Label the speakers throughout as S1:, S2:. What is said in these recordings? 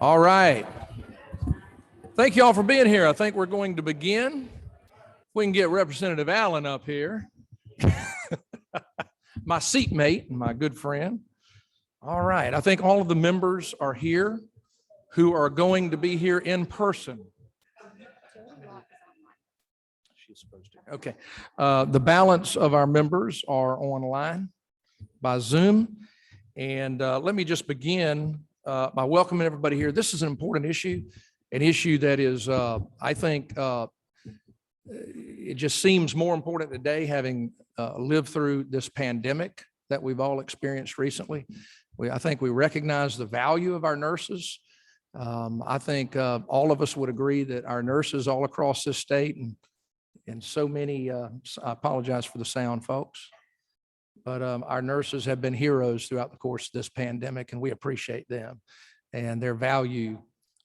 S1: All right. Thank you all for being here. I think we're going to begin. We can get Representative Allen up here. My seatmate and my good friend. All right. I think all of the members are here who are going to be here in person. She's supposed to. Okay. The balance of our members are online by Zoom. And let me just begin by welcoming everybody here. This is an important issue, an issue that is, I think, it just seems more important today, having lived through this pandemic that we've all experienced recently. I think we recognize the value of our nurses. I think all of us would agree that our nurses all across this state and so many, I apologize for the sound, folks, but our nurses have been heroes throughout the course of this pandemic, and we appreciate them. And their value,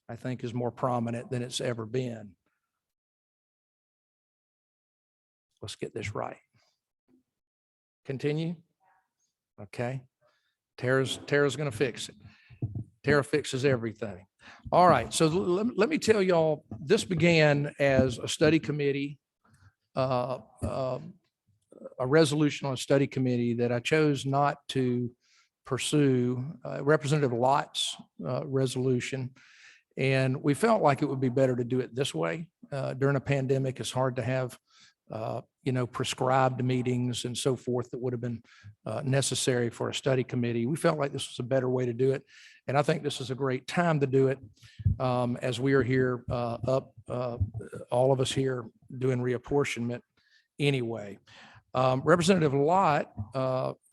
S1: I think, is more prominent than it's ever been. Let's get this right. Continue. Okay. Tara's going to fix it. Tara fixes everything. All right. So let me tell y'all, this began as a study committee, a resolution on a study committee that I chose not to pursue, Representative Lott's resolution. And we felt like it would be better to do it this way. During a pandemic, it's hard to have prescribed meetings and so forth that would have been necessary for a study committee. We felt like this was a better way to do it. And I think this is a great time to do it as we are here all of us here doing reapportionment anyway. Representative Lott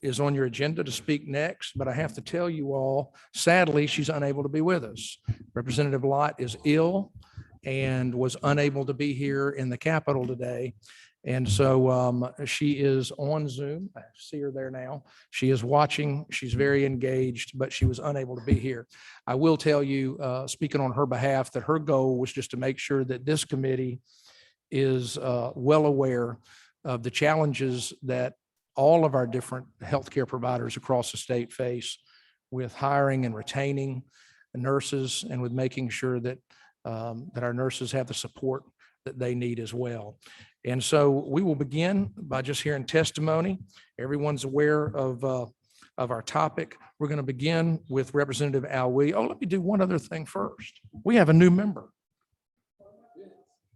S1: is on your agenda to speak next, but I have to tell you all, sadly, she's unable to be with us. Representative Lott is ill and was unable to be here in the Capitol today. And so she is on Zoom. I see her there now. She is watching. She's very engaged, but she was unable to be here. I will tell you, speaking on her behalf, that her goal was just to make sure that this committee is well aware of the challenges that all of our different healthcare providers across the state face with hiring and retaining nurses, and with making sure that that our nurses have the support that they need as well. And so we will begin by just hearing testimony. Everyone's aware of our topic. We're going to begin with Representative Alwee. Oh, let me do one other thing first. We have a new member.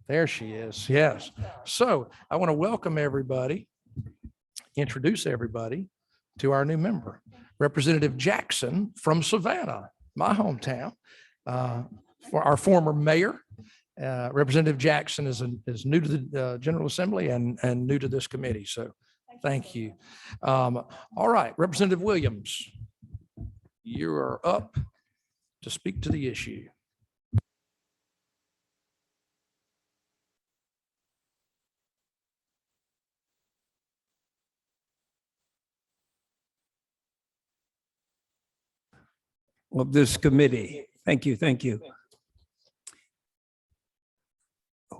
S1: There she is. Yes. So I want to welcome everybody, introduce everybody to our new member, Representative Jackson from Savannah, my hometown, for our former mayor. Representative Jackson is new to the General Assembly and new to this committee. So thank you. All right, Representative Williams, you are up to speak to the issue.
S2: Of this committee. Thank you. Thank you.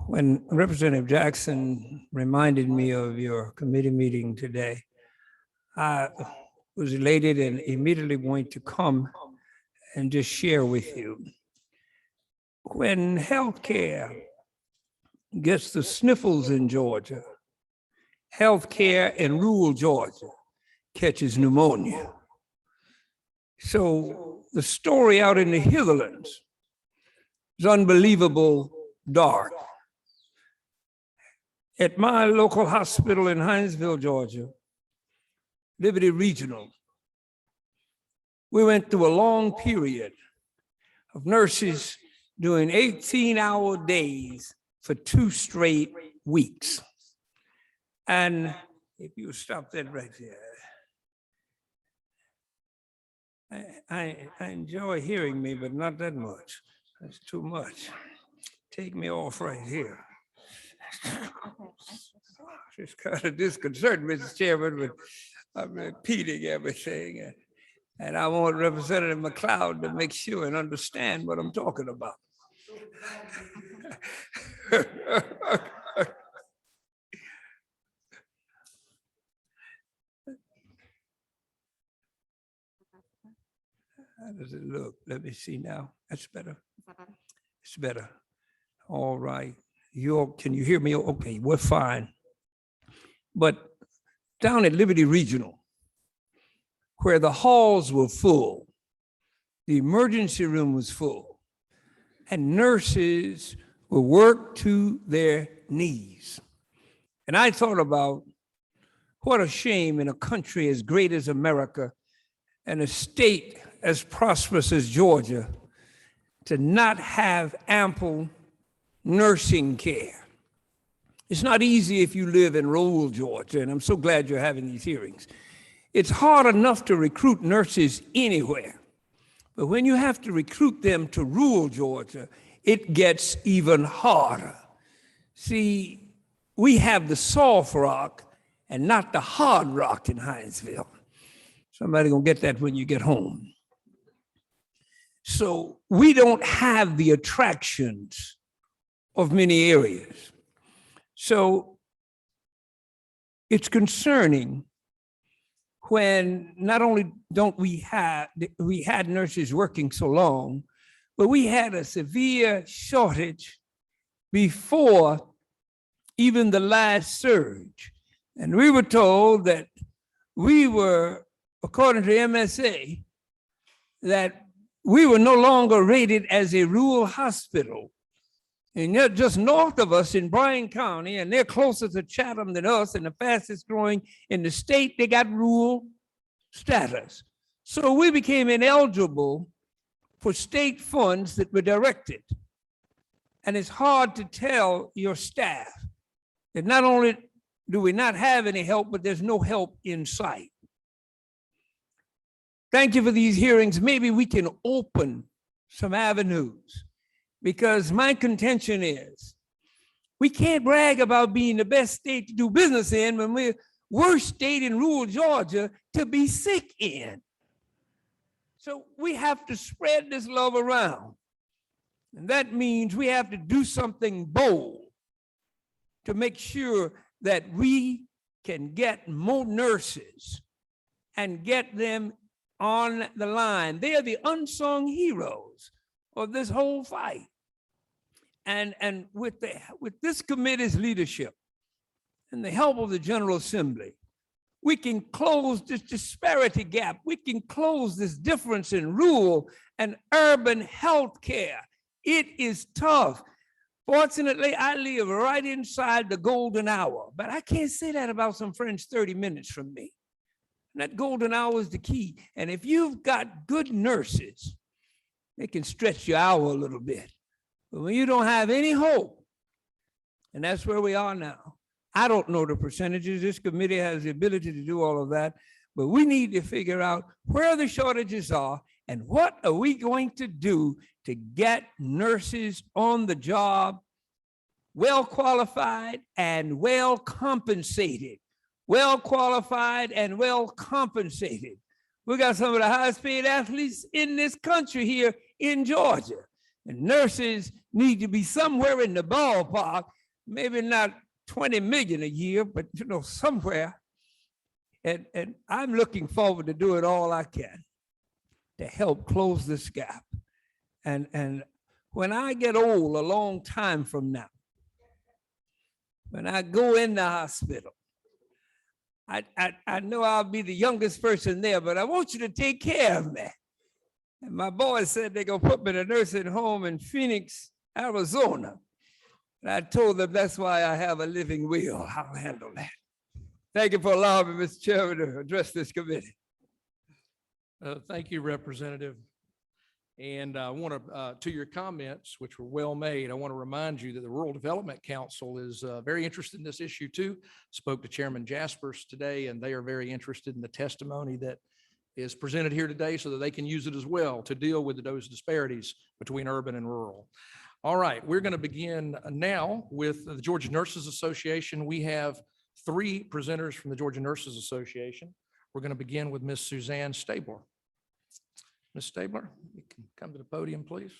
S2: When Representative Jackson reminded me of your committee meeting today, I was elated and immediately wanted to come and just share with you. When healthcare gets the sniffles in Georgia, healthcare in rural Georgia catches pneumonia. So the story out in the hinterlands is unbelievable dark. At my local hospital in Hinesville, Georgia, Liberty Regional, we went through a long period of nurses doing 18-hour days for 2 straight weeks. And if you stop that right there, I enjoy hearing me, but not that much. That's too much. Take me off right here. It's kind of disconcerting, Mr. Chairman, but I'm repeating everything. And I want Representative McLeod to make sure and understand what I'm talking about. How does it look? Let me see now. That's better.
S3: Is that better?
S2: It's better. All right. Can you hear me? Okay, we're fine. But down at Liberty Regional, where the halls were full, the emergency room was full, and nurses were worked to their knees. And I thought about what a shame in a country as great as America and a state as prosperous as Georgia to not have ample nursing care. It's not easy if you live in rural Georgia, and I'm so glad you're having these hearings. It's hard enough to recruit nurses anywhere, but when you have to recruit them to rural Georgia, it gets even harder. See, we have the soft rock and not the hard rock in Hinesville. Somebody gonna get that when you get home. So we don't have the attractions of many areas. So it's concerning when not only don't we had nurses working so long, but we had a severe shortage before even the last surge. And we were told that we were, according to MSA, that we were no longer rated as a rural hospital. And they're just north of us in Bryan County, and they're closer to Chatham than us, and the fastest growing in the state, they got rural status. So we became ineligible for state funds that were directed. And it's hard to tell your staff that not only do we not have any help, but there's no help in sight. Thank you for these hearings. Maybe we can open some avenues, because my contention is we can't brag about being the best state to do business in when we're worst state in rural Georgia to be sick in. So we have to spread this love around. And that means we have to do something bold to make sure that we can get more nurses and get them on the line. They are the unsung heroes of this whole fight. And with this committee's leadership and the help of the General Assembly, we can close this disparity gap. We can close this difference in rural and urban health care. It is tough. Fortunately, I live right inside the golden hour, but I can't say that about some friends 30 minutes from me. And that golden hour is the key. And if you've got good nurses, they can stretch your hour a little bit. But when you don't have any hope, and that's where we are now. I don't know the percentages. This committee has the ability to do all of that, but we need to figure out where the shortages are and what are we going to do to get nurses on the job, well qualified and well compensated. Well qualified and well compensated. We got some of the highest paid athletes in this country here in Georgia. And nurses need to be somewhere in the ballpark, maybe not 20 million a year, but somewhere. And I'm looking forward to doing all I can to help close this gap. And when I get old, a long time from now, when I go in the hospital, I know I'll be the youngest person there, but I want you to take care of me. And my boys said they're gonna put me in a nursing home in Phoenix, Arizona. And I told them that's why I have a living will. I'll handle that. Thank you for allowing me, Mr. Chairman, to address this committee.
S1: Thank you, Representative. And I want to your comments, which were well made, I want to remind you that the Rural Development Council is very interested in this issue too. Spoke to Chairman Jaspers today, and they are very interested in the testimony that is presented here today so that they can use it as well to deal with those disparities between urban and rural. All right, we're going to begin now with the Georgia Nurses Association. We have 3 presenters from the Georgia Nurses Association. We're going to begin with Ms. Suzanne Stabler. Ms. Stabler, you can come to the podium, please.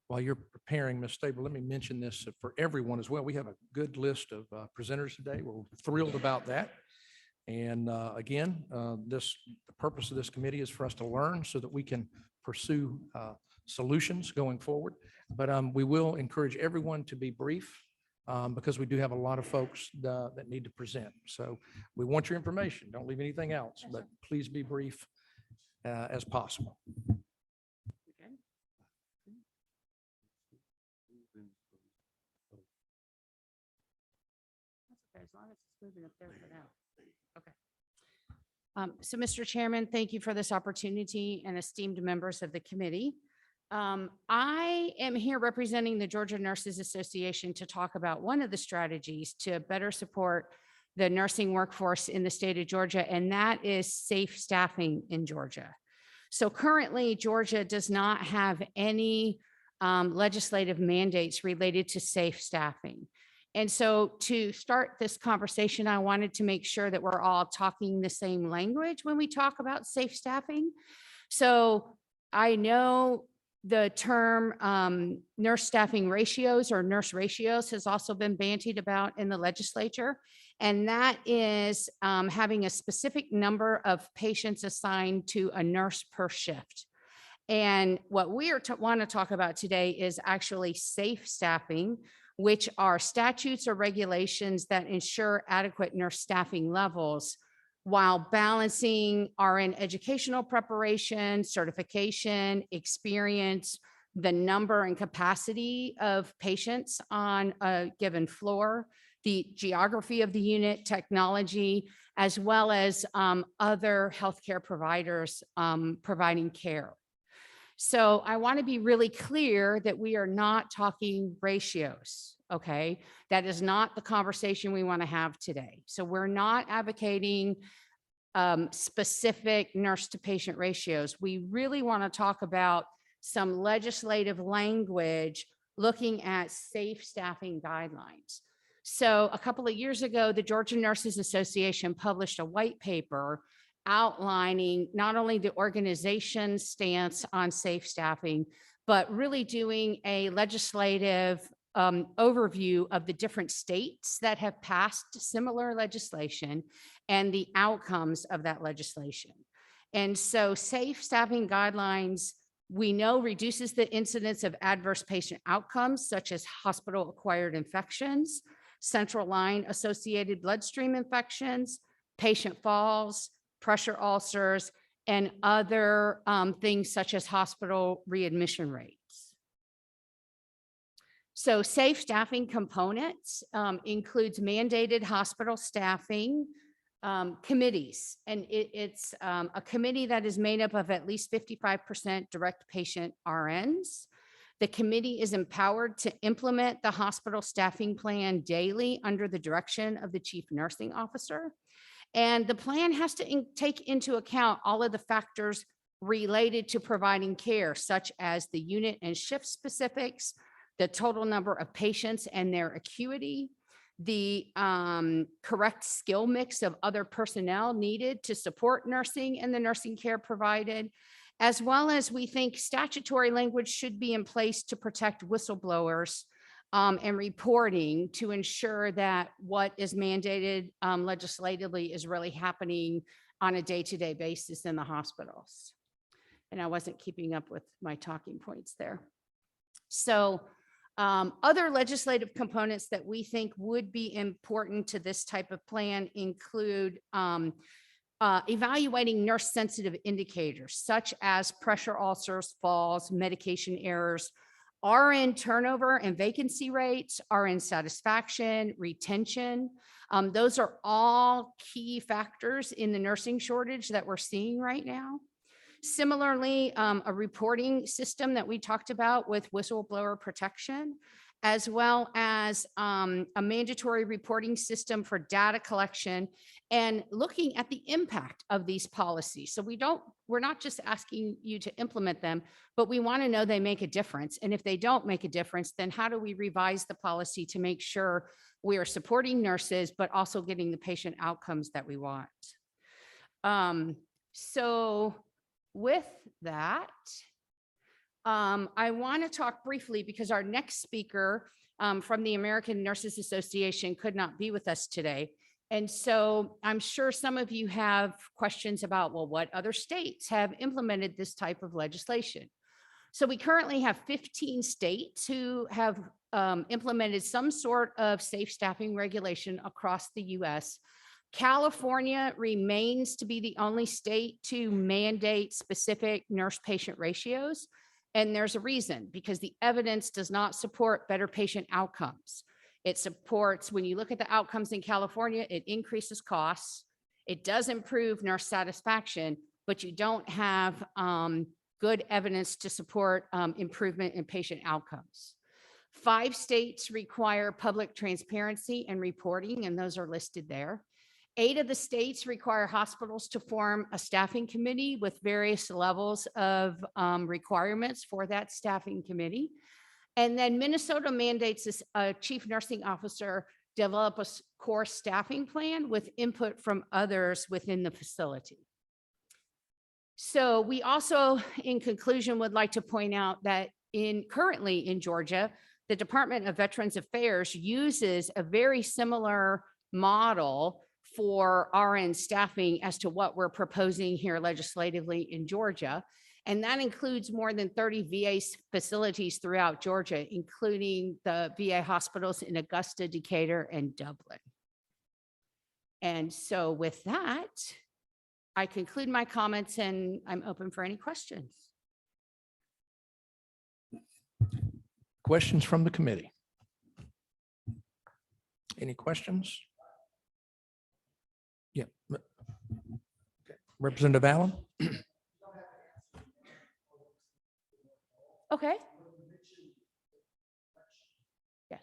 S1: while you're preparing, Ms. Stabler, let me mention this for everyone as well. We have a good list of presenters today. We're thrilled about that. And again, the purpose of this committee is for us to learn so that we can pursue solutions going forward. But we will encourage everyone to be brief because we do have a lot of folks that need to present. So we want your information. Don't leave anything else, but please be brief as possible.
S3: Okay. That's okay, as long as it's moving up there for now. Okay. So, Mr. Chairman, thank you for this opportunity and esteemed members of the committee. I am here representing the Georgia Nurses Association to talk about one of the strategies to better support the nursing workforce in the state of Georgia, and that is safe staffing in Georgia. So currently, Georgia does not have any legislative mandates related to safe staffing. And so to start this conversation, I wanted to make sure that we're all talking the same language when we talk about safe staffing. So I know the term nurse staffing ratios or nurse ratios has also been bandied about in the legislature. And that is having a specific number of patients assigned to a nurse per shift. And what we want to talk about today is actually safe staffing, which are statutes or regulations that ensure adequate nurse staffing levels while balancing RN educational preparation, certification, experience, the number and capacity of patients on a given floor, the geography of the unit, technology, as well as other healthcare providers providing care. So I want to be really clear that we are not talking ratios, okay? That is not the conversation we want to have today. So we're not advocating specific nurse to patient ratios. We really want to talk about some legislative language looking at safe staffing guidelines. So a couple of years ago, the Georgia Nurses Association published a white paper outlining not only the organization's stance on safe staffing, but really doing a legislative overview of the different states that have passed similar legislation and the outcomes of that legislation. And so safe staffing guidelines, we know, reduces the incidence of adverse patient outcomes, such as hospital-acquired infections, central line associated bloodstream infections, patient falls, pressure ulcers, and other things such as hospital readmission rates. So safe staffing components includes mandated hospital staffing committees. And it's a committee that is made up of at least 55% direct patient RNs. The committee is empowered to implement the hospital staffing plan daily under the direction of the chief nursing officer. And the plan has to take into account all of the factors related to providing care, such as the unit and shift specifics, the total number of patients and their acuity, the correct skill mix of other personnel needed to support nursing and the nursing care provided, as well as we think statutory language should be in place to protect whistleblowers and reporting to ensure that what is mandated legislatively is really happening on a day-to-day basis in the hospitals. And I wasn't keeping up with my talking points there. So other legislative components that we think would be important to this type of plan include evaluating nurse-sensitive indicators, such as pressure ulcers, falls, medication errors, RN turnover and vacancy rates, RN satisfaction, retention. Those are all key factors in the nursing shortage that we're seeing right now. Similarly, a reporting system that we talked about with whistleblower protection, as well as a mandatory reporting system for data collection and looking at the impact of these policies. So we're not just asking you to implement them, but we want to know they make a difference. And if they don't make a difference, then how do we revise the policy to make sure we are supporting nurses, but also getting the patient outcomes that we want? So with that, I want to talk briefly because our next speaker from the American Nurses Association could not be with us today. And so I'm sure some of you have questions about, well, what other states have implemented this type of legislation? So we currently have 15 states who have implemented some sort of safe staffing regulation across the US. California remains to be the only state to mandate specific nurse-patient ratios. And there's a reason, because the evidence does not support better patient outcomes. It supports, when you look at the outcomes in California, it increases costs. It does improve nurse satisfaction, but you don't have good evidence to support improvement in patient outcomes. 5 states require public transparency and reporting, and those are listed there. 8 of the states require hospitals to form a staffing committee with various levels of requirements for that staffing committee. And then Minnesota mandates a chief nursing officer develop a core staffing plan with input from others within the facility. So we also, in conclusion, would like to point out that currently in Georgia, the Department of Veterans Affairs uses a very similar model for RN staffing as to what we're proposing here legislatively in Georgia. And that includes more than 30 VA facilities throughout Georgia, including the VA hospitals in Augusta, Decatur, and Dublin. And so with that, I conclude my comments and I'm open for any questions.
S1: Questions from the committee? Any questions? Yeah. Okay. Representative Allen?
S3: Okay. Yes.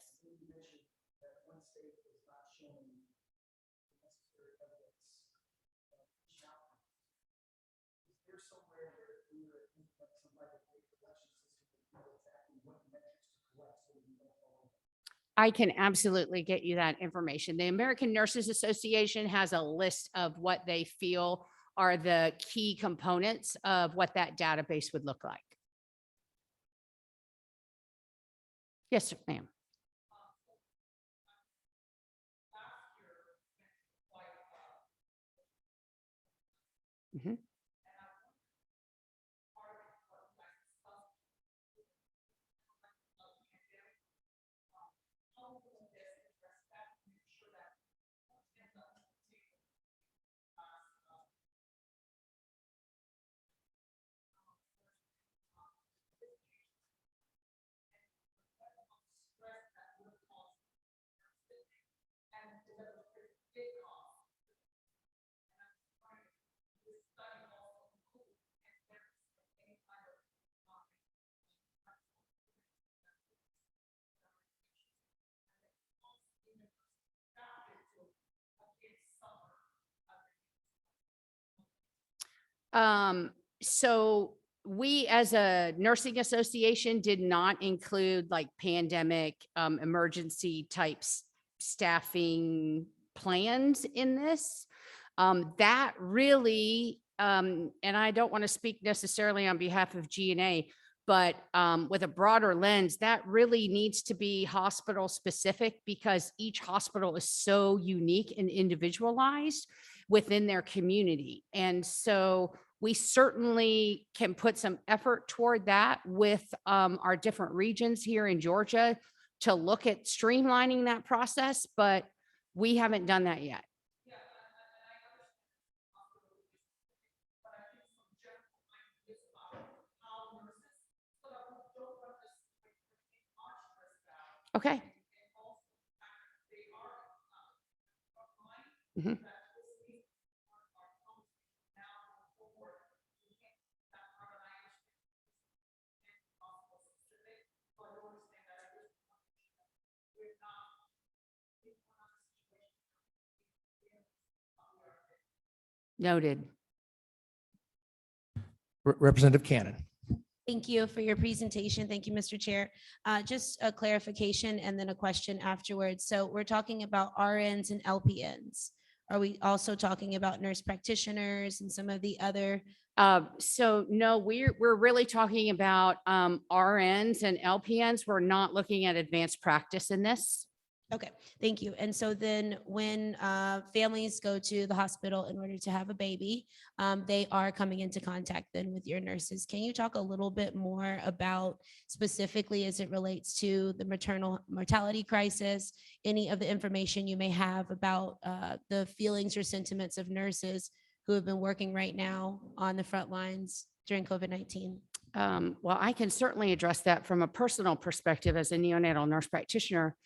S3: I can absolutely get you that information. The American Nurses Association has a list of what they feel are the key components of what that database would look like. Yes, ma'am. Mhm. So we as a nursing association did not include like pandemic emergency types staffing plans in this. That really, and I don't want to speak necessarily on behalf of G&A, but with a broader lens, that really needs to be hospital specific because each hospital is so unique and individualized within their community. And so we certainly can put some effort toward that with our different regions here in Georgia to look at streamlining that process, but we haven't done that yet. Okay. Mhm. Noted.
S1: Representative Cannon.
S4: Thank you for your presentation. Thank you, Mr. Chair. Just a clarification and then a question afterwards. So we're talking about RNs and LPNs. Are we also talking about nurse practitioners and some of the other
S3: So no, we're really talking about RNs and LPNs. We're not looking at advanced practice in this.
S4: Okay, thank you. And so then when families go to the hospital in order to have a baby, they are coming into contact then with your nurses. Can you talk a little bit more about specifically as it relates to the maternal mortality crisis, any of the information you may have about the feelings or sentiments of nurses who have been working right now on the front lines during COVID-19?
S3: Well, I can certainly address that from a personal perspective as a neonatal nurse practitioner.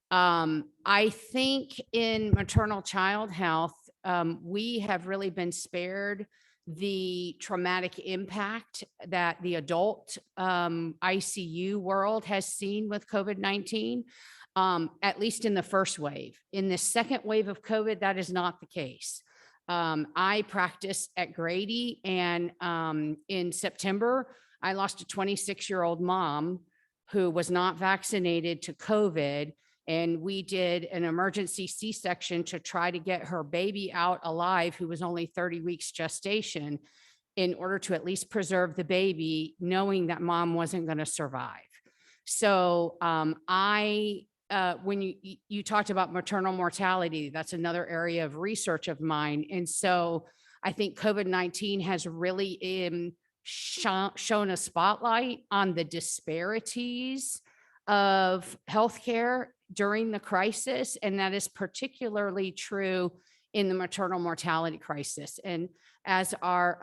S3: I think in maternal child health, we have really been spared the traumatic impact that the adult ICU world has seen with COVID-19, at least in the first wave. In the second wave of COVID, that is not the case. I practice at Grady, and in September, I lost a 26-year-old mom who was not vaccinated to COVID. And we did an emergency C-section to try to get her baby out alive, who was only 30 weeks gestation, in order to at least preserve the baby, knowing that mom wasn't going to survive. So when you talked about maternal mortality, that's another area of research of mine. And so I think COVID-19 has really shown a spotlight on the disparities of healthcare during the crisis. And that is particularly true in the maternal mortality crisis. And as our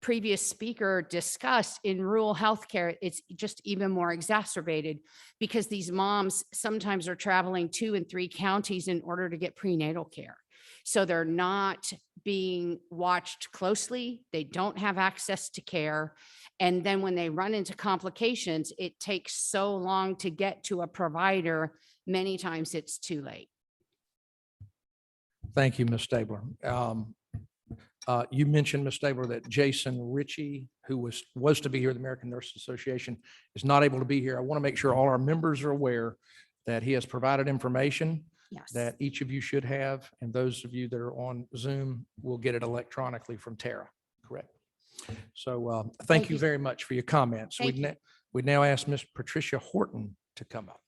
S3: previous speaker discussed, in rural healthcare, it's just even more exacerbated because these moms sometimes are traveling 2 and 3 counties in order to get prenatal care. So they're not being watched closely. They don't have access to care. And then when they run into complications, it takes so long to get to a provider. Many times it's too late.
S1: Thank you, Ms. Stabler. You mentioned, Ms. Stabler, that Jason Ritchie, who was to be here at the American Nurses Association, is not able to be here. I want to make sure all our members are aware that he has provided information
S3: Yes.
S1: that each of you should have, and those of you that are on Zoom will get it electronically from Tara, correct? So thank you very much for your comments.
S3: Thank you.
S1: We'd now ask Ms. Patricia Horton to come up.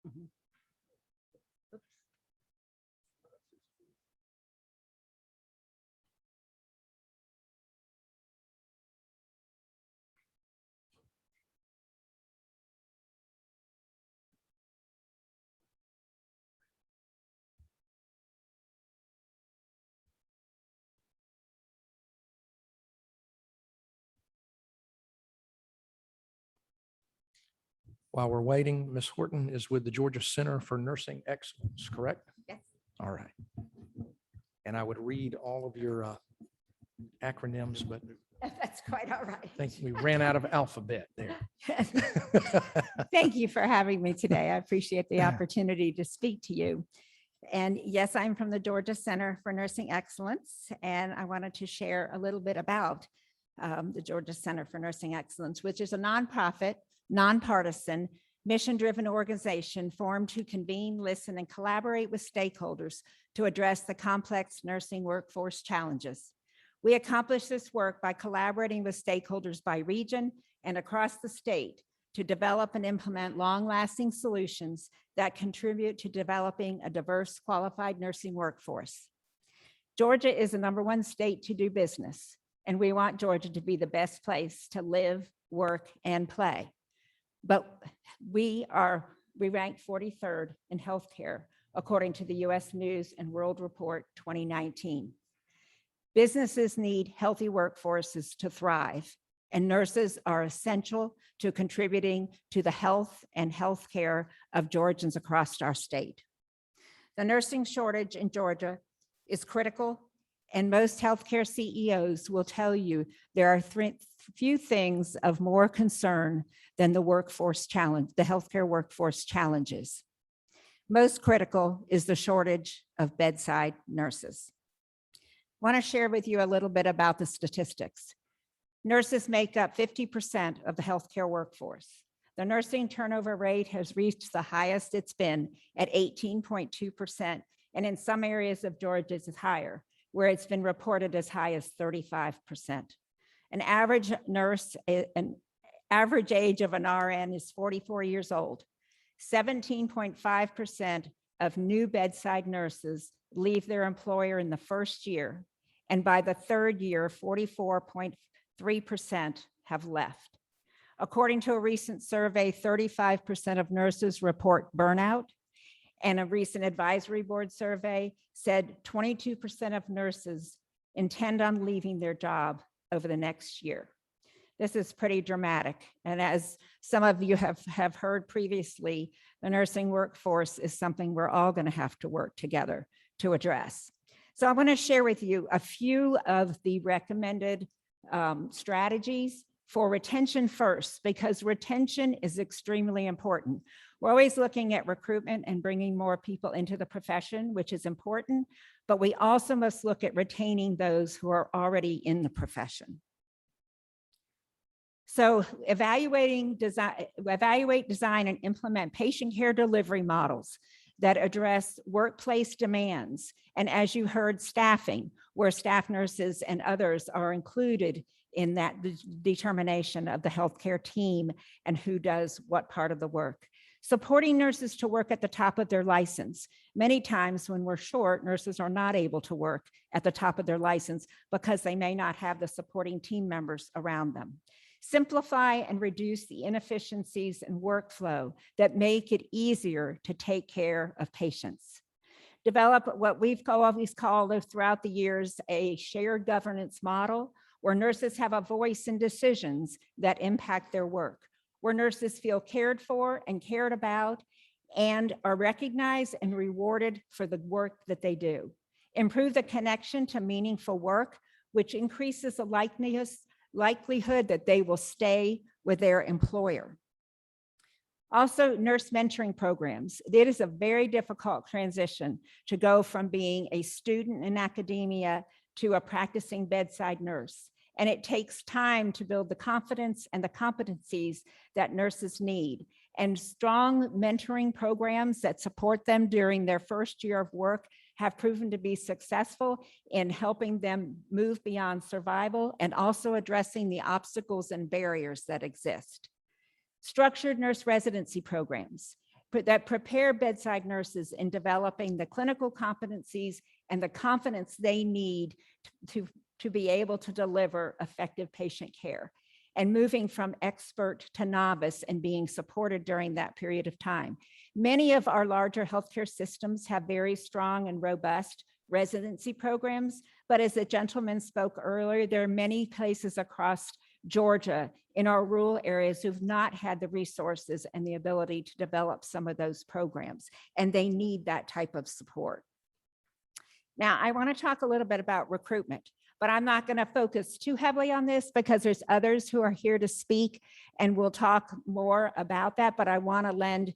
S3: Mhm.
S1: While we're waiting, Ms. Horton is with the Georgia Center for Nursing Excellence, correct?
S3: Yes.
S1: All right. And I would read all of your acronyms, but
S5: That's quite all right.
S1: I think we ran out of alphabet there.
S5: Thank you for having me today. I appreciate the opportunity to speak to you. And yes, I'm from the Georgia Center for Nursing Excellence, and I wanted to share a little bit about the Georgia Center for Nursing Excellence, which is a nonprofit, nonpartisan, mission-driven organization formed to convene, listen, and collaborate with stakeholders to address the complex nursing workforce challenges. We accomplish this work by collaborating with stakeholders by region and across the state to develop and implement long-lasting solutions that contribute to developing a diverse, qualified nursing workforce. Georgia is the #1 state to do business, and we want Georgia to be the best place to live, work, and play. But we rank 43rd in healthcare, according to the US News and World Report 2019. Businesses need healthy workforces to thrive, and nurses are essential to contributing to the health and healthcare of Georgians across our state. The nursing shortage in Georgia is critical, and most healthcare CEOs will tell you there are few things of more concern than the workforce challenge, the healthcare workforce challenges. Most critical is the shortage of bedside nurses. I want to share with you a little bit about the statistics. Nurses make up 50% of the healthcare workforce. The nursing turnover rate has reached the highest it's been at 18.2%, and in some areas of Georgia it's higher, where it's been reported as high as 35%. An average age of an RN is 44 years old. 17.5% of new bedside nurses leave their employer in the first year, and by the third year, 44.3% have left. According to a recent survey, 35% of nurses report burnout, and a recent advisory board survey said 22% of nurses intend on leaving their job over the next year. This is pretty dramatic. And as some of you have heard previously, the nursing workforce is something we're all going to have to work together to address. So I want to share with you a few of the recommended strategies for retention first, because retention is extremely important. We're always looking at recruitment and bringing more people into the profession, which is important, but we also must look at retaining those who are already in the profession. So evaluate, design, and implement patient care delivery models that address workplace demands. And as you heard, staffing, where staff nurses and others are included in that determination of the healthcare team and who does what part of the work. Supporting nurses to work at the top of their license. Many times when we're short, nurses are not able to work at the top of their license because they may not have the supporting team members around them. Simplify and reduce the inefficiencies and workflow that make it easier to take care of patients. Develop what we've always called throughout the years a shared governance model, where nurses have a voice in decisions that impact their work, where nurses feel cared for and cared about and are recognized and rewarded for the work that they do. Improve the connection to meaningful work, which increases the likelihood that they will stay with their employer. Also, nurse mentoring programs. It is a very difficult transition to go from being a student in academia to a practicing bedside nurse. And it takes time to build the confidence and the competencies that nurses need. And strong mentoring programs that support them during their first year of work have proven to be successful in helping them move beyond survival and also addressing the obstacles and barriers that exist. Structured nurse residency programs that prepare bedside nurses in developing the clinical competencies and the confidence they need to be able to deliver effective patient care, and moving from expert to novice and being supported during that period of time. Many of our larger healthcare systems have very strong and robust residency programs, but as the gentleman spoke earlier, there are many places across Georgia in our rural areas who've not had the resources and the ability to develop some of those programs, and they need that type of support. Now, I want to talk a little bit about recruitment, but I'm not going to focus too heavily on this because there's others who are here to speak and we'll talk more about that, but I want to lend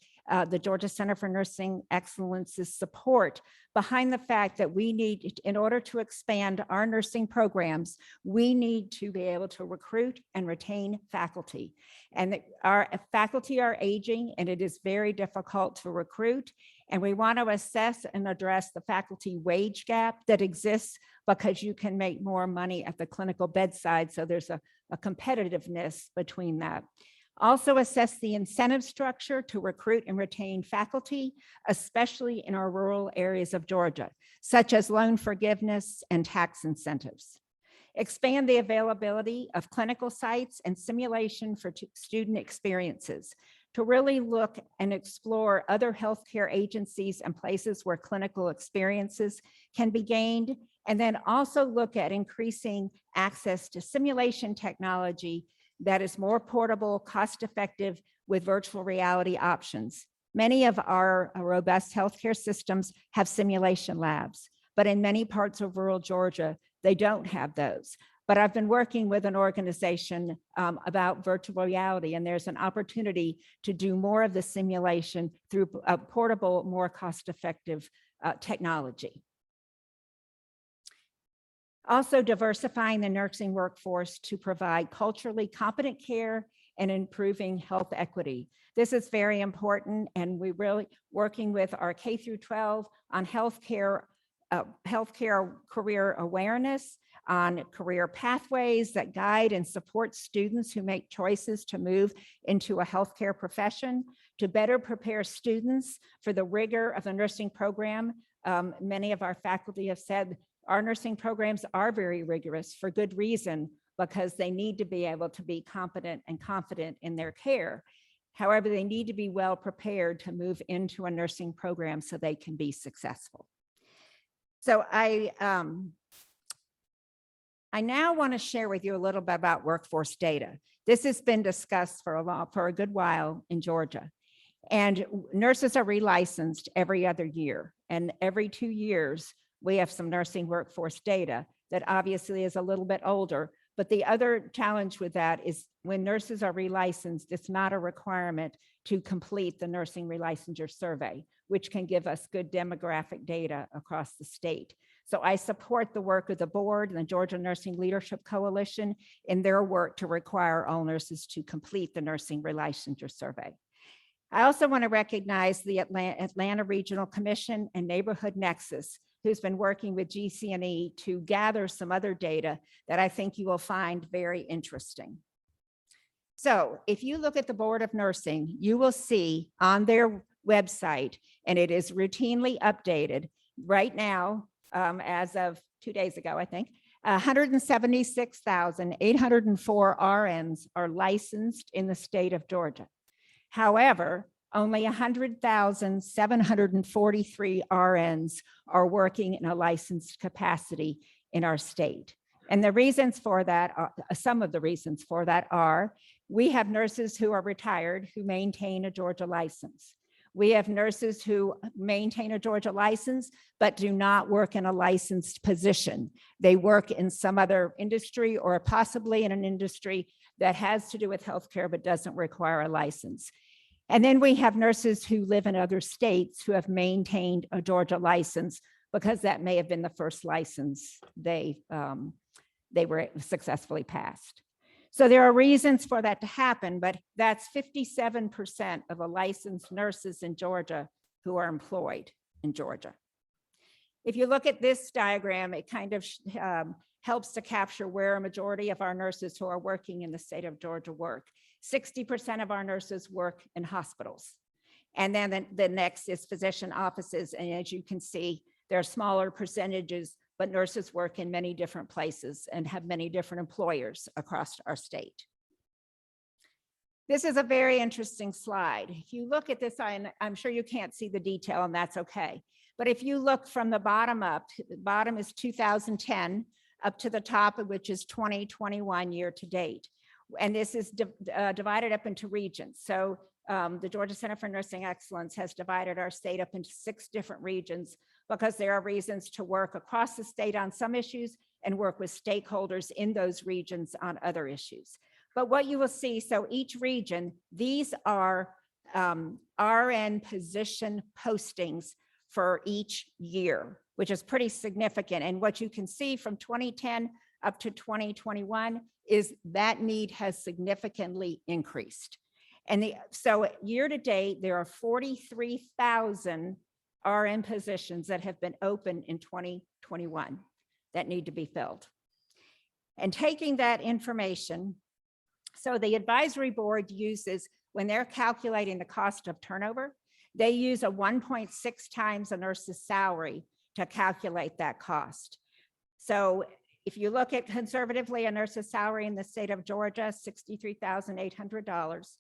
S5: the Georgia Center for Nursing Excellence's support behind the fact that we need, in order to expand our nursing programs, we need to be able to recruit and retain faculty. And our faculty are aging and it is very difficult to recruit. And we want to assess and address the faculty wage gap that exists because you can make more money at the clinical bedside. So there's a competitiveness between that. Also assess the incentive structure to recruit and retain faculty, especially in our rural areas of Georgia, such as loan forgiveness and tax incentives. Expand the availability of clinical sites and simulation for student experiences to really look and explore other healthcare agencies and places where clinical experiences can be gained, and then also look at increasing access to simulation technology that is more portable, cost-effective with virtual reality options. Many of our robust healthcare systems have simulation labs, but in many parts of rural Georgia, they don't have those. But I've been working with an organization about virtual reality, and there's an opportunity to do more of the simulation through a portable, more cost-effective technology. Also, diversifying the nursing workforce to provide culturally competent care and improving health equity. This is very important, and we're really working with our K through 12 on healthcare career awareness, on career pathways that guide and support students who make choices to move into a healthcare profession, to better prepare students for the rigor of the nursing program. Many of our faculty have said our nursing programs are very rigorous for good reason, because they need to be able to be competent and confident in their care. However, they need to be well prepared to move into a nursing program so they can be successful. So I now want to share with you a little bit about workforce data. This has been discussed for a good while in Georgia. And nurses are relicensed every other year. And every 2 years, we have some nursing workforce data that obviously is a little bit older. But the other challenge with that is when nurses are relicensed, it's not a requirement to complete the nursing relicensure survey, which can give us good demographic data across the state. So I support the work of the board and the Georgia Nursing Leadership Coalition in their work to require all nurses to complete the nursing relicensure survey. I also want to recognize the Atlanta Regional Commission and Neighborhood Nexus, who's been working with GC&E to gather some other data that I think you will find very interesting. So if you look at the Board of Nursing, you will see on their website, and it is routinely updated right now, as of 2 days ago, I think, 176,804 RNs are licensed in the state of Georgia. However, only 100,743 RNs are working in a licensed capacity in our state. And the reasons for that, some of the reasons for that are, we have nurses who are retired who maintain a Georgia license. We have nurses who maintain a Georgia license, but do not work in a licensed position. They work in some other industry or possibly in an industry that has to do with healthcare, but doesn't require a license. And then we have nurses who live in other states who have maintained a Georgia license because that may have been the first license they were successfully passed. So there are reasons for that to happen, but that's 57% of the licensed nurses in Georgia who are employed in Georgia. If you look at this diagram, it kind of helps to capture where a majority of our nurses who are working in the state of Georgia work. 60% of our nurses work in hospitals. And then the next is physician offices. And as you can see, there are smaller percentages, but nurses work in many different places and have many different employers across our state. This is a very interesting slide. If you look at this, I'm sure you can't see the detail, and that's okay. But if you look from the bottom up, the bottom is 2010 up to the top, which is 2021 year to date. And this is divided up into regions. So the Georgia Center for Nursing Excellence has divided our state up into 6 different regions because there are reasons to work across the state on some issues and work with stakeholders in those regions on other issues. But what you will see, so each region, these are RN position postings for each year, which is pretty significant. And what you can see from 2010 up to 2021 is that need has significantly increased. And so year to date, there are 43,000 RN positions that have been open in 2021 that need to be filled. And taking that information, so the advisory board uses, when they're calculating the cost of turnover, they use a 1.6 times a nurse's salary to calculate that cost. So if you look at conservatively a nurse's salary in the state of Georgia, $63,800.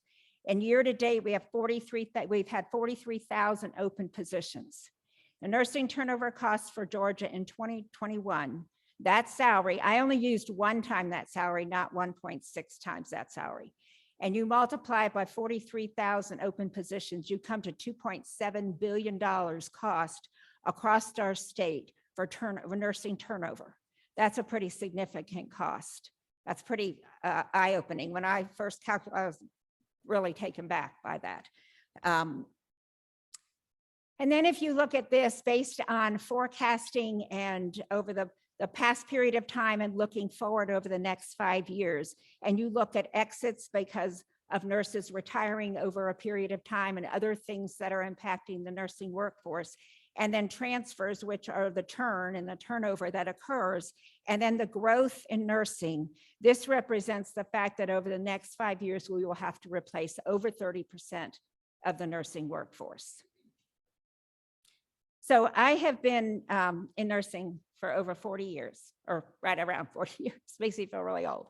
S5: And year to date, we've had 43,000 open positions. The nursing turnover costs for Georgia in 2021 That salary, I only used one time that salary, not 1.6 times that salary. And you multiply it by 43,000 open positions, you come to $2.7 billion cost across our state for nursing turnover. That's a pretty significant cost. That's pretty eye-opening. When I first calculated, I was really taken back by that. And then if you look at this based on forecasting and over the past period of time and looking forward over the next 5 years, and you look at exits because of nurses retiring over a period of time and other things that are impacting the nursing workforce, and then transfers, which are the turn and the turnover that occurs, and then the growth in nursing, this represents the fact that over the next 5 years, we will have to replace over 30% of the nursing workforce. So I have been in nursing for over 40 years, or right around 40 years, makes me feel really old.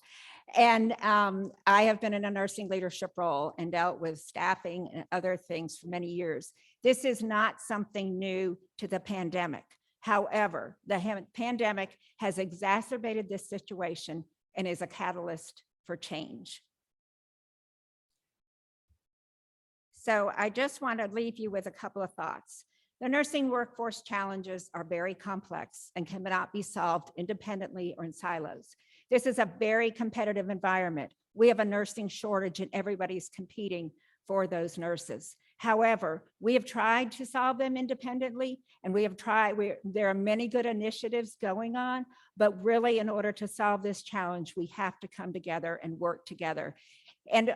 S5: And I have been in a nursing leadership role and dealt with staffing and other things for many years. This is not something new to the pandemic. However, the pandemic has exacerbated this situation and is a catalyst for change. So I just want to leave you with a couple of thoughts. The nursing workforce challenges are very complex and cannot be solved independently or in silos. This is a very competitive environment. We have a nursing shortage and everybody's competing for those nurses. However, we have tried to solve them independently, and there are many good initiatives going on, but really in order to solve this challenge, we have to come together and work together. And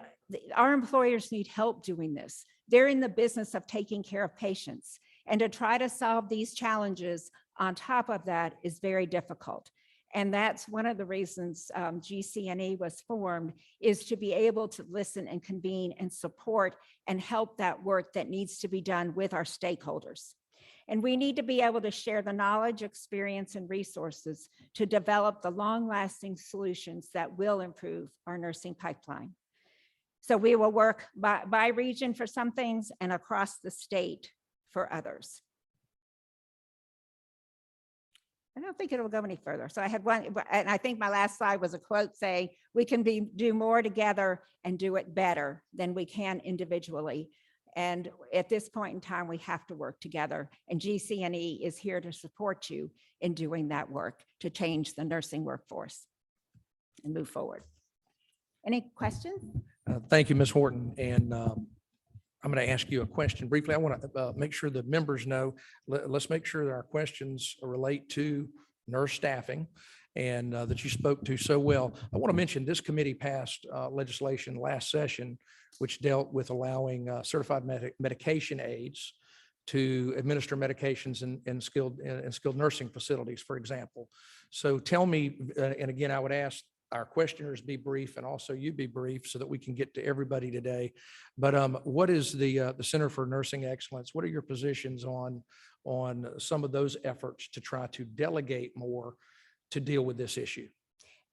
S5: our employers need help doing this. They're in the business of taking care of patients. And to try to solve these challenges on top of that is very difficult. And that's one of the reasons GC&E was formed, is to be able to listen and convene and support and help that work that needs to be done with our stakeholders. And we need to be able to share the knowledge, experience, and resources to develop the long-lasting solutions that will improve our nursing pipeline. So we will work by region for some things and across the state for others. I don't think it will go any further. So I had one, and I think my last slide was a quote saying, we can do more together and do it better than we can individually. And at this point in time, we have to work together, and GC&E is here to support you in doing that work to change the nursing workforce and move forward. Any questions?
S1: Thank you, Ms. Horton. And I'm going to ask you a question briefly. I want to make sure the members know, let's make sure that our questions relate to nurse staffing and that you spoke to so well. I want to mention this committee passed legislation last session, which dealt with allowing certified medication aides to administer medications in skilled nursing facilities, for example. So tell me, and again, I would ask our questioners be brief and also you be brief so that we can get to everybody today. But what is the Center for Nursing Excellence? What are your positions on some of those efforts to try to delegate more to deal with this issue?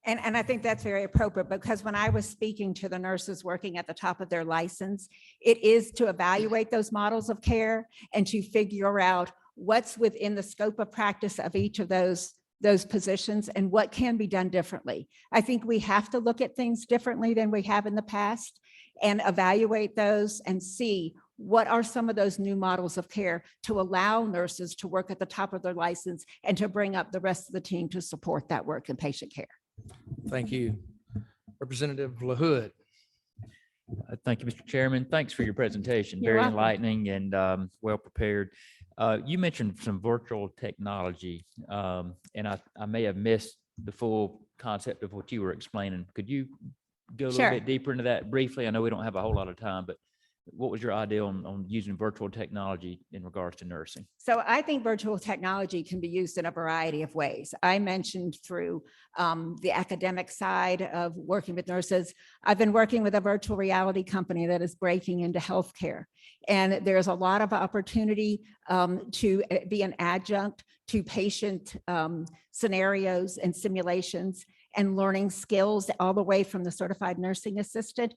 S5: And I think that's very appropriate, because when I was speaking to the nurses working at the top of their license, it is to evaluate those models of care and to figure out what's within the scope of practice of each of those positions and what can be done differently. I think we have to look at things differently than we have in the past and evaluate those and see what are some of those new models of care to allow nurses to work at the top of their license and to bring up the rest of the team to support that work in patient care.
S1: Thank you. Representative LaHood.
S6: Thank you, Mr. Chairman. Thanks for your presentation.
S5: You're
S6: Very
S5: welcome.
S6: enlightening and well prepared. You mentioned some virtual technology, and I may have missed the full concept of what you were explaining. Could you go a little
S5: Sure.
S6: bit deeper into that briefly? I know we don't have a whole lot of time, but what was your idea on using virtual technology in regards to nursing?
S5: So I think virtual technology can be used in a variety of ways. I mentioned through the academic side of working with nurses. I've been working with a virtual reality company that is breaking into healthcare. And there's a lot of opportunity to be an adjunct to patient scenarios and simulations and learning skills all the way from the certified nursing assistant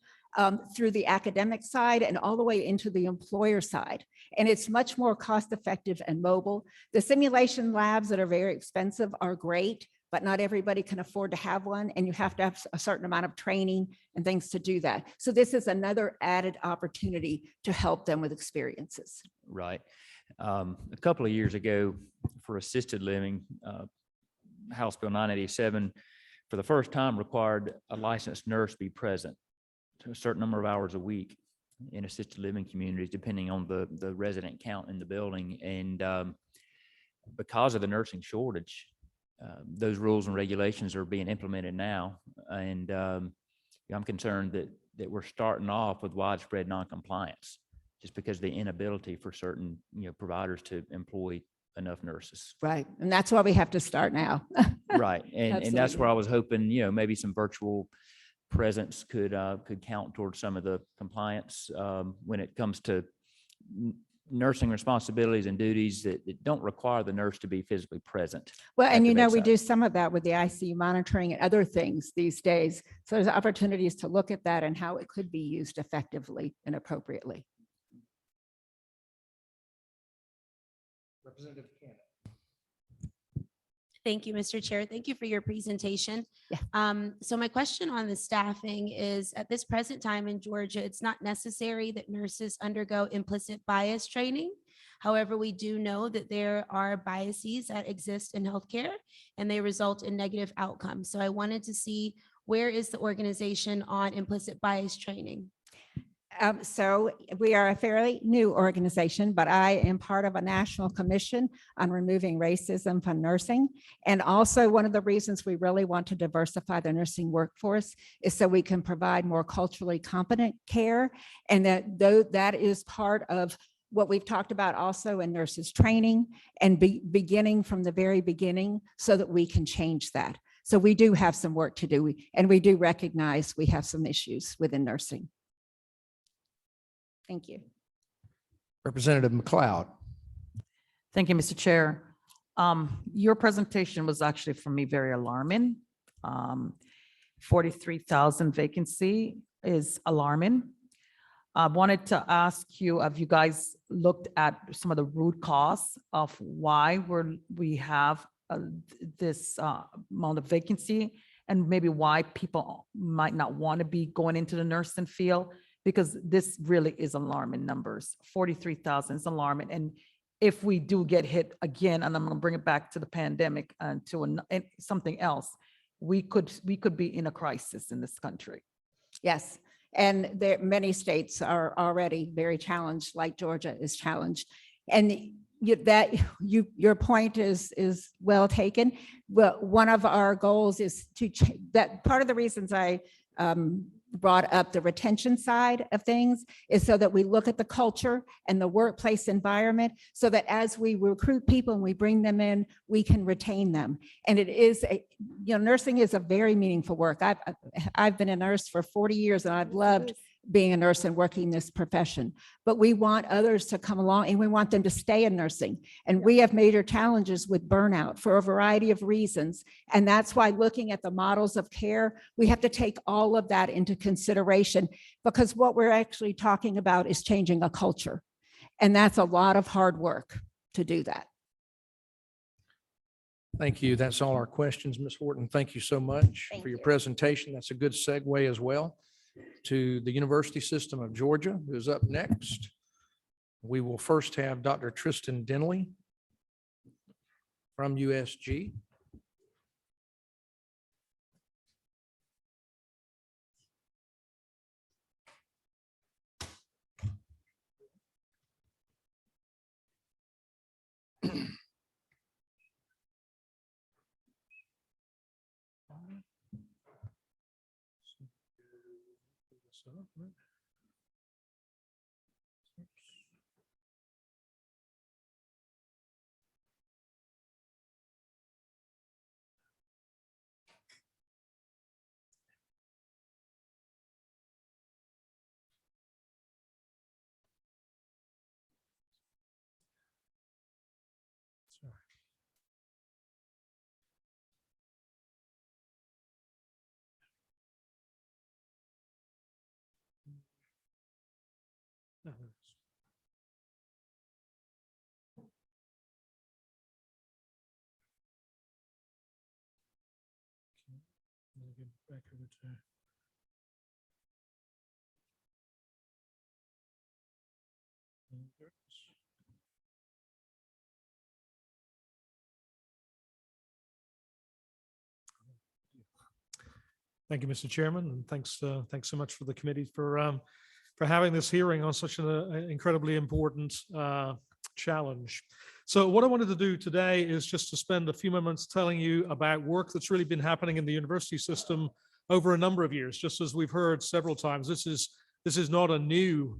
S5: through the academic side and all the way into the employer side. And it's much more cost effective and mobile. The simulation labs that are very expensive are great, but not everybody can afford to have one, and you have to have a certain amount of training and things to do that. So this is another added opportunity to help them with experiences.
S6: Right. A couple of years ago, for assisted living, House Bill 987, for the first time, required a licensed nurse be present to a certain number of hours a week in assisted living communities, depending on the resident count in the building. And because of the nursing shortage, those rules and regulations are being implemented now. And I'm concerned that we're starting off with widespread noncompliance just because of the inability for certain providers to employ enough nurses.
S5: Right. And that's why we have to start now.
S6: Right. And that's
S5: Absolutely.
S6: where I was hoping, maybe some virtual presence could count towards some of the compliance when it comes to nursing responsibilities and duties that don't require the nurse to be physically present.
S5: Well,
S6: at
S5: and
S6: the
S5: we
S6: bedside.
S5: do some of that with the ICU monitoring and other things these days. So there's opportunities to look at that and how it could be used effectively and appropriately.
S1: Representative Cannon.
S4: Thank you, Mr. Chair. Thank you for your presentation.
S5: Yeah.
S4: So my question on the staffing is, at this present time in Georgia, it's not necessary that nurses undergo implicit bias training. However, we do know that there are biases that exist in healthcare and they result in negative outcomes. So I wanted to see, where is the organization on implicit bias training?
S5: So we are a fairly new organization, but I am part of a national commission on removing racism from nursing. And also one of the reasons we really want to diversify the nursing workforce is so we can provide more culturally competent care. And that is part of what we've talked about also in nurses training and beginning from the very beginning so that we can change that. So we do have some work to do, and we do recognize we have some issues within nursing. Thank you.
S1: Representative McLeod.
S7: Thank you, Mr. Chair. Your presentation was actually, for me, very alarming. 43,000 vacancy is alarming. I wanted to ask you, have you guys looked at some of the root cause of why we have this amount of vacancy, and maybe why people might not want to be going into the nursing field? Because this really is alarming numbers. 43,000 is alarming. And if we do get hit again, and I'm going to bring it back to the pandemic and to something else, we could be in a crisis in this country.
S5: Yes, and there many states are already very challenged, like Georgia is challenged. And your point is well taken. Well, one of our goals is to that. Part of the reasons I brought up the retention side of things is so that we look at the culture and the workplace environment so that as we recruit people and we bring them in, we can retain them. And it is, nursing is a very meaningful work. I've been a nurse for 40 years and I've loved being a nurse and working this profession, but we want others to come along and we want them to stay in nursing. And we have major challenges with burnout for a variety of reasons. And that's why looking at the models of care, we have to take all of that into consideration, because what we're actually talking about is changing a culture. And that's a lot of hard work to do that.
S1: Thank you. That's all our questions, Ms. Horton. Thank you so much
S5: Thank
S1: for your
S5: you.
S1: presentation. That's a good segue as well to the University System of Georgia, who's up next. We will first have Dr. Tristan Denley from USG.
S8: back over to. Thank you, Mr. Chairman, and thanks so much for the committee for having this hearing on such an incredibly important challenge. So what I wanted to do today is just to spend a few moments telling you about work that's really been happening in the university system over a number of years. Just as we've heard several times, this is not a new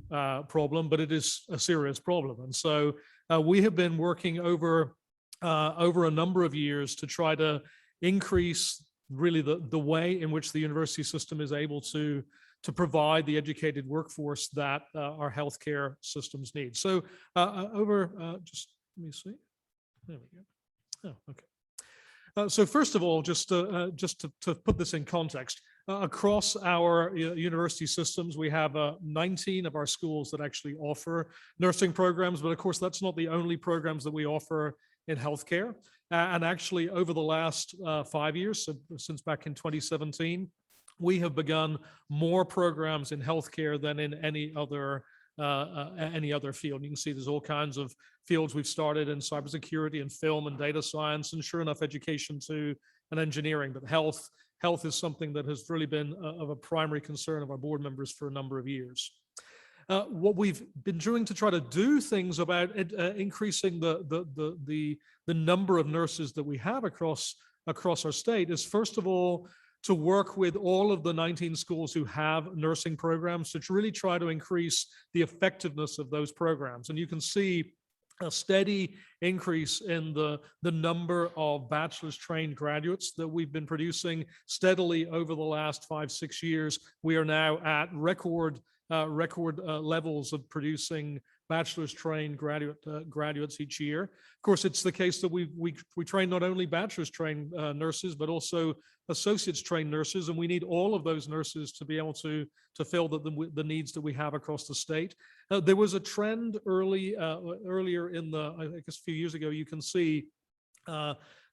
S8: problem, but it is a serious problem. And so we have been working over a number of years to try to increase really the way in which the university system is able to provide the educated workforce that our healthcare systems need. So just let me see. There we go. Oh, okay. So first of all, just to put this in context, across our university systems, we have 19 of our schools that actually offer nursing programs, but of course that's not the only programs that we offer in healthcare. And actually over the last 5 years, so since back in 2017, we have begun more programs in healthcare than in any other field. You can see there's all kinds of fields we've started in cybersecurity and film and data science, and sure enough, education too, and engineering. But health is something that has really been of a primary concern of our board members for a number of years. What we've been doing to try to do things about increasing the number of nurses that we have across our state is, first of all, to work with all of the 19 schools who have nursing programs to really try to increase the effectiveness of those programs. And you can see a steady increase in the number of bachelor's trained graduates that we've been producing steadily over the last 5-6 years. We are now at record levels of producing bachelor's trained graduates each year. Of course, it's the case that we train not only bachelor's trained nurses, but also associates trained nurses, and we need all of those nurses to be able to fill the needs that we have across the state. There was a trend earlier in I guess a few years ago, you can see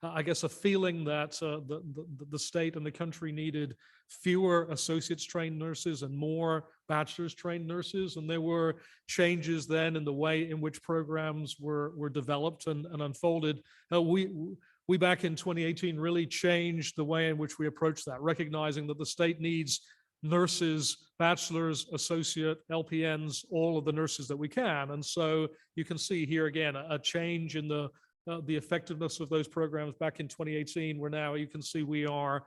S8: I guess a feeling that the state and the country needed fewer associates trained nurses and more bachelor's trained nurses. And there were changes then in the way in which programs were developed and unfolded. We back in 2018 really changed the way in which we approach that, recognizing that the state needs nurses, bachelor's, associate, LPNs, all of the nurses that we can. And so you can see here again a change in the effectiveness of those programs back in 2018, where now you can see we are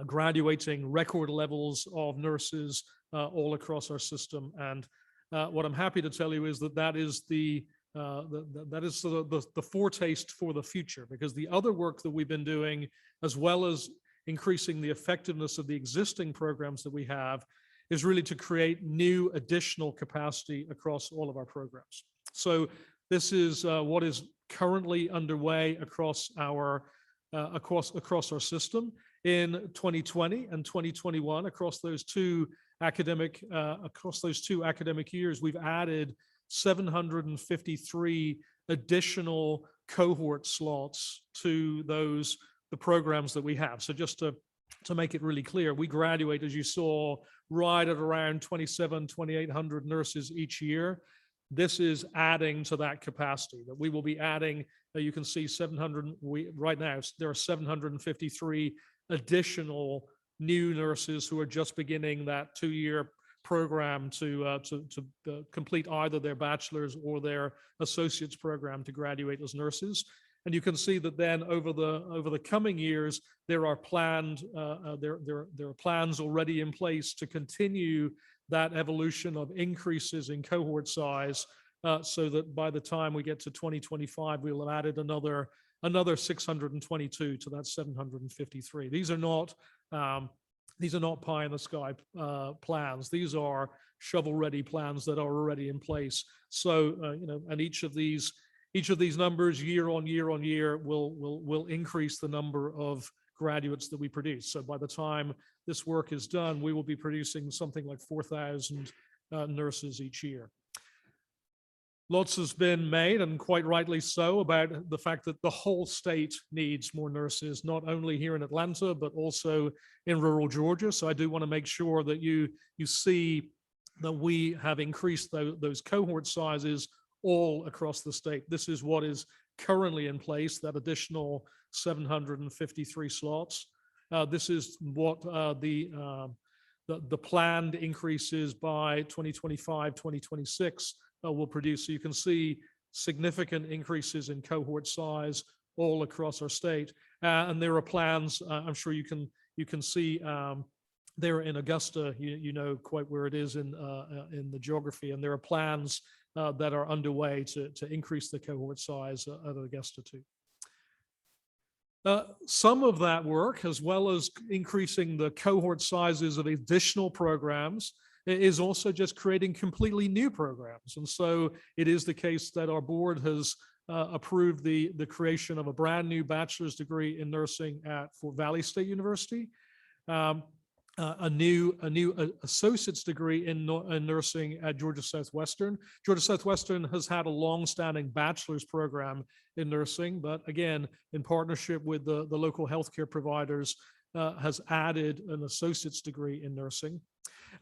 S8: graduating record levels of nurses all across our system. And what I'm happy to tell you is that is the foretaste for the future, because the other work that we've been doing, as well as increasing the effectiveness of the existing programs that we have, is really to create new additional capacity across all of our programs. So this is what is currently underway across our system. In 2020 and 2021, across those two academic years, we've added 753 additional cohort slots to the programs that we have. So just to make it really clear, we graduate, as you saw, right at around 2,800 nurses each year. This is adding to that capacity that we will be adding. You can see 700. Right now there are 753 additional new nurses who are just beginning that 2-year program to complete either their bachelor's or their associate's program to graduate as nurses. And you can see that then over the coming years, there are plans already in place to continue that evolution of increases in cohort size, so that by the time we get to 2025, we'll have added another 622 to that 753. These are not pie in the sky plans. These are shovel-ready plans that are already in place. So and each of these numbers year on year will increase the number of graduates that we produce. So by the time this work is done, we will be producing something like 4,000 nurses each year. Lots has been made, and quite rightly so, about the fact that the whole state needs more nurses, not only here in Atlanta, but also in rural Georgia. So I do want to make sure that you see that we have increased those cohort sizes all across the state. This is what is currently in place, that additional 753 slots. This is what the planned increases by 2025, 2026 will produce. So you can see significant increases in cohort size all across our state. And there are plans, I'm sure you can see there in Augusta, you know quite where it is in the geography, and there are plans that are underway to increase the cohort size at Augusta too. Some of that work, as well as increasing the cohort sizes of additional programs, is also just creating completely new programs. And so it is the case that our board has approved the creation of a brand new bachelor's degree in nursing at Fort Valley State University, a new associate's degree in nursing at Georgia Southwestern. Georgia Southwestern has had a long-standing bachelor's program in nursing, but again, in partnership with the local healthcare providers, has added an associate's degree in nursing.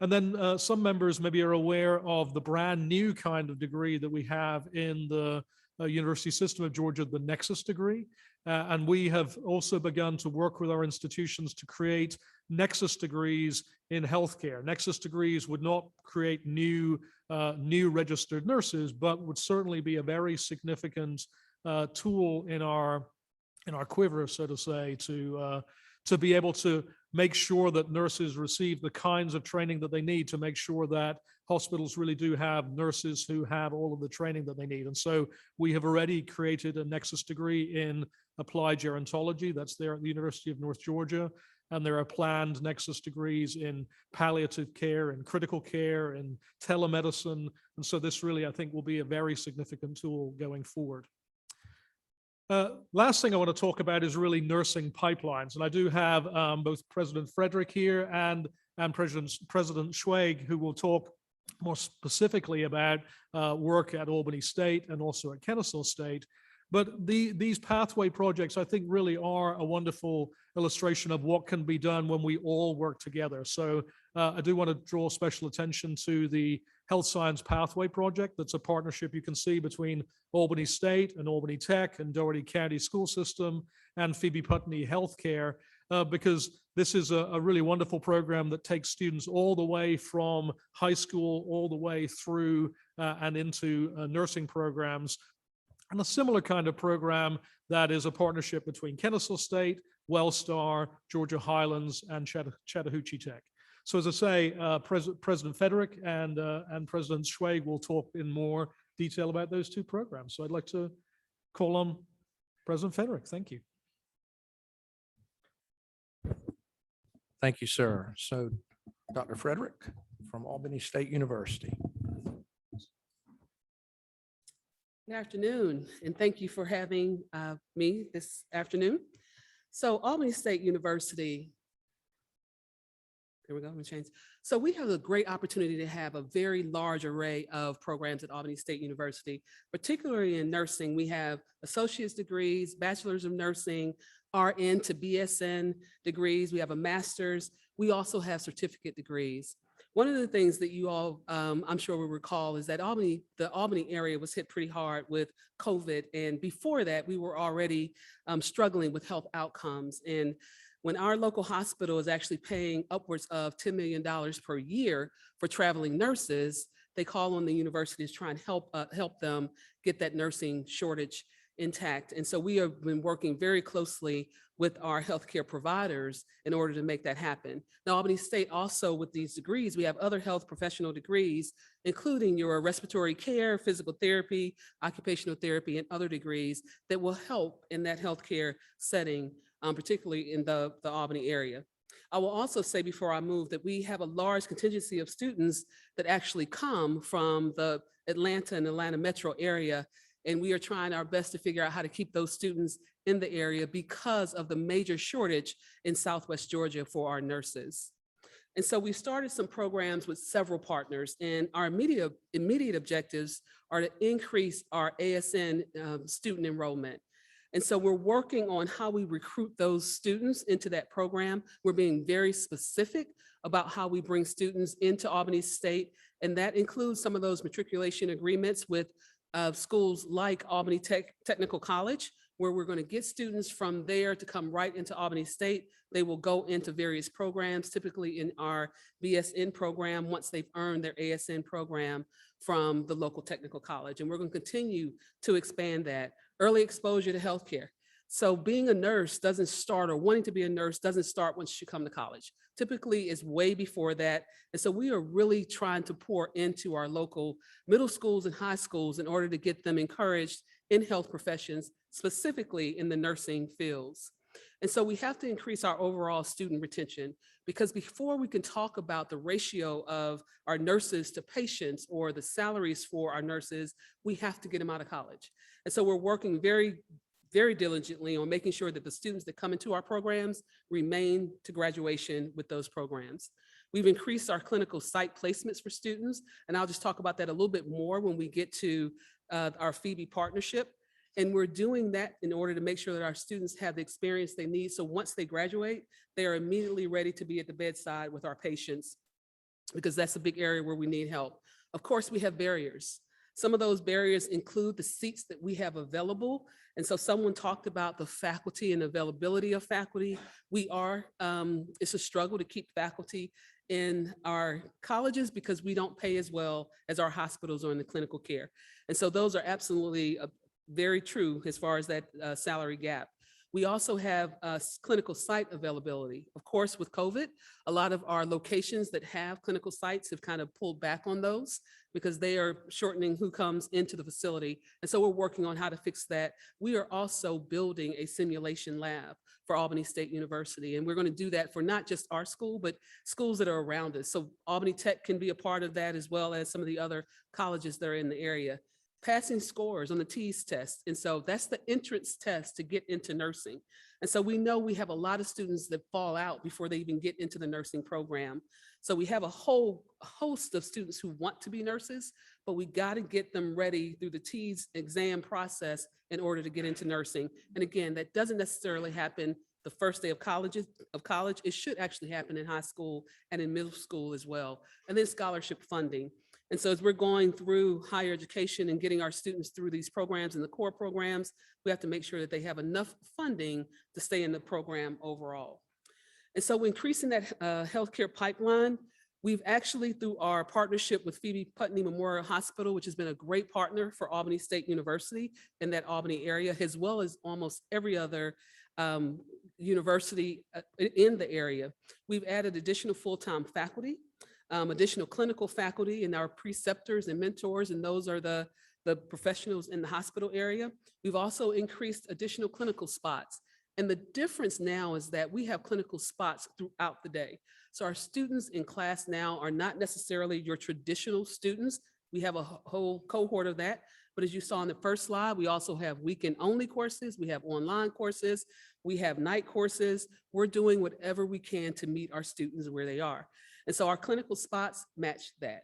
S8: And then some members maybe are aware of the brand new kind of degree that we have in the University System of Georgia, the Nexus degree. And we have also begun to work with our institutions to create Nexus degrees in healthcare. Nexus degrees would not create new registered nurses, but would certainly be a very significant tool in our quiver, so to say, to be able to make sure that nurses receive the kinds of training that they need, to make sure that hospitals really do have nurses who have all of the training that they need. And so we have already created a Nexus degree in applied gerontology. That's there at the University of North Georgia. And there are planned Nexus degrees in palliative care and critical care and telemedicine. And so this really, I think, will be a very significant tool going forward. Last thing I want to talk about is really nursing pipelines. And I do have both President Frederick here and President Schwag, who will talk more specifically about work at Albany State and also at Kennesaw State. But these pathway projects, I think, really are a wonderful illustration of what can be done when we all work together. So I do want to draw special attention to the Health Science Pathway Project. That's a partnership you can see between Albany State and Albany Tech and Doherty County School System and Phoebe Putney Healthcare, because this is a really wonderful program that takes students all the way from high school all the way through and into nursing programs. And a similar kind of program that is a partnership between Kennesaw State, Wellstar, Georgia Highlands, and Chattahoochee Tech. So as I say, President Frederick and President Schwag will talk in more detail about those two programs. So I'd like to call on President Frederick. Thank you.
S1: Thank you, sir. So Dr. Frederick from Albany State University.
S9: Good afternoon, and thank you for having me this afternoon. So Albany State University, here we go, I'm gonna change. So we have a great opportunity to have a very large array of programs at Albany State University, particularly in nursing. We have associate's degrees, bachelor's of nursing, RN to BSN degrees. We have a master's. We also have certificate degrees. One of the things that you all, I'm sure will recall, is that the Albany area was hit pretty hard with COVID. And before that, we were already struggling with health outcomes. And when our local hospital is actually paying upwards of $10 million per year for traveling nurses, they call on the university to try and help them get that nursing shortage intact. And so we have been working very closely with our healthcare providers in order to make that happen. Now, Albany State also, with these degrees, we have other health professional degrees, including your respiratory care, physical therapy, occupational therapy, and other degrees that will help in that healthcare setting, particularly in the Albany area. I will also say before I move that we have a large contingency of students that actually come from the Atlanta and Atlanta metro area. And we are trying our best to figure out how to keep those students in the area because of the major shortage in Southwest Georgia for our nurses. And so we started some programs with several partners, and our immediate objectives are to increase our ASN student enrollment. And so we're working on how we recruit those students into that program. We're being very specific about how we bring students into Albany State, and that includes some of those matriculation agreements with schools like Albany Technical College, where we're going to get students from there to come right into Albany State. They will go into various programs, typically in our BSN program, once they've earned their ASN program from the local technical college. And we're going to continue to expand that. Early exposure to healthcare. So being a nurse doesn't start, or wanting to be a nurse doesn't start once you come to college. Typically, it's way before that. And so we are really trying to pour into our local middle schools and high schools in order to get them encouraged in health professions, specifically in the nursing fields. And so we have to increase our overall student retention, because before we can talk about the ratio of our nurses to patients or the salaries for our nurses, we have to get them out of college. And so we're working very diligently on making sure that the students that come into our programs remain to graduation with those programs. We've increased our clinical site placements for students, and I'll just talk about that a little bit more when we get to our Phoebe partnership. And we're doing that in order to make sure that our students have the experience they need. So once they graduate, they are immediately ready to be at the bedside with our patients, because that's a big area where we need help. Of course, we have barriers. Some of those barriers include the seats that we have available. And so someone talked about the faculty and availability of faculty. It's a struggle to keep faculty in our colleges because we don't pay as well as our hospitals or in the clinical care. And so those are absolutely very true as far as that salary gap. We also have clinical site availability. Of course, with COVID, a lot of our locations that have clinical sites have kind of pulled back on those because they are shortening who comes into the facility. And so we're working on how to fix that. We are also building a simulation lab for Albany State University. And we're going to do that for not just our school, but schools that are around us. So Albany Tech can be a part of that, as well as some of the other colleges that are in the area. Passing scores on the TEAS test. And so that's the entrance test to get into nursing. And so we know we have a lot of students that fall out before they even get into the nursing program. So we have a whole host of students who want to be nurses, but we got to get them ready through the TEAS exam process in order to get into nursing. And again, that doesn't necessarily happen the first day of college. It should actually happen in high school and in middle school as well. And then scholarship funding. And so as we're going through higher education and getting our students through these programs and the core programs, we have to make sure that they have enough funding to stay in the program overall. And so increasing that healthcare pipeline, we've actually, through our partnership with Phoebe Putney Memorial Hospital, which has been a great partner for Albany State University in that Albany area, as well as almost every other university in the area, we've added additional full-time faculty, additional clinical faculty, and our preceptors and mentors, and those are the professionals in the hospital area. We've also increased additional clinical spots. And the difference now is that we have clinical spots throughout the day. So our students in class now are not necessarily your traditional students. We have a whole cohort of that. But as you saw in the first slide, we also have weekend only courses. We have online courses. We have night courses. We're doing whatever we can to meet our students where they are. And so our clinical spots match that.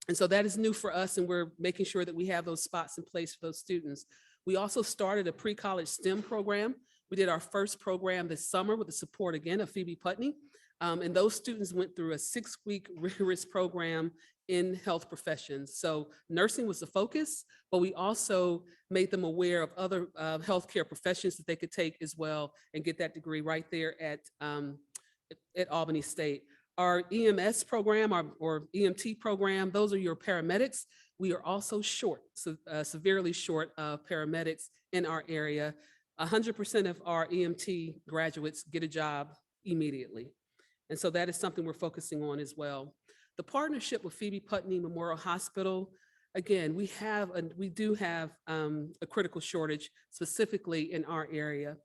S9: And so that is new for us, and we're making sure that we have those spots in place for those students. We also started a pre-college STEM program. We did our first program this summer with the support, again, of Phoebe Putney. And those students went through a 6-week rigorous program in health professions. So nursing was the focus, but we also made them aware of other healthcare professions that they could take as well and get that degree right there at Albany State. Our EMS program, or EMT program, those are your paramedics. We are also short, severely short of paramedics in our area. 100% of our EMT graduates get a job immediately. And so that is something we're focusing on as well. The partnership with Phoebe Putney Memorial Hospital, again, we do have a critical shortage specifically in our area.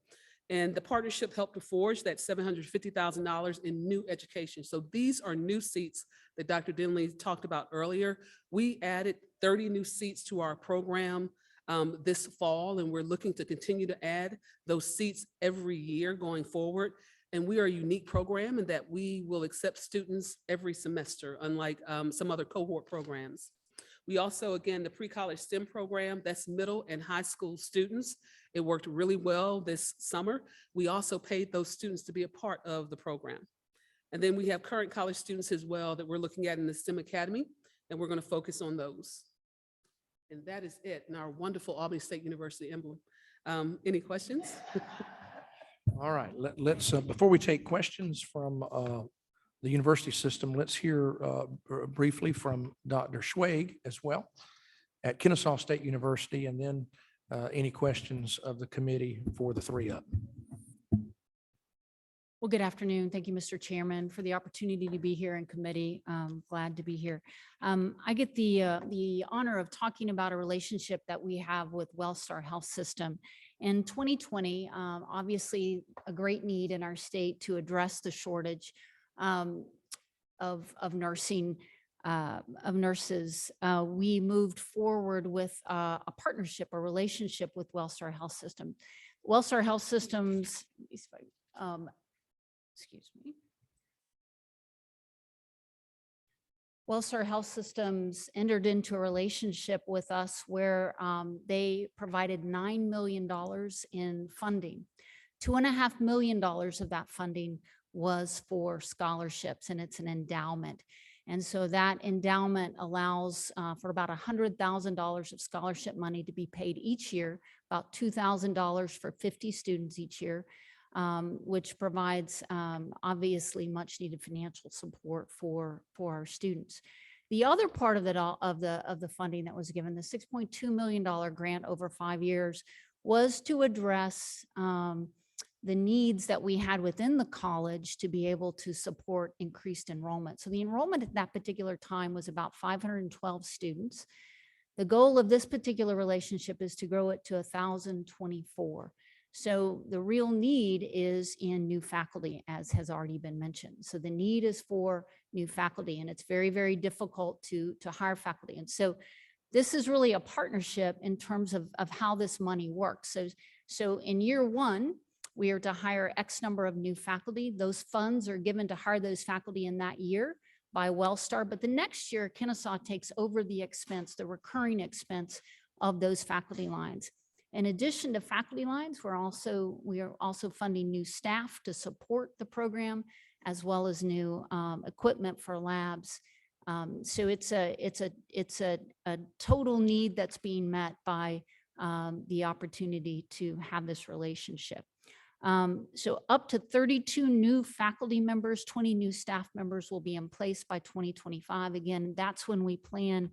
S9: And the partnership helped to forge that $750,000 in new education. So these are new seats that Dr. Denley talked about earlier. We added 30 new seats to our program this fall, and we're looking to continue to add those seats every year going forward. And we are a unique program in that we will accept students every semester, unlike some other cohort programs. We also, again, the pre-college STEM program, that's middle and high school students. It worked really well this summer. We also paid those students to be a part of the program. And then we have current college students as well that we're looking at in the STEM Academy, and we're going to focus on those. And that is it in our wonderful Albany State University emblem. Any questions?
S1: All right, let's, before we take questions from the university system, let's hear briefly from Dr. Schwag as well at Kennesaw State University, and then any questions of the committee for the three up.
S3: Well, good afternoon. Thank you, Mr. Chairman, for the opportunity to be here in committee. Glad to be here. I get the honor of talking about a relationship that we have with Wellstar Health System. In 2020, obviously a great need in our state to address the shortage of nursing, of nurses. We moved forward with a partnership, a relationship with Wellstar Health System. Wellstar Health Systems, excuse me. Wellstar Health Systems entered into a relationship with us where they provided $9 million in funding. $2.5 million of that funding was for scholarships, and it's an endowment. And so that endowment allows for about $100,000 of scholarship money to be paid each year, about $2,000 for 50 students each year, which provides obviously much needed financial support for our students. The other part of it all of the funding that was given, the $6.2 million grant over 5 years, was to address the needs that we had within the college to be able to support increased enrollment. So the enrollment at that particular time was about 512 students. The goal of this particular relationship is to grow it to 1,024. So the real need is in new faculty, as has already been mentioned. So the need is for new faculty, and it's very, very difficult to hire faculty. And so this is really a partnership in terms of how this money works. So in year one, we are to hire X number of new faculty. Those funds are given to hire those faculty in that year by Wellstar. But the next year, Kennesaw takes over the expense, the recurring expense of those faculty lines. In addition to faculty lines, we are also funding new staff to support the program, as well as new equipment for labs. So it's a total need that's being met by the opportunity to have this relationship. So up to 32 new faculty members, 20 new staff members will be in place by 2025. Again, that's when we plan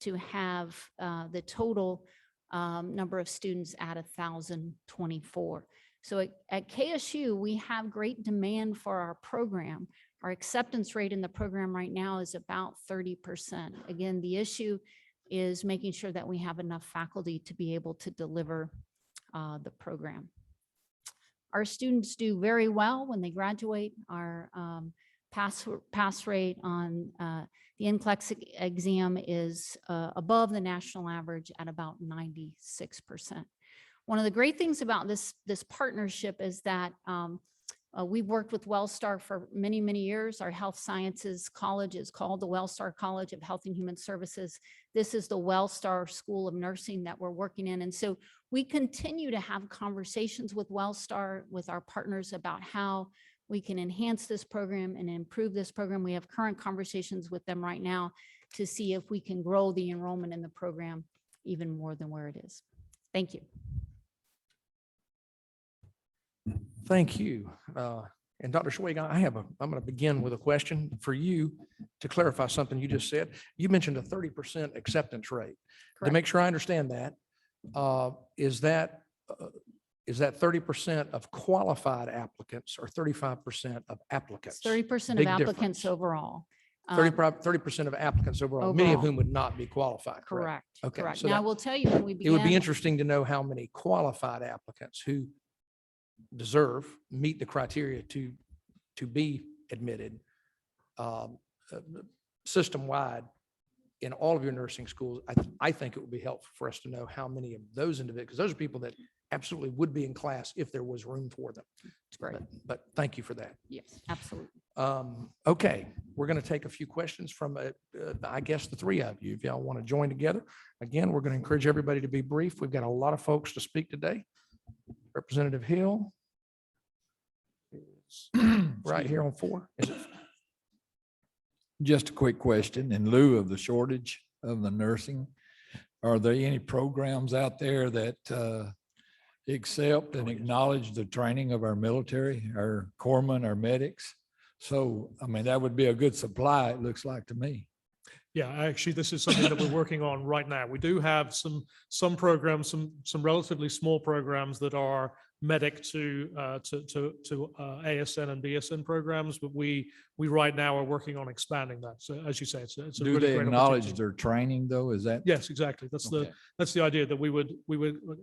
S3: to have the total number of students at 1,024. So at KSU, we have great demand for our program. Our acceptance rate in the program right now is about 30%. Again, the issue is making sure that we have enough faculty to be able to deliver the program. Our students do very well when they graduate. Our pass rate on the NCLEX exam is above the national average at about 96%. One of the great things about this partnership is that we've worked with Wellstar for many, many years. Our health sciences college is called the Wellstar College of Health and Human Services. This is the Wellstar School of Nursing that we're working in. And so we continue to have conversations with Wellstar, with our partners, about how we can enhance this program and improve this program. We have current conversations with them right now to see if we can grow the enrollment in the program even more than where it is. Thank you.
S1: Thank you. And Dr. Schwag, I'm going to begin with a question for you to clarify something you just said. You mentioned a 30% acceptance rate. To
S3: Correct.
S1: make sure I understand that, is that 30% of qualified applicants or 35% of applicants?
S3: 30% of
S1: Big
S3: applicants
S1: difference.
S3: overall.
S1: 30% of applicants overall, many of
S3: Overall.
S1: whom would not be qualified, correct?
S3: Correct.
S1: Okay,
S3: Correct.
S1: so
S3: Now, I
S1: that-
S3: will tell you, when we
S1: It would be
S3: began,
S1: interesting to know how many qualified applicants who meet the criteria to be admitted system-wide in all of your nursing schools. I think it would be helpful for us to know how many of those individuals, because those are people that absolutely would be in class if there was room for them.
S3: It's great.
S1: But thank you for that.
S3: Yes, absolutely.
S1: Okay, we're going to take a few questions from, I guess, the three of you. If y'all want to join together. Again, we're going to encourage everybody to be brief. We've got a lot of folks to speak today. Representative Hill is right here on 4. Is it?
S10: Just a quick question. In lieu of the shortage of the nursing, are there any programs out there that accept and acknowledge the training of our military, our corpsmen, our medics? So, I mean, that would be a good supply, it looks like to me.
S8: Yeah, actually, this is something that we're working on right now. We do have some programs, some relatively small programs that are medic to ASN and BSN programs, but we right now are working on expanding that. So as you say, it's a
S10: Do
S8: really
S10: they
S8: great
S10: acknowledge
S8: opportunity.
S10: their training though? Is that?
S8: Yes, exactly.
S10: Okay.
S8: That's the idea, that we would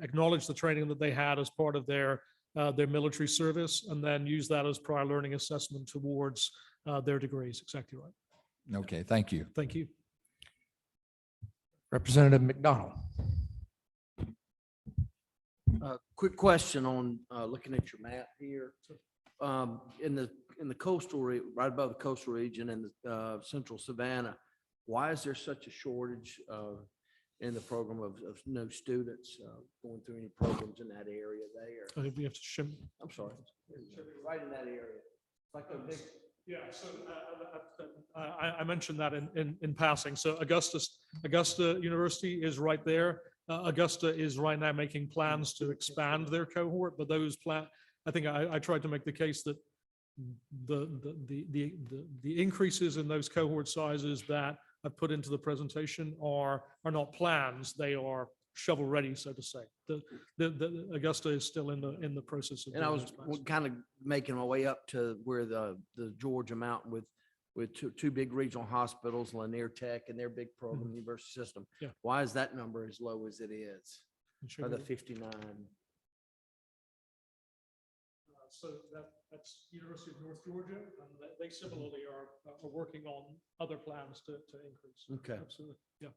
S8: acknowledge the training that they had as part of their military service, and then use that as prior learning assessment towards their degrees. Exactly right.
S10: Okay, thank you.
S8: Thank you.
S1: Representative McDonald.
S11: Quick question on looking at your map here. In the coastal, right above the coastal region and the central Savannah, why is there such a shortage in the program of no students going through any programs in that area there?
S8: I think we have to show.
S11: I'm sorry, right in that area. It's like a big.
S8: Yeah, so I mentioned that in passing. So Augusta University is right there. Augusta is right now making plans to expand their cohort, but those I think I tried to make the case that the increases in those cohort sizes that I've put into the presentation are not plans. They are shovel ready, so to say. The Augusta is still in the process of.
S11: And I
S8: doing
S11: was those plans. kind of making my way up to where the Georgia Mountain with two big regional hospitals, Lanier Tech and their big program, university system.
S8: Yeah.
S11: Why is that number as low as it is?
S8: Sure.
S11: Or the 59?
S8: So that's University of North Georgia, and they similarly are working on other plans to increase.
S11: Okay.
S8: Absolutely, yeah.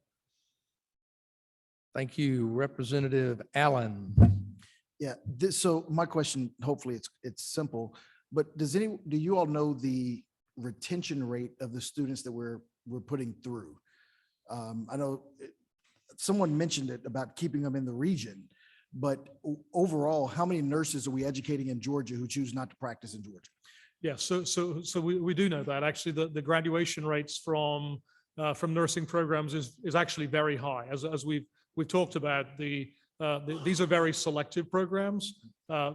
S1: Thank you, Representative Allen.
S12: Yeah, so my question, hopefully it's simple, but do you all know the retention rate of the students that we're putting through? I know someone mentioned it about keeping them in the region, but overall, how many nurses are we educating in Georgia who choose not to practice in Georgia?
S8: Yeah, so we do know that. Actually, the graduation rates from nursing programs is actually very high. As we've talked about, these are very selective programs.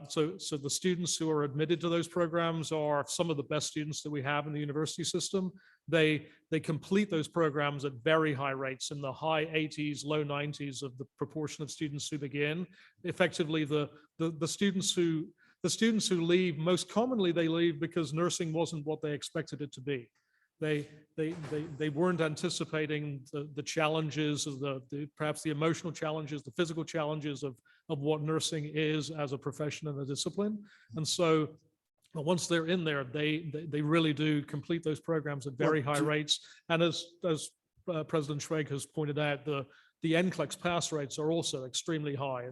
S8: So the students who are admitted to those programs are some of the best students that we have in the university system. They complete those programs at very high rates, in the high 80s, low 90s of the proportion of students who begin. Effectively, the students who leave, most commonly they leave because nursing wasn't what they expected it to be. They weren't anticipating the challenges of perhaps the emotional challenges, the physical challenges of what nursing is as a profession and a discipline. And so once they're in there, they really do complete those programs at very high rates. And as President Schweg has pointed out, the NCLEX pass rates are also extremely high,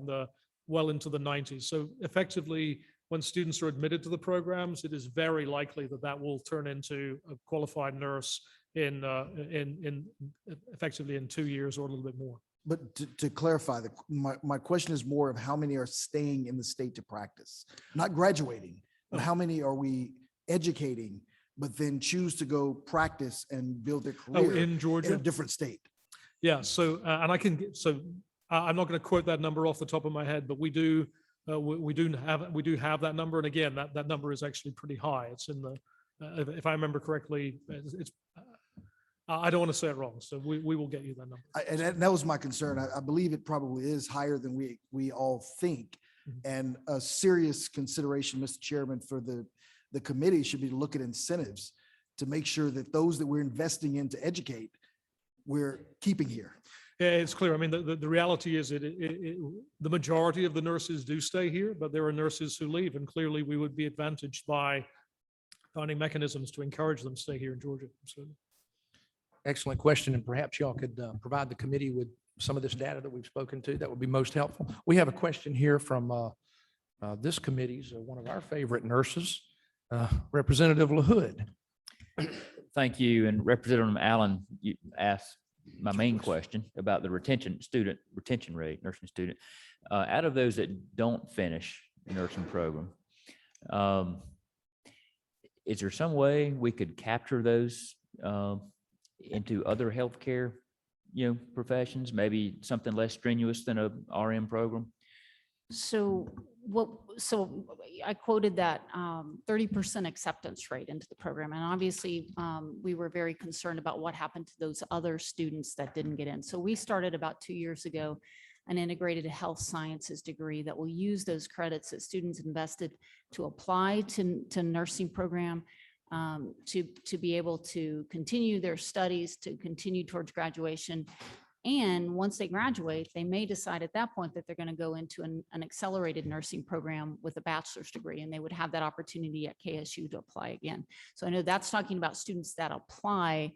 S8: well into the 90s. So effectively, when students are admitted to the programs, it is very likely that will turn into a qualified nurse effectively in 2 years or a little bit more.
S12: But to clarify, my question is more of how many are staying in the state to practice, not graduating, but how many are we educating, but then choose to go practice and build their career
S8: in Georgia,
S12: in a different state?
S8: Yeah. So and I'm not going to quote that number off the top of my head, but we do have that number. And again, that number is actually pretty high. It's in the, if I remember correctly, it's I don't want to say it wrong. So we will get you that number.
S12: And that was my concern. I believe it probably is higher than we all think. And a serious consideration, Mr. Chairman, for the committee should be to look at incentives to make sure that those that we're investing in to educate, we're keeping here.
S8: Yeah, it's clear. I mean, the reality is the majority of the nurses do stay here, but there are nurses who leave, and clearly we would be advantaged by finding mechanisms to encourage them to stay here in Georgia. Absolutely.
S1: Excellent question, and perhaps y'all could provide the committee with some of this data that we've spoken to. That would be most helpful. We have a question here from this committee's one of our favorite nurses, Representative LaHood.
S6: Thank you. And Representative Allen, you asked my main question about the student retention rate, nursing student. Out of those that don't finish the nursing program, is there some way we could capture those into other healthcare, professions, maybe something less strenuous than a RM program?
S3: So I quoted that 30% acceptance rate into the program. And obviously, we were very concerned about what happened to those other students that didn't get in. So we started about 2 years ago an integrated health sciences degree that will use those credits that students invested to apply to nursing program, to be able to continue their studies, to continue towards graduation. And once they graduate, they may decide at that point that they're going to go into an accelerated nursing program with a bachelor's degree, and they would have that opportunity at KSU to apply again. So I know that's talking about students that apply.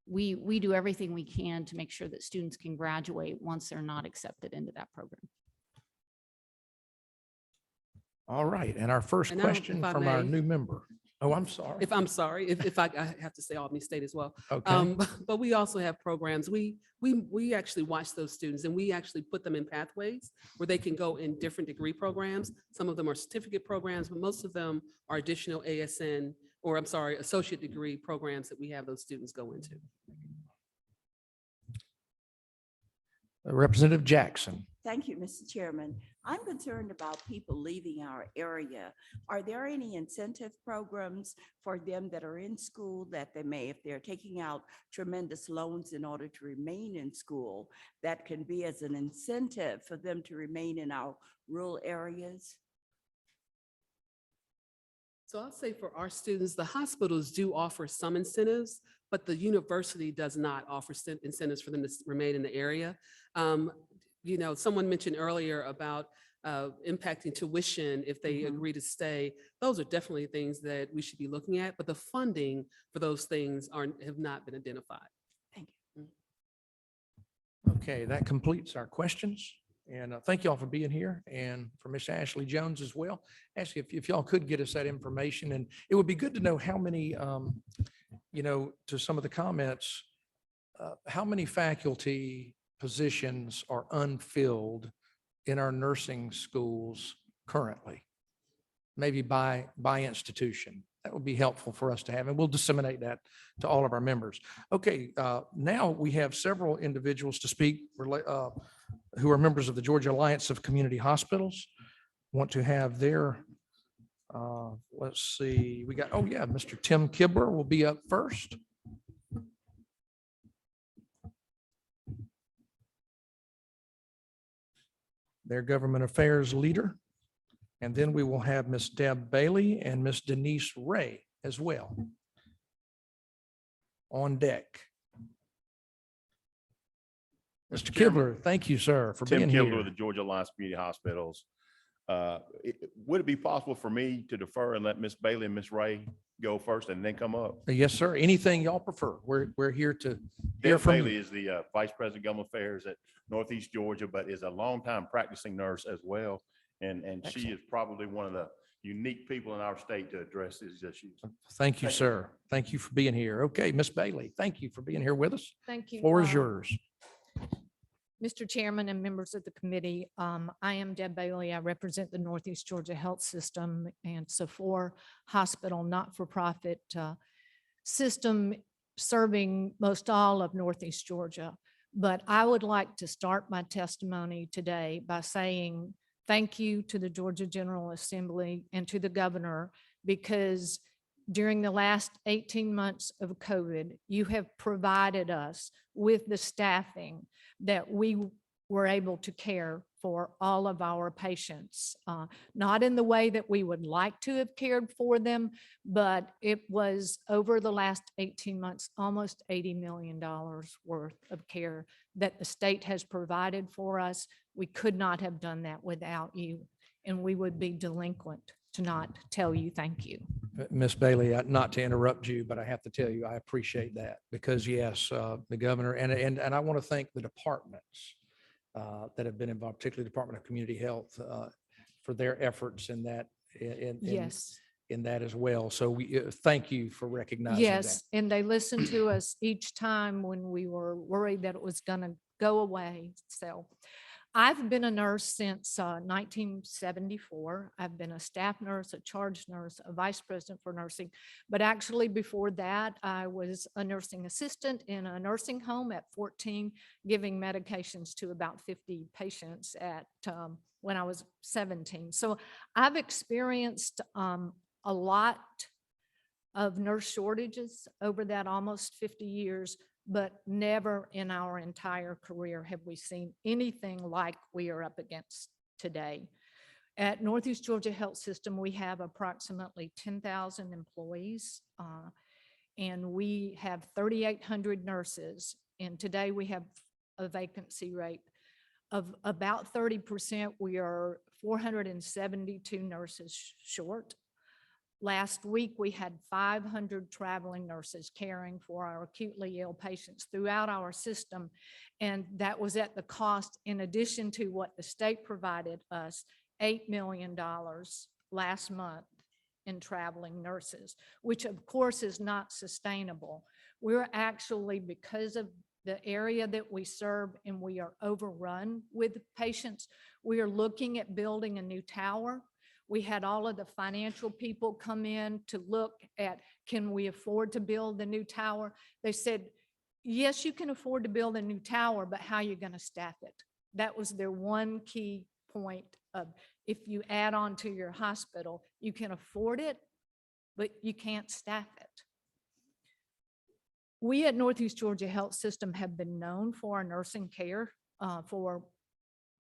S3: We do everything we can to make sure that students can graduate once they're not accepted into that program.
S1: All right, and our first
S9: And
S1: question
S9: if I
S1: from our
S9: may.
S1: new member. Oh, I'm sorry.
S9: If I have to say Albany State as well.
S1: Okay.
S9: But we also have programs. We actually watch those students and we actually put them in pathways where they can go in different degree programs. Some of them are certificate programs, but most of them are additional ASN, or I'm sorry, associate degree programs that we have those students go into.
S1: Representative Jackson.
S13: Thank you, Mr. Chairman. I'm concerned about people leaving our area. Are there any incentive programs for them that are in school that they may, if they're taking out tremendous loans in order to remain in school, that can be as an incentive for them to remain in our rural areas?
S9: So I'll say for our students, the hospitals do offer some incentives, but the university does not offer incentives for them to remain in the area. Someone mentioned earlier about impacting tuition if they agree to stay. Those are definitely things that we should be looking at, but the funding for those things have not been identified.
S13: Thank you.
S1: Okay, that completes our questions. And thank you all for being here, and for Miss Ashley Jones as well. Ashley, if y'all could get us that information, and it would be good to know how many, to some of the comments, how many faculty positions are unfilled in our nursing schools currently, maybe by institution. That would be helpful for us to have, and we'll disseminate that to all of our members. Okay, now we have several individuals to speak who are members of the Georgia Alliance of Community Hospitals. Want to have their, let's see, we got, Mr. Tim Kibler will be up first. Their government affairs leader. And then we will have Miss Deb Bailey and Miss Denise Ray as well on deck. Mr. Kibler, thank you, sir, for being
S14: Tim
S1: here.
S14: Kibler with the Georgia Alliance Community Hospitals. Would it be possible for me to defer and let Miss Bailey and Miss Ray go first and then come up?
S1: Yes, sir. Anything y'all prefer. We're here to hear
S14: Deb
S1: from
S14: Bailey
S1: you.
S14: is the Vice President of Government Affairs at Northeast Georgia, but is a longtime practicing nurse as well. And she
S1: Excellent.
S14: is probably one of the unique people in our state to address these issues.
S1: Thank you, sir. Thank you for being here. Okay, Miss Bailey, thank you for being here with us.
S15: Thank you.
S1: Floor is yours.
S15: Mr. Chairman and members of the committee, I am Deb Bailey. I represent the Northeast Georgia Health System, and it's a four-hospital, not-for-profit system serving most all of Northeast Georgia. But I would like to start my testimony today by saying thank you to the Georgia General Assembly and to the governor, because during the last 18 months of COVID, you have provided us with the staffing that we were able to care for all of our patients, not in the way that we would like to have cared for them, but it was over the last 18 months, almost $80 million worth of care that the state has provided for us. We could not have done that without you, and we would be delinquent to not tell you thank you.
S1: Miss Bailey, not to interrupt you, but I have to tell you, I appreciate that because yes, the governor and I want to thank the departments that have been involved, particularly the Department of Community Health, for their efforts in that,
S15: Yes.
S1: in that as well. So we thank you for recognizing that.
S15: Yes, and they listened to us each time when we were worried that it was going to go away. So I've been a nurse since 1974. I've been a staff nurse, a charge nurse, a vice president for nursing. But actually before that, I was a nursing assistant in a nursing home at 14, giving medications to about 50 patients at when I was 17. So I've experienced a lot of nurse shortages over that almost 50 years, but never in our entire career have we seen anything like we are up against today. At Northeast Georgia Health System, we have approximately 10,000 employees, and we have 3,800 nurses. And today we have a vacancy rate of about 30%. We are 472 nurses short. Last week, we had 500 traveling nurses caring for our acutely ill patients throughout our system. And that was at the cost, in addition to what the state provided us, $8 million last month in traveling nurses, which of course is not sustainable. We're actually, because of the area that we serve and we are overrun with patients, we are looking at building a new tower. We had all of the financial people come in to look at, can we afford to build the new tower? They said, yes, you can afford to build a new tower, but how are you going to staff it? That was their one key point of, if you add on to your hospital, you can afford it, but you can't staff it. We at Northeast Georgia Health System have been known for our nursing care for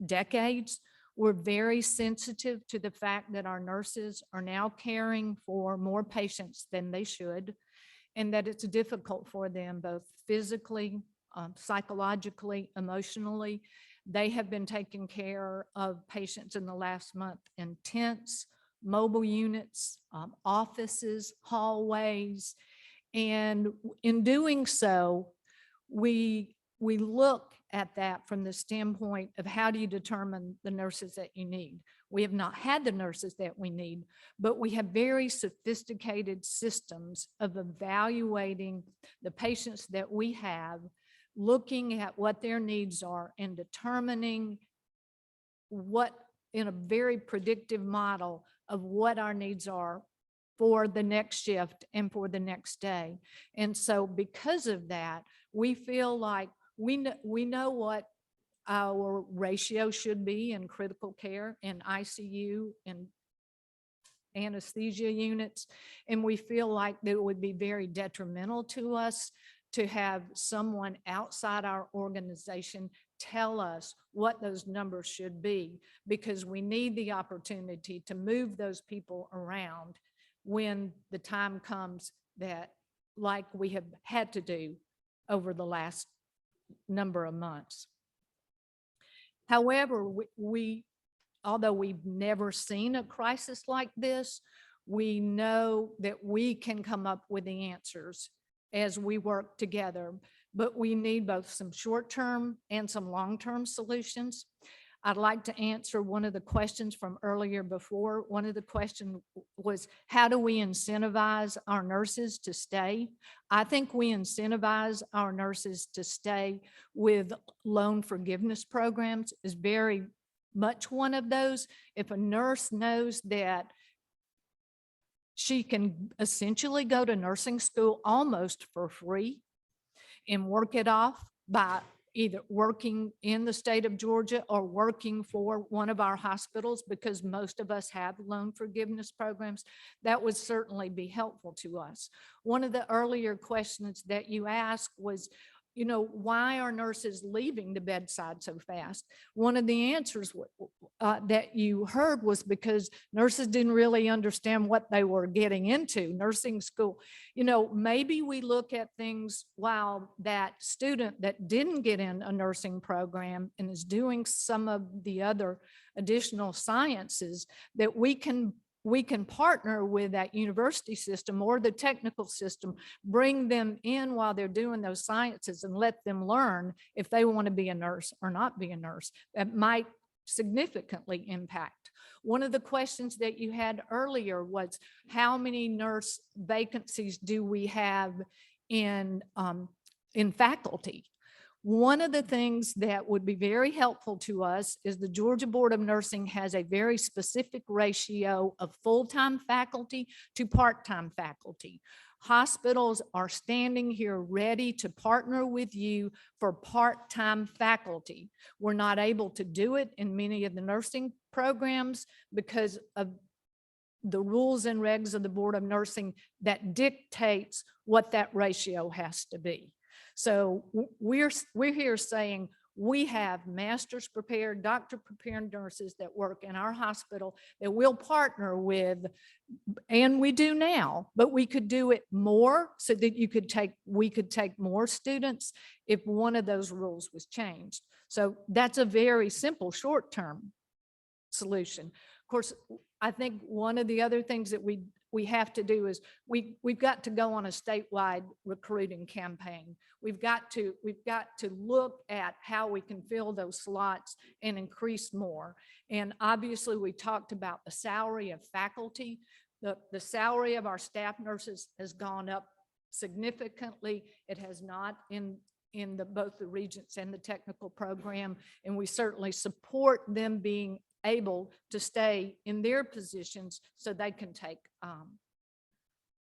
S15: decades. We're very sensitive to the fact that our nurses are now caring for more patients than they should, and that it's difficult for them both physically, psychologically, emotionally. They have been taking care of patients in the last month in tents, mobile units, offices, hallways. And in doing so, we look at that from the standpoint of how do you determine the nurses that you need. We have not had the nurses that we need, but we have very sophisticated systems of evaluating the patients that we have, looking at what their needs are and determining what, in a very predictive model of what our needs are for the next shift and for the next day. And so because of that, we feel like we know what our ratio should be in critical care, in ICU, and anesthesia units. And we feel like that it would be very detrimental to us to have someone outside our organization tell us what those numbers should be, because we need the opportunity to move those people around when the time comes that, like we have had to do over the last number of months. However, although we've never seen a crisis like this, we know that we can come up with the answers as we work together, but we need both some short-term and some long-term solutions. I'd like to answer one of the questions from earlier before. One of the questions was, how do we incentivize our nurses to stay? I think we incentivize our nurses to stay with loan forgiveness programs is very much one of those. If a nurse knows that she can essentially go to nursing school almost for free and work it off by either working in the state of Georgia or working for one of our hospitals, because most of us have loan forgiveness programs, that would certainly be helpful to us. One of the earlier questions that you asked was, you know, why are nurses leaving the bedside so fast? One of the answers that you heard was because nurses didn't really understand what they were getting into. Nursing school, you know, maybe we look at things while that student that didn't get in a nursing program and is doing some of the other additional sciences, that we can we can partner with that university system or the technical system, bring them in while they're doing those sciences and let them learn if they want to be a nurse or not be a nurse. That might significantly impact. One of the questions that you had earlier was how many nurse vacancies do we have in faculty? One of the things that would be very helpful to us is the Georgia Board of Nursing has a very specific ratio of full-time faculty to part-time faculty. Hospitals are standing here ready to partner with you for part-time faculty. We're not able to do it in many of the nursing programs because of the rules and regs of the Board of Nursing that dictates what that ratio has to be. So we're here saying we have master's prepared, doctor prepared nurses that work in our hospital that we'll partner with, and we do now, but we could do it more so that we could take more students if one of those rules was changed. So that's a very simple short-term solution. Of course, I think one of the other things that we have to do is we've got to go on a statewide recruiting campaign. We've got to look at how we can fill those slots and increase more. And obviously we talked about the salary of faculty. The salary of our staff nurses has gone up significantly. It has not in both the Regents and the technical program. And we certainly support them being able to stay in their positions so they can take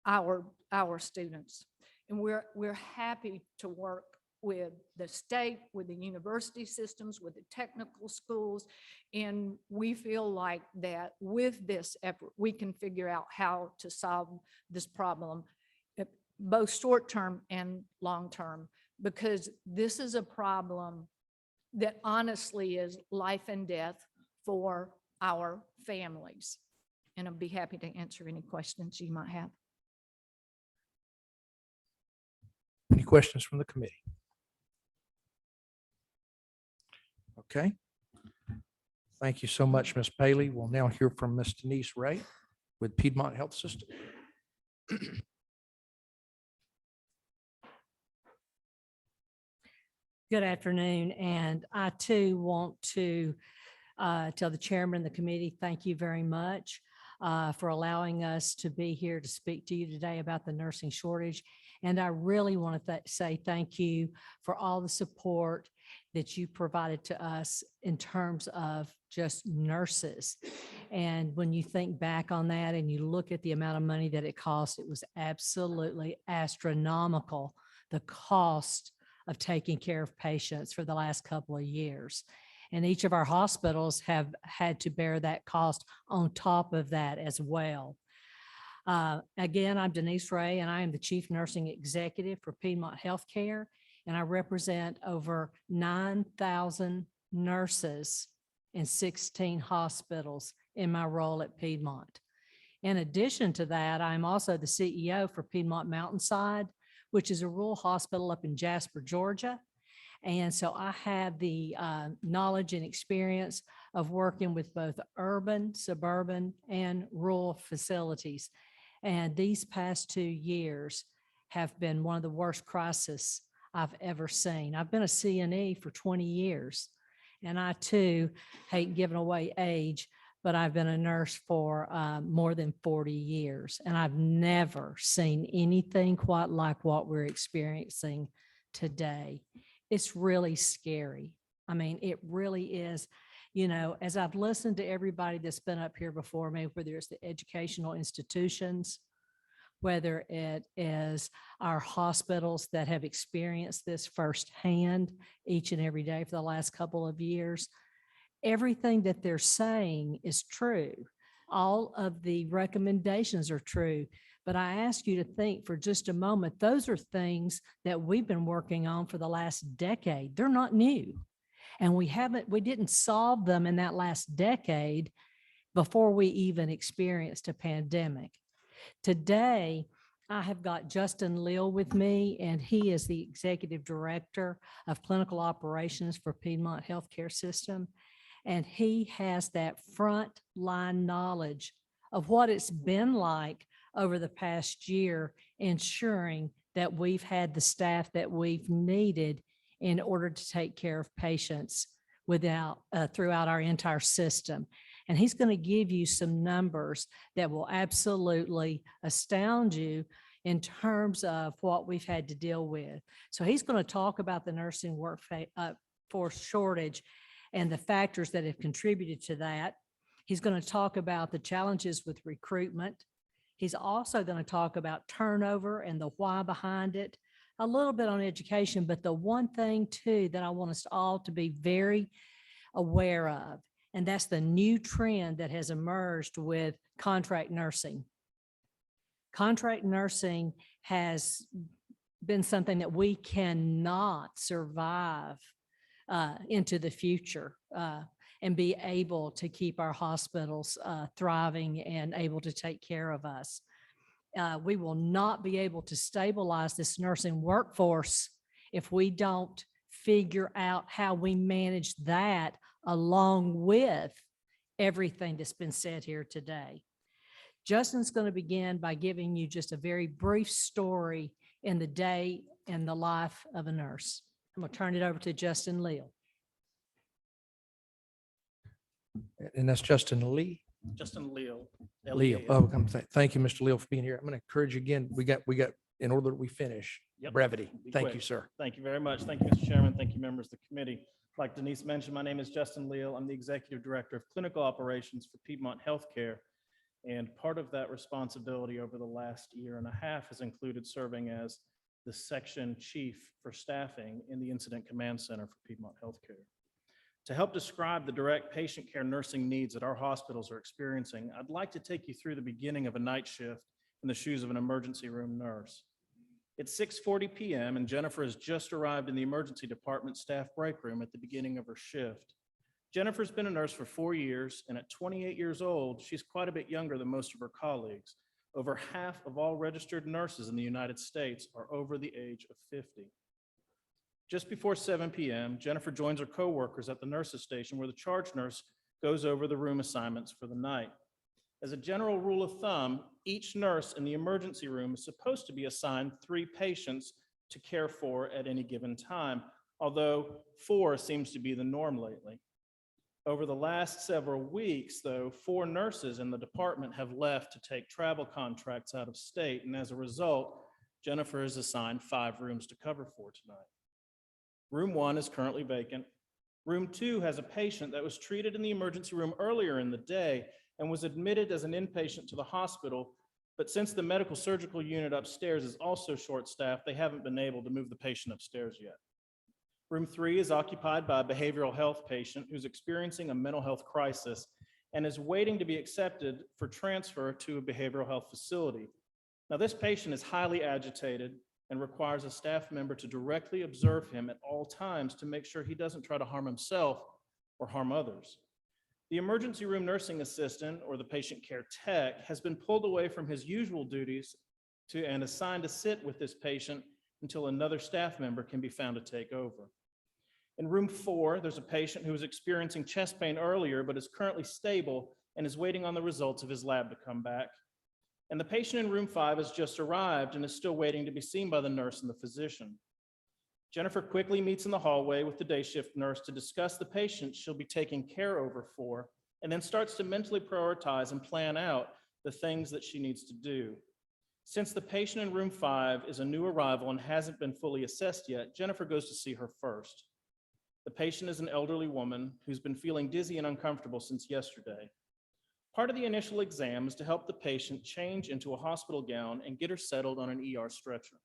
S15: our students. And we're happy to work with the state, with the university systems, with the technical schools. And we feel like that with this effort, we can figure out how to solve this problem, both short-term and long-term, because this is a problem that honestly is life and death for our families. And I'll be happy to answer any questions you might have.
S1: Any questions from the committee? Okay. Thank you so much, Ms. Bailey. We'll now hear from Ms. Denise Ray with Piedmont Health System.
S16: Good afternoon, and I too want to tell the chairman of the committee, thank you very much for allowing us to be here to speak to you today about the nursing shortage. And I really want to say thank you for all the support that you provided to us in terms of just nurses. And when you think back on that and you look at the amount of money that it cost, it was absolutely astronomical, the cost of taking care of patients for the last couple of years. And each of our hospitals have had to bear that cost on top of that as well. Again, I'm Denise Ray, and I am the Chief Nursing Executive for Piedmont Healthcare, and I represent over 9,000 nurses in 16 hospitals in my role at Piedmont. In addition to that, I'm also the CEO for Piedmont Mountainside, which is a rural hospital up in Jasper, Georgia. And so I have the knowledge and experience of working with both urban, suburban, and rural facilities. And these past 2 years have been one of the worst crises I've ever seen. I've been a CNE for 20 years, and I too hate giving away age, but I've been a nurse for more than 40 years, and I've never seen anything quite like what we're experiencing today. It's really scary. I mean, it really is. You know, as I've listened to everybody that's been up here before me, whether it's the educational institutions, whether it is our hospitals that have experienced this firsthand each and every day for the last couple of years, everything that they're saying is true. All of the recommendations are true. But I ask you to think for just a moment, those are things that we've been working on for the last decade. They're not new. And we didn't solve them in that last decade before we even experienced a pandemic. Today, I have got Justin Leal with me, and he is the Executive Director of Clinical Operations for Piedmont Healthcare System. And he has that front line knowledge of what it's been like over the past year, ensuring that we've had the staff that we've needed in order to take care of patients throughout our entire system. And he's going to give you some numbers that will absolutely astound you in terms of what we've had to deal with. So he's going to talk about the nursing workforce shortage and the factors that have contributed to that. He's going to talk about the challenges with recruitment. He's also going to talk about turnover and the why behind it, a little bit on education, but the one thing too that I want us all to be very aware of, and that's the new trend that has emerged with contract nursing. Contract nursing has been something that we cannot survive into the future and be able to keep our hospitals thriving and able to take care of us. We will not be able to stabilize this nursing workforce if we don't figure out how we manage that along with everything that's been said here today. Justin's going to begin by giving you just a very brief story in the day and the life of a nurse. I'm going to turn it over to Justin Leal.
S1: And that's Justin Lee.
S17: Justin Leal.
S1: Leal. Oh, thank you, Mr. Leal, for being here. I'm going to encourage you again. We got, in order that we finish,
S17: Yep.
S1: brevity.
S17: Be
S1: Thank
S17: quick.
S1: you, sir.
S17: Thank you very much. Thank you, Mr. Chairman. Thank you, members of the committee. Like Denise mentioned, my name is Justin Leal. I'm the Executive Director of Clinical Operations for Piedmont Healthcare. And part of that responsibility over the last year and a half has included serving as the section chief for staffing in the Incident Command Center for Piedmont Healthcare. To help describe the direct patient care nursing needs that our hospitals are experiencing, I'd like to take you through the beginning of a night shift in the shoes of an emergency room nurse. It's 6:40 p.m. and Jennifer has just arrived in the emergency department staff break room at the beginning of her shift. Jennifer's been a nurse for 4 years, and at 28 years old, she's quite a bit younger than most of her colleagues. Over half of all registered nurses in the United States are over the age of 50. Just before 7 p.m., Jennifer joins her coworkers at the nurses station where the charge nurse goes over the room assignments for the night. As a general rule of thumb, each nurse in the emergency room is supposed to be assigned 3 patients to care for at any given time, although 4 seems to be the norm lately. Over the last several weeks, though, 4 nurses in the department have left to take travel contracts out of state, and as a result, Jennifer is assigned 5 rooms to cover for tonight. Room 1 is currently vacant. Room 2 has a patient that was treated in the emergency room earlier in the day and was admitted as an inpatient to the hospital, but since the medical surgical unit upstairs is also short-staffed, they haven't been able to move the patient upstairs yet. Room 3 is occupied by a behavioral health patient who's experiencing a mental health crisis and is waiting to be accepted for transfer to a behavioral health facility. Now, this patient is highly agitated and requires a staff member to directly observe him at all times to make sure he doesn't try to harm himself or harm others. The emergency room nursing assistant, or the patient care tech, has been pulled away from his usual duties and assigned to sit with this patient until another staff member can be found to take over. In room 4, there's a patient who was experiencing chest pain earlier, but is currently stable and is waiting on the results of his lab to come back. And the patient in room 5 has just arrived and is still waiting to be seen by the nurse and the physician. Jennifer quickly meets in the hallway with the day shift nurse to discuss the patient she'll be taking care over for, and then starts to mentally prioritize and plan out the things that she needs to do. Since the patient in room 5 is a new arrival and hasn't been fully assessed yet, Jennifer goes to see her first. The patient is an elderly woman who's been feeling dizzy and uncomfortable since yesterday. Part of the initial exam is to help the patient change into a hospital gown and get her settled on an ER stretcher.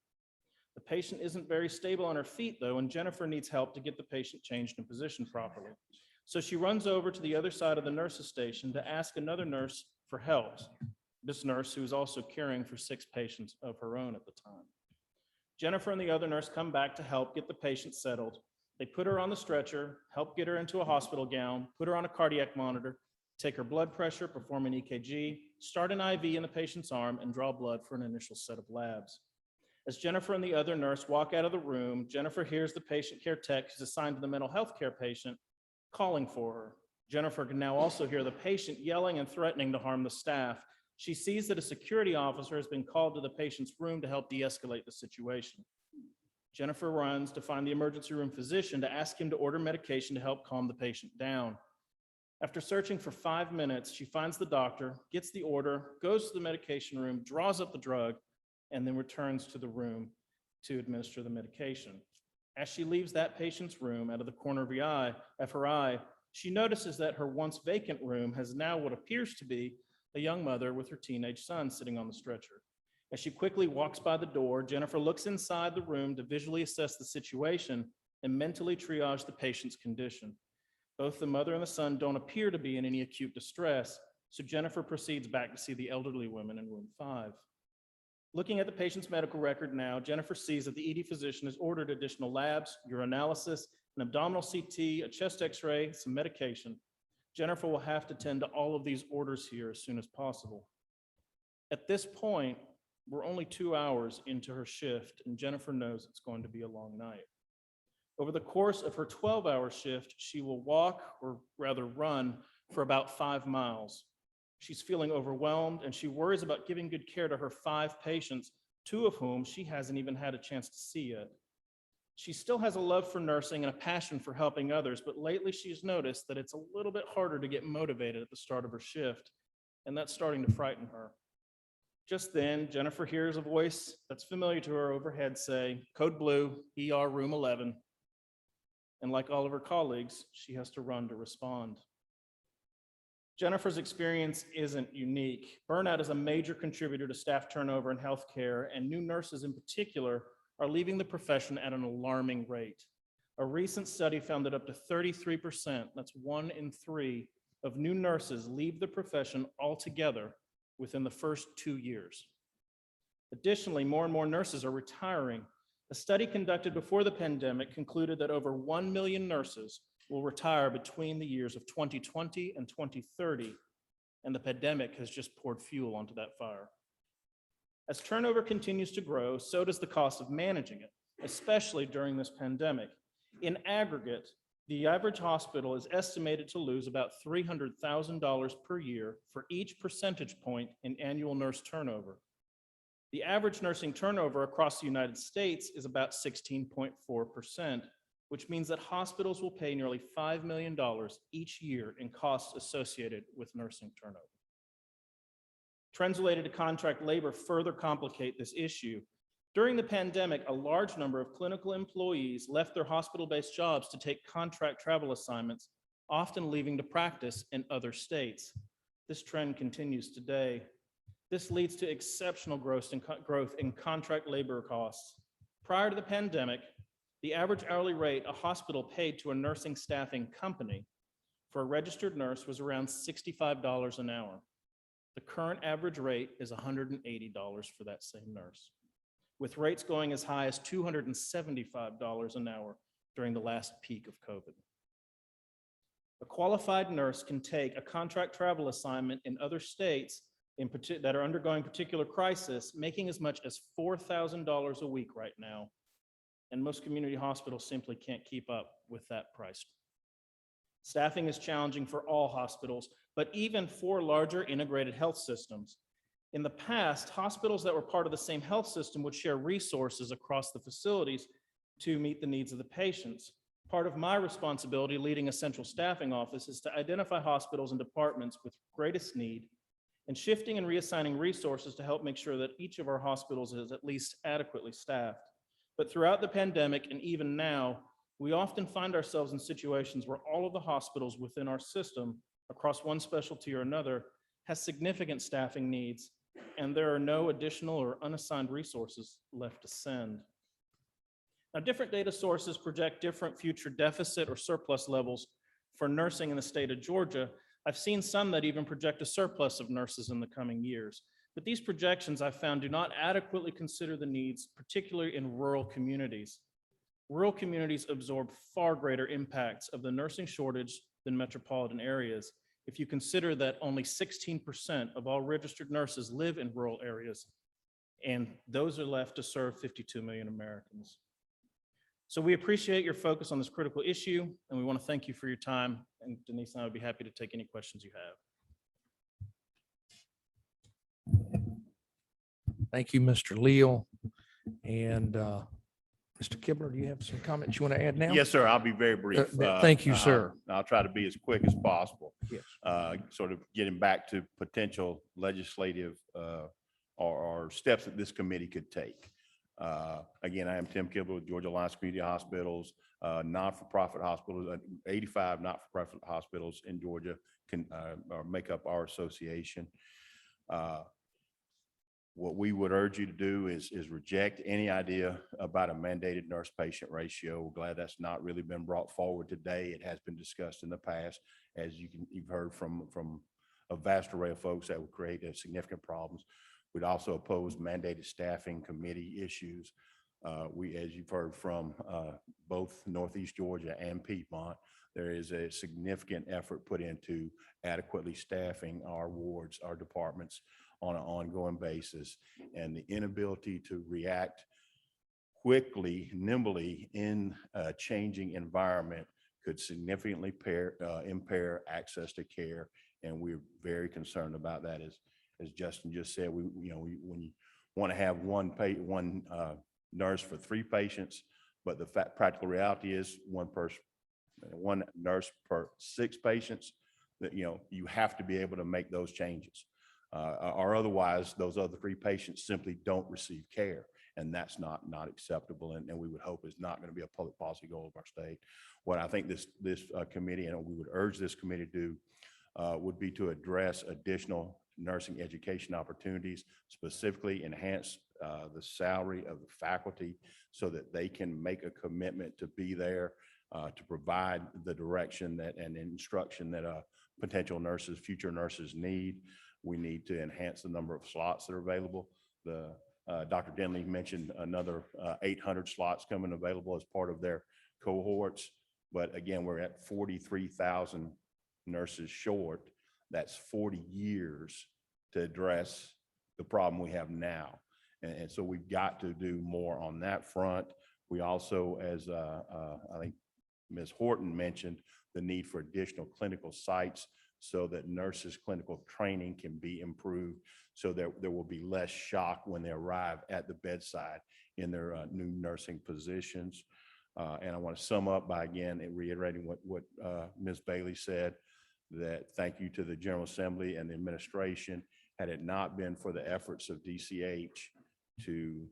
S17: The patient isn't very stable on her feet, though, and Jennifer needs help to get the patient changed in position properly. So she runs over to the other side of the nurse's station to ask another nurse for help. This nurse, who is also caring for 6 patients of her own at the time. Jennifer and the other nurse come back to help get the patient settled. They put her on the stretcher, help get her into a hospital gown, put her on a cardiac monitor, take her blood pressure, perform an EKG, start an IV in the patient's arm, and draw blood for an initial set of labs. As Jennifer and the other nurse walk out of the room, Jennifer hears the patient care tech who's assigned to the mental health care patient calling for her. Jennifer can now also hear the patient yelling and threatening to harm the staff. She sees that a security officer has been called to the patient's room to help de-escalate the situation. Jennifer runs to find the emergency room physician to ask him to order medication to help calm the patient down. After searching for 5 minutes, she finds the doctor, gets the order, goes to the medication room, draws up the drug, and then returns to the room to administer the medication. As she leaves that patient's room, out of the corner of her eye, she notices that her once vacant room has now what appears to be a young mother with her teenage son sitting on the stretcher. As she quickly walks by the door, Jennifer looks inside the room to visually assess the situation and mentally triage the patient's condition. Both the mother and the son don't appear to be in any acute distress, so Jennifer proceeds back to see the elderly women in room 5. Looking at the patient's medical record now, Jennifer sees that the ED physician has ordered additional labs, urinalysis, an abdominal CT, a chest x-ray, some medication. Jennifer will have to tend to all of these orders here as soon as possible. At this point, we're only 2 hours into her shift, and Jennifer knows it's going to be a long night. Over the course of her 12-hour shift, she will walk, or rather run, for about 5 miles. She's feeling overwhelmed, and she worries about giving good care to her 5 patients, 2 of whom she hasn't even had a chance to see yet. She still has a love for nursing and a passion for helping others, but lately she's noticed that it's a little bit harder to get motivated at the start of her shift, and that's starting to frighten her. Just then, Jennifer hears a voice that's familiar to her overhead say, "Code blue, ER room 11." And like all of her colleagues, she has to run to respond. Jennifer's experience isn't unique. Burnout is a major contributor to staff turnover in healthcare, and new nurses in particular are leaving the profession at an alarming rate. A recent study found that up to 33%, that's 1 in 3, of new nurses leave the profession altogether within the first 2 years. Additionally, more and more nurses are retiring. A study conducted before the pandemic concluded that over 1 million nurses will retire between the years of 2020 and 2030, and the pandemic has just poured fuel onto that fire. As turnover continues to grow, so does the cost of managing it, especially during this pandemic. In aggregate, the average hospital is estimated to lose about $300,000 per year for each percentage point in annual nurse turnover. The average nursing turnover across the United States is about 16.4%, which means that hospitals will pay nearly $5 million each year in costs associated with nursing turnover. Trends related to contract labor further complicate this issue. During the pandemic, a large number of clinical employees left their hospital-based jobs to take contract travel assignments, often leaving to practice in other states. This trend continues today. This leads to exceptional growth in contract labor costs. Prior to the pandemic, the average hourly rate a hospital paid to a nursing staffing company for a registered nurse was around $65 an hour. The current average rate is $180 for that same nurse, with rates going as high as $275 an hour during the last peak of COVID. A qualified nurse can take a contract travel assignment in other states that are undergoing particular crisis, making as much as $4,000 a week right now. And most community hospitals simply can't keep up with that price. Staffing is challenging for all hospitals, but even for larger integrated health systems. In the past, hospitals that were part of the same health system would share resources across the facilities to meet the needs of the patients. Part of my responsibility leading a central staffing office is to identify hospitals and departments with greatest need and shifting and reassigning resources to help make sure that each of our hospitals is at least adequately staffed. But throughout the pandemic and even now, we often find ourselves in situations where all of the hospitals within our system across one specialty or another has significant staffing needs, and there are no additional or unassigned resources left to send. Now, different data sources project different future deficit or surplus levels for nursing in the state of Georgia. I've seen some that even project a surplus of nurses in the coming years. But these projections I've found do not adequately consider the needs, particularly in rural communities. Rural communities absorb far greater impacts of the nursing shortage than metropolitan areas. If you consider that only 16% of all registered nurses live in rural areas, and those are left to serve 52 million Americans. So we appreciate your focus on this critical issue, and we want to thank you for your time, and and Denise and I would be happy to take any questions you have.
S1: Thank you, Mr. Leal. And Mr. Kibler, do you have some comments you want to add now?
S14: Yes, sir. I'll be very brief.
S1: Thank you, sir.
S14: I'll try to be as quick as possible.
S1: Yes.
S14: Sort of getting back to potential legislative or steps that this committee could take. Again, I am Tim Kibler with Georgia Alliance Community Hospitals, not-for-profit hospitals, 85 not-for-profit hospitals in Georgia can make up our association. What we would urge you to do is reject any idea about a mandated nurse-patient ratio. We're glad that's not really been brought forward today. It has been discussed in the past, as you've heard from a vast array of folks that would create significant problems. We'd also oppose mandated staffing committee issues. As you've heard from both Northeast Georgia and Piedmont, there is a significant effort put into adequately staffing our wards, our departments on an ongoing basis, and the inability to react quickly, nimbly in a changing environment could significantly impair access to care. And we're very concerned about that. As Justin just said, when you want to have one nurse for 3 patients, but the practical reality is one nurse per 6 patients, that you have to be able to make those changes. Or otherwise, those other 3 patients simply don't receive care, and that's not acceptable. And we would hope is not going to be a public policy goal of our state. What I think this committee, and we would urge this committee to do, would be to address additional nursing education opportunities, specifically enhance the salary of the faculty so that they can make a commitment to be there to provide the direction and instruction that potential nurses, future nurses need. We need to enhance the number of slots that are available. Dr. Denley mentioned another 800 slots coming available as part of their cohorts. But again, we're at 43,000 nurses short. That's 40 years to address the problem we have now. And so we've got to do more on that front. We also, as I think Ms. Horton mentioned, the need for additional clinical sites so that nurses' clinical training can be improved, so that there will be less shock when they arrive at the bedside in their new nursing positions. And I want to sum up by again reiterating what Ms. Bailey said, that thank you to the General Assembly and the administration. Had it not been for the efforts of DCH to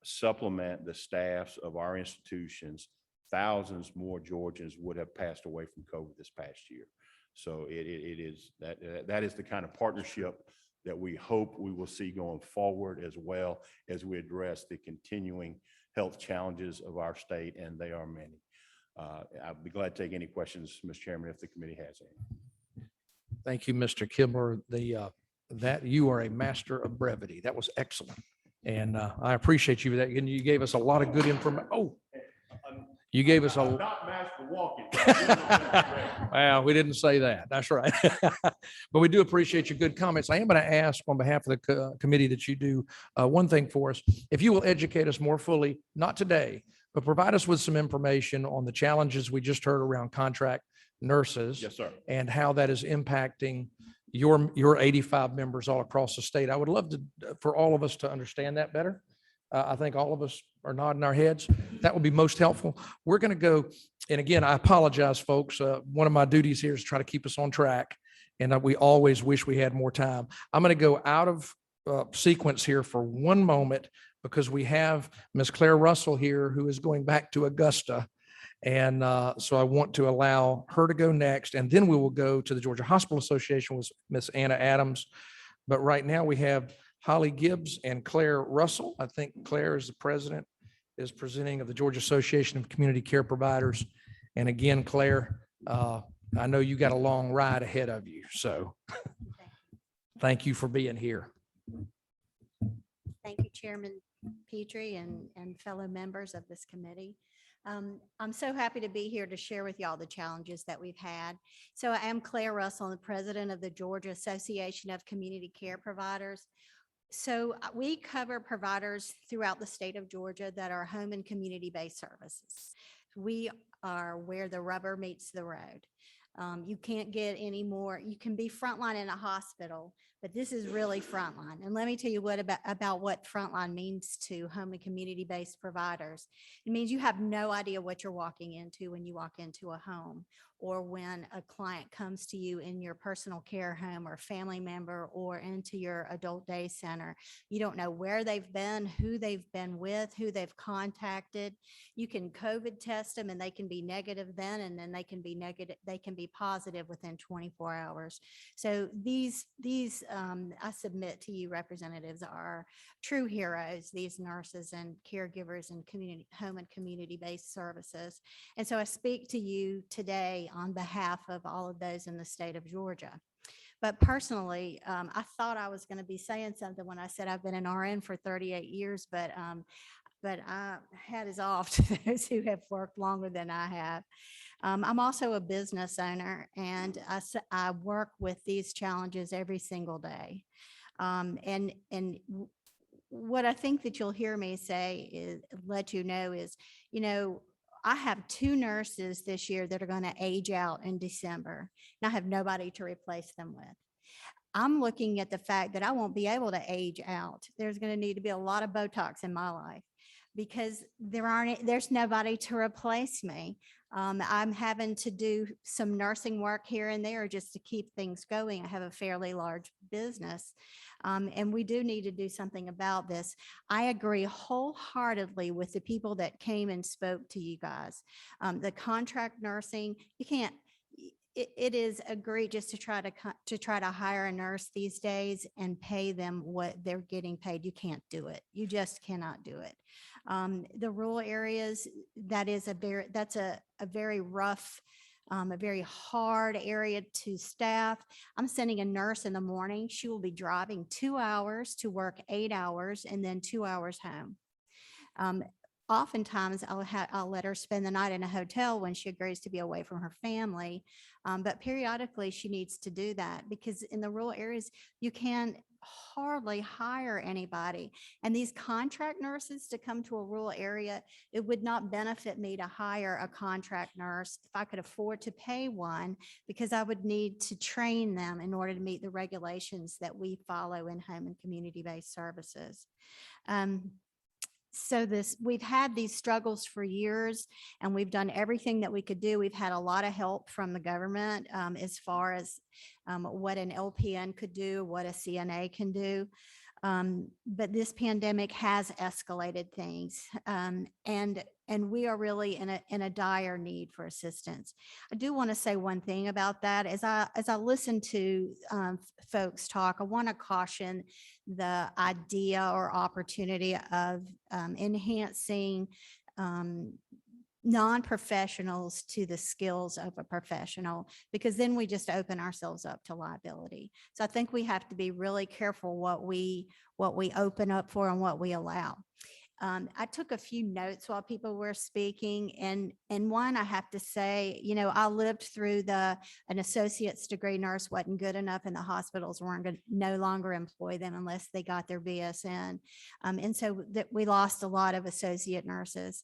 S14: supplement the staffs of our institutions, thousands more Georgians would have passed away from COVID this past year. So that is the kind of partnership that we hope we will see going forward, as well as we address the continuing health challenges of our state, and they are many. I'll be glad to take any questions, Mr. Chairman, if the committee has any.
S1: Thank you, Mr. Kibler. That you are a master of brevity. That was excellent. And I appreciate you for that. And you gave us a lot of good information. Oh, you gave us
S14: I'm not master walking.
S1: Well, we didn't say that. That's right. But we do appreciate your good comments. I am going to ask on behalf of the committee that you do one thing for us. If you will educate us more fully, not today, but provide us with some information on the challenges we just heard around contract nurses.
S14: Yes, sir.
S1: And how that is impacting your 85 members all across the state. I would love for all of us to understand that better. I think all of us are nodding our heads. That would be most helpful. We're going to go, and again, I apologize, folks. One of my duties here is to try to keep us on track, and we always wish we had more time. I'm going to go out of sequence here for one moment because we have Ms. Claire Russell here, who is going back to Augusta. And so I want to allow her to go next, and then we will go to the Georgia Hospital Association with Ms. Anna Adams. But right now we have Holly Gibbs and Claire Russell. I think Claire is presenting of the Georgia Association of Community Care Providers. And again, Claire, I know you got a long ride ahead of you. So thank you for being here.
S18: Thank you, Chairman Petrie and fellow members of this committee. I'm so happy to be here to share with y'all the challenges that we've had. So I am Claire Russell, the president of the Georgia Association of Community Care Providers. So we cover providers throughout the state of Georgia that are home and community-based services. We are where the rubber meets the road. You can't get any more. You can be frontline in a hospital, but this is really frontline. And let me tell you about what frontline means to home and community-based providers. It means you have no idea what you're walking into when you walk into a home, or when a client comes to you in your personal care home or family member or into your adult day center. You don't know where they've been, who they've been with, who they've contacted. You can COVID test them and they can be negative then, and then they can be negative, they can be positive within 24 hours. So these I submit to you representatives are true heroes, these nurses and caregivers and community home and community-based services. And so I speak to you today on behalf of all of those in the state of Georgia. But personally, I thought I was going to be saying something when I said I've been an RN for 38 years, but I hat is off to those who have worked longer than I have. I'm also a business owner, and I work with these challenges every single day. What I think that you'll hear me say is, let you know is, I have 2 nurses this year that are going to age out in December, and I have nobody to replace them with. I'm looking at the fact that I won't be able to age out. There's going to need to be a lot of Botox in my life because there's nobody to replace me. I'm having to do some nursing work here and there just to keep things going. I have a fairly large business, and we do need to do something about this. I agree wholeheartedly with the people that came and spoke to you guys. The contract nursing, you can't. It is egregious to try to hire a nurse these days and pay them what they're getting paid. You can't do it. You just cannot do it. The rural areas, that's a very rough, a very hard area to staff. I'm sending a nurse in the morning. She will be driving 2 hours to work 8 hours and then 2 hours home. Oftentimes I'll let her spend the night in a hotel when she agrees to be away from her family. But periodically she needs to do that because in the rural areas, you can hardly hire anybody. And these contract nurses to come to a rural area, it would not benefit me to hire a contract nurse if I could afford to pay one, because I would need to train them in order to meet the regulations that we follow in home and community-based services. So we've had these struggles for years, and we've done everything that we could do. We've had a lot of help from the government as far as what an LPN could do, what a CNA can do. But this pandemic has escalated things, and we are really in a dire need for assistance. I do want to say one thing about that. As I listen to folks talk, I want to caution the idea or opportunity of enhancing non-professionals to the skills of a professional, because then we just open ourselves up to liability. So I think we have to be really careful what we open up for and what we allow. I took a few notes while people were speaking, and one, I have to say, I lived through an associate's degree nurse wasn't good enough, and the hospitals weren't going to no longer employ them unless they got their BSN. And so that we lost a lot of associate nurses.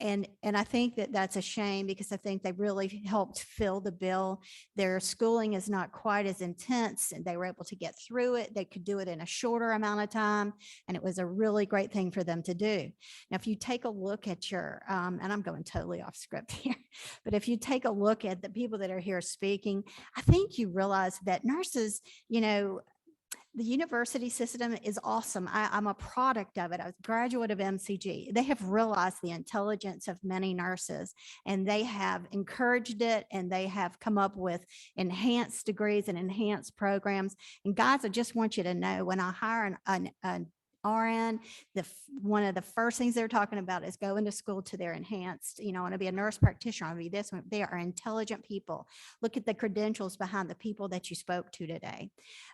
S18: And I think that that's a shame, because I think they really helped fill the bill. Their schooling is not quite as intense, and they were able to get through it. They could do it in a shorter amount of time, and it was a really great thing for them to do. Now, if you take a look at your, and I'm going totally off script here, but if you take a look at the people that are here speaking, I think you realize that nurses, the university system is awesome. I'm a product of it. I was a graduate of MCG. They have realized the intelligence of many nurses, and they have encouraged it, and they have come up with enhanced degrees and enhanced programs. And guys, I just want you to know, when I hire an RN, one of the first things they're talking about is going to school to their enhanced, I want to be a nurse practitioner, I want to be this one. They are intelligent people. Look at the credentials behind the people that you spoke to today.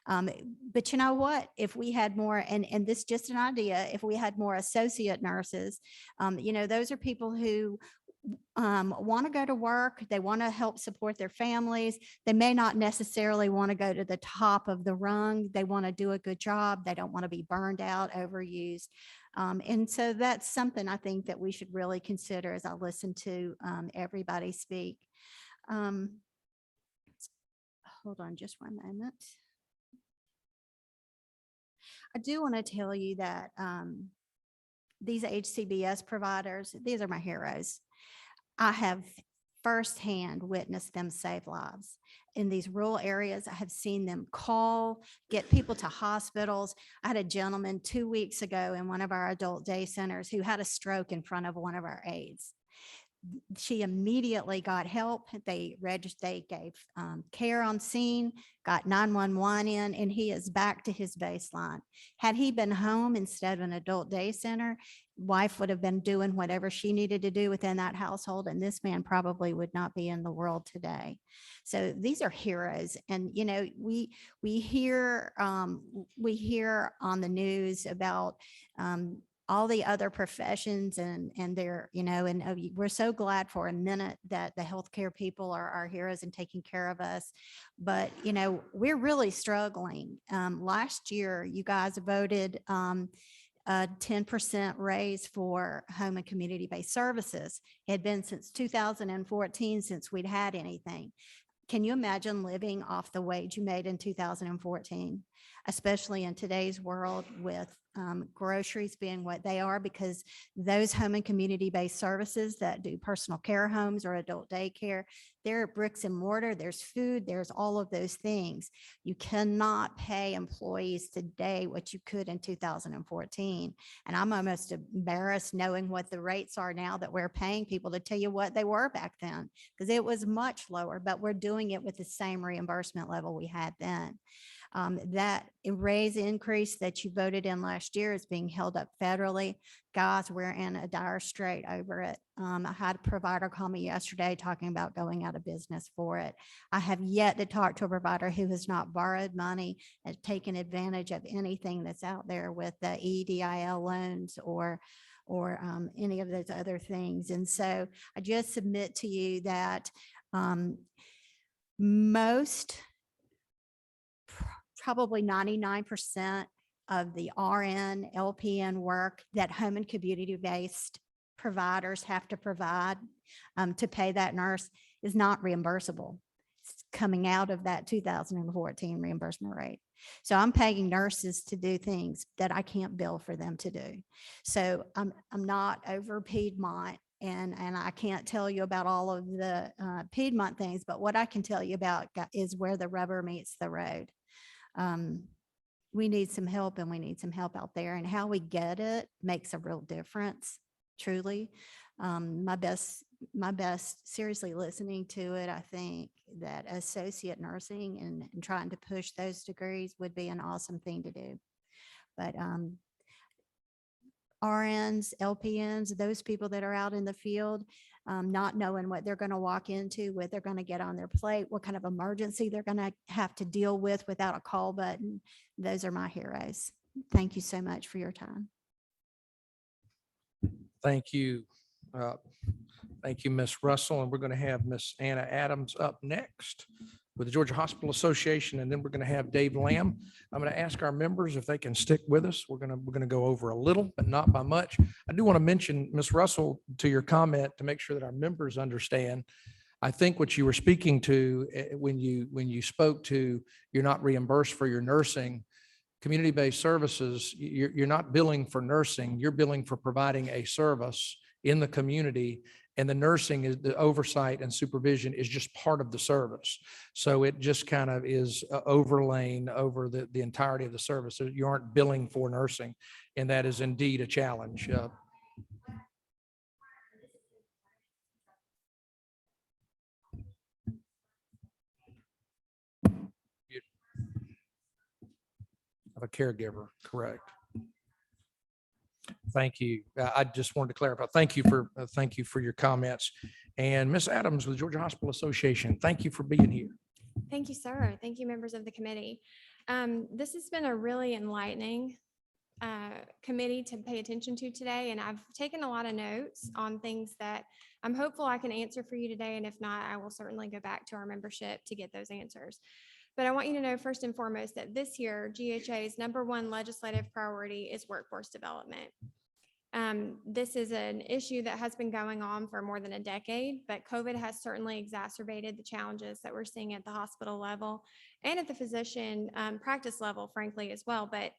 S18: But you know what? If we had more, and this is just an idea, if we had more associate nurses, those are people who want to go to work. They want to help support their families. They may not necessarily want to go to the top of the rung. They want to do a good job. They don't want to be burned out, overused. And so that's something I think that we should really consider as I listen to everybody speak. hold on just one moment. I do want to tell you that these HCBS providers, these are my heroes. I have firsthand witnessed them save lives. In these rural areas, I have seen them call, get people to hospitals. I had a gentleman 2 weeks ago in one of our adult day centers who had a stroke in front of one of our aides. She immediately got help. They gave care on scene, got 911 in, and he is back to his baseline. Had he been home instead of an adult day center, wife would have been doing whatever she needed to do within that household, and this man probably would not be in the world today. So these are heroes. And, you know, we hear on the news about all the other professions and they're, you know, and we're so glad for a minute that the healthcare people are our heroes and taking care of us. But, you know, we're really struggling. Last year, you guys voted a 10% raise for home and community-based services. It had been since 2014 since we'd had anything. Can you imagine living off the wage you made in 2014, especially in today's world with groceries being what they are, because those home and community-based services that do personal care homes or adult daycare, they're bricks and mortar, there's food, there's all of those things. You cannot pay employees today what you could in 2014. And I'm almost embarrassed knowing what the rates are now that we're paying people to tell you what they were back then, because it was much lower, but we're doing it with the same reimbursement level we had then. That raise increase that you voted in last year is being held up federally. Guys, we're in a dire strait over it. I had a provider call me yesterday talking about going out of business for it. I have yet to talk to a provider who has not borrowed money and taken advantage of anything that's out there with the EDIL loans or any of those other things. And so I just submit to you that probably 99% of the RN, LPN work that home and community-based providers have to provide to pay that nurse is not reimbursable. It's coming out of that 2014 reimbursement rate. So I'm paying nurses to do things that I can't bill for them to do. So I'm not over Piedmont, and I can't tell you about all of the Piedmont things, but what I can tell you about is where the rubber meets the road. We need some help, and we need some help out there, and how we get it makes a real difference, truly. My best, seriously listening to it, I think that associate nursing and trying to push those degrees would be an awesome thing to do. But RNs, LPNs, those people that are out in the field, not knowing what they're going to walk into, what they're going to get on their plate, what kind of emergency they're going to have to deal with without a call button. Those are my heroes. Thank you so much for your time.
S1: Thank you. Thank you, Ms. Russell. And we're going to have Ms. Anna Adams up next with the Georgia Hospital Association, and then we're going to have Dave Lamb. I'm going to ask our members if they can stick with us. We're going to go over a little, but not by much. I do want to mention, Ms. Russell, to your comment, to make sure that our members understand. I think what you were speaking to when you spoke to you're not reimbursed for your nursing, community-based services, you're not billing for nursing, you're billing for providing a service in the community, and the nursing is the oversight and supervision is just part of the service. So it just kind of is overlaying over the entirety of the service. So you aren't billing for nursing, and that is indeed a challenge. Of a caregiver, correct. Thank you. I just wanted to clarify. Thank you for your comments. And Ms. Adams with the Georgia Hospital Association, thank you for being here.
S19: Thank you, sir. Thank you, members of the committee. This has been a really enlightening committee to pay attention to today, and I've taken a lot of notes on things that I'm hopeful I can answer for you today, and if not, I will certainly go back to our membership to get those answers. But I want you to know first and foremost that this year, GHA's #1 legislative priority is workforce development. This is an issue that has been going on for more than a decade, but COVID has certainly exacerbated the challenges that we're seeing at the hospital level and at the physician practice level, frankly, as well. But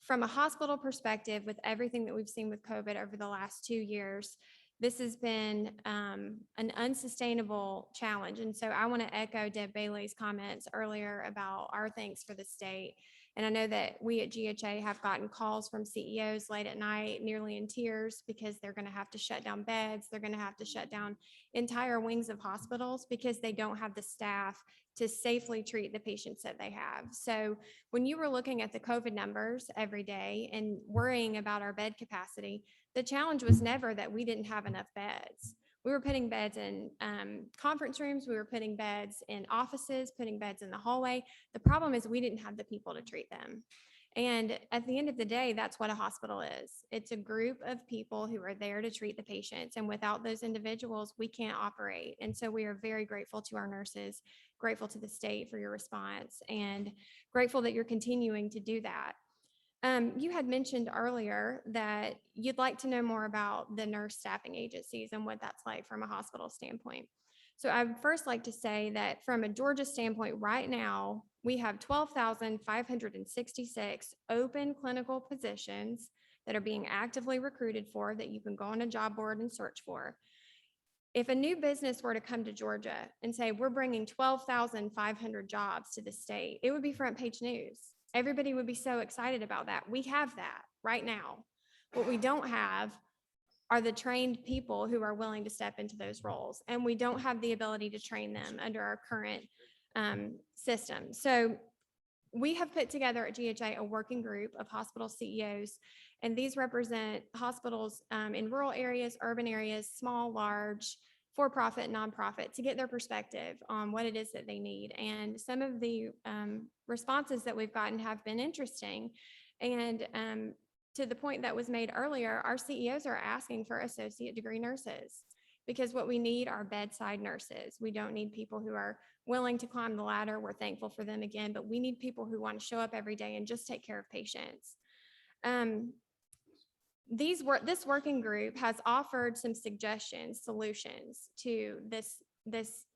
S19: from a hospital perspective, with everything that we've seen with COVID over the last 2 years, this has been an unsustainable challenge. And so I want to echo Deb Bailey's comments earlier about our thanks for the state. And I know that we at GHA have gotten calls from CEOs late at night, nearly in tears, because they're going to have to shut down beds. They're going to have to shut down entire wings of hospitals because they don't have the staff to safely treat the patients that they have. So when you were looking at the COVID numbers every day and worrying about our bed capacity, the challenge was never that we didn't have enough beds. We were putting beds in conference rooms. We were putting beds in offices, putting beds in the hallway. The problem is we didn't have the people to treat them. And at the end of the day, that's what a hospital is. It's a group of people who are there to treat the patients. And without those individuals, we can't operate. And so we are very grateful to our nurses, grateful to the state for your response, and grateful that you're continuing to do that. You had mentioned earlier that you'd like to know more about the nurse staffing agencies and what that's like from a hospital standpoint. So I would first like to say that from a Georgia standpoint, right now, we have 12,566 open clinical positions that are being actively recruited for that you can go on a job board and search for. If a new business were to come to Georgia and say, we're bringing 12,500 jobs to the state, it would be front page news. Everybody would be so excited about that. We have that right now. What we don't have are the trained people who are willing to step into those roles. And we don't have the ability to train them under our current system. So we have put together at GHA a working group of hospital CEOs, and these represent hospitals in rural areas, urban areas, small, large, for-profit, nonprofit, to get their perspective on what it is that they need. And some of the responses that we've gotten have been interesting. And to the point that was made earlier, our CEOs are asking for associate degree nurses because what we need are bedside nurses. We don't need people who are willing to climb the ladder. We're thankful for them again, but we need people who want to show up every day and just take care of patients. This working group has offered some suggestions, solutions to this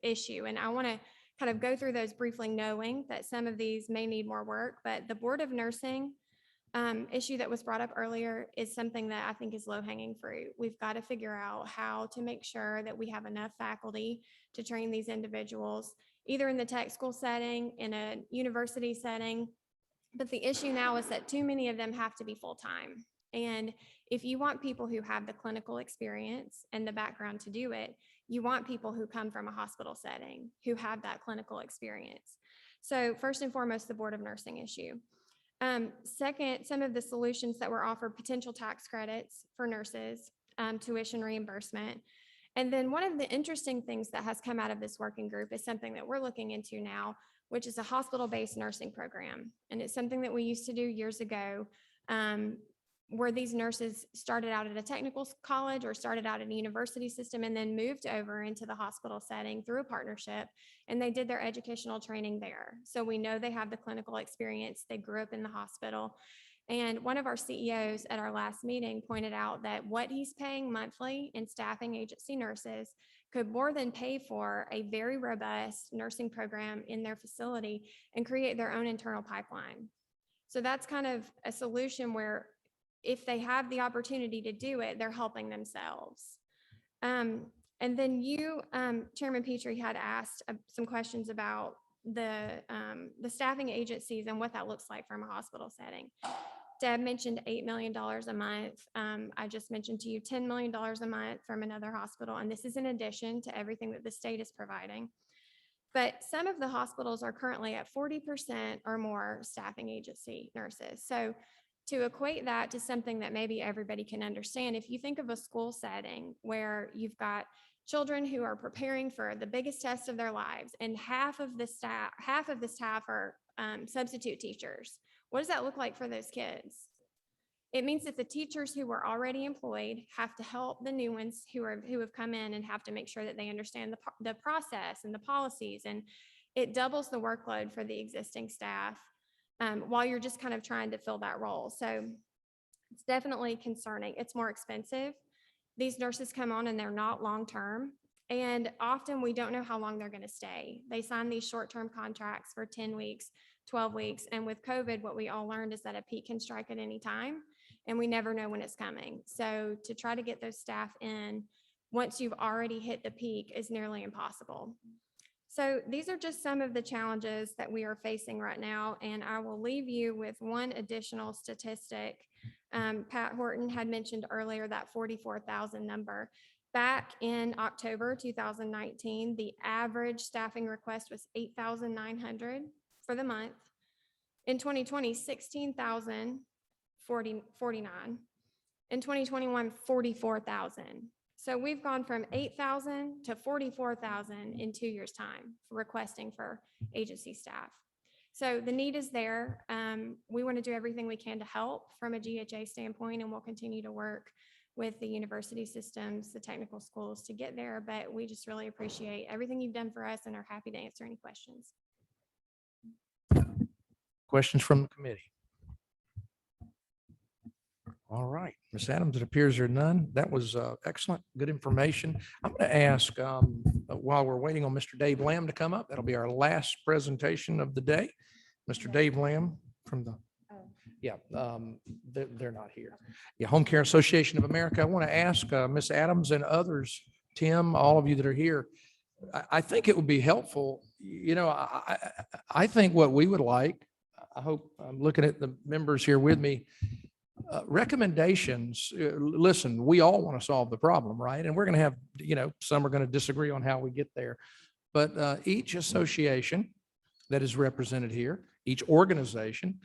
S19: issue. And I want to kind of go through those briefly, knowing that some of these may need more work, but the Board of Nursing issue that was brought up earlier is something that I think is low-hanging fruit. We've got to figure out how to make sure that we have enough faculty to train these individuals, either in the tech school setting, in a university setting. But the issue now is that too many of them have to be full-time. And if you want people who have the clinical experience and the background to do it, you want people who come from a hospital setting, who have that clinical experience. So first and foremost, the Board of Nursing issue. Second, some of the solutions that were offered, potential tax credits for nurses, tuition reimbursement. And then one of the interesting things that has come out of this working group is something that we're looking into now, which is a hospital-based nursing program. And it's something that we used to do years ago, where these nurses started out at a technical college or started out in a university system and then moved over into the hospital setting through a partnership, and they did their educational training there. So we know they have the clinical experience. They grew up in the hospital. And one of our CEOs at our last meeting pointed out that what he's paying monthly in staffing agency nurses could more than pay for a very robust nursing program in their facility and create their own internal pipeline. So that's kind of a solution where if they have the opportunity to do it, they're helping themselves. And then you, Chairman Petrie, had asked some questions about the staffing agencies and what that looks like from a hospital setting. Deb mentioned $8 million a month. I just mentioned to you $10 million a month from another hospital, and this is in addition to everything that the state is providing. But some of the hospitals are currently at 40% or more staffing agency nurses. So to equate that to something that maybe everybody can understand, if you think of a school setting where you've got children who are preparing for the biggest test of their lives, and half of the staff are substitute teachers, what does that look like for those kids? It means that the teachers who were already employed have to help the new ones who have come in and have to make sure that they understand the process and the policies, and it doubles the workload for the existing staff while you're just kind of trying to fill that role. So It's definitely concerning. It's more expensive. These nurses come on and they're not long-term. And often we don't know how long they're going to stay. They sign these short-term contracts for 10 weeks, 12 weeks. And with COVID, what we all learned is that a peak can strike at any time and we never know when it's coming. So to try to get those staff in once you've already hit the peak is nearly impossible. So these are just some of the challenges that we are facing right now. And I will leave you with one additional statistic. Pat Horton had mentioned earlier that 44,000 number. Back in October 2019, the average staffing request was 8,900 for the month. In 2020, 16,049. In 2021, 44,000. So we've gone from 8,000 to 44,000 in 2 years' time for requesting for agency staff. So the need is there. We want to do everything we can to help from a GHA standpoint, and we'll continue to work with the university systems, the technical schools to get there. But we just really appreciate everything you've done for us and are happy to answer any questions.
S1: Questions from the committee? All right, Ms. Adams, it appears there are none. That was excellent, good information. I'm going to ask, while we're waiting on Mr. Dave Lamb to come up, that'll be our last presentation of the day. Mr. Dave Lamb from the, they're not here. Yeah, Home Care Association of America. I want to ask Ms. Adams and others, Tim, all of you that are here, I think it would be helpful. You know, I think what we would like, I hope I'm looking at the members here with me, recommendations. Listen, we all want to solve the problem, right? And we're going to have, you know, some are going to disagree on how we get there. But each association that is represented here, each organization,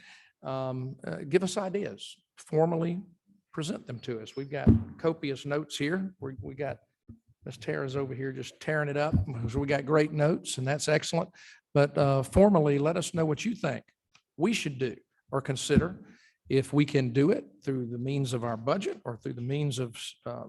S1: give us ideas, formally present them to us. We've got copious notes here. We got Ms. Tara's over here just tearing it up. So we got great notes, and that's excellent. But formally, let us know what you think we should do or consider. If we can do it through the means of our budget or through the means of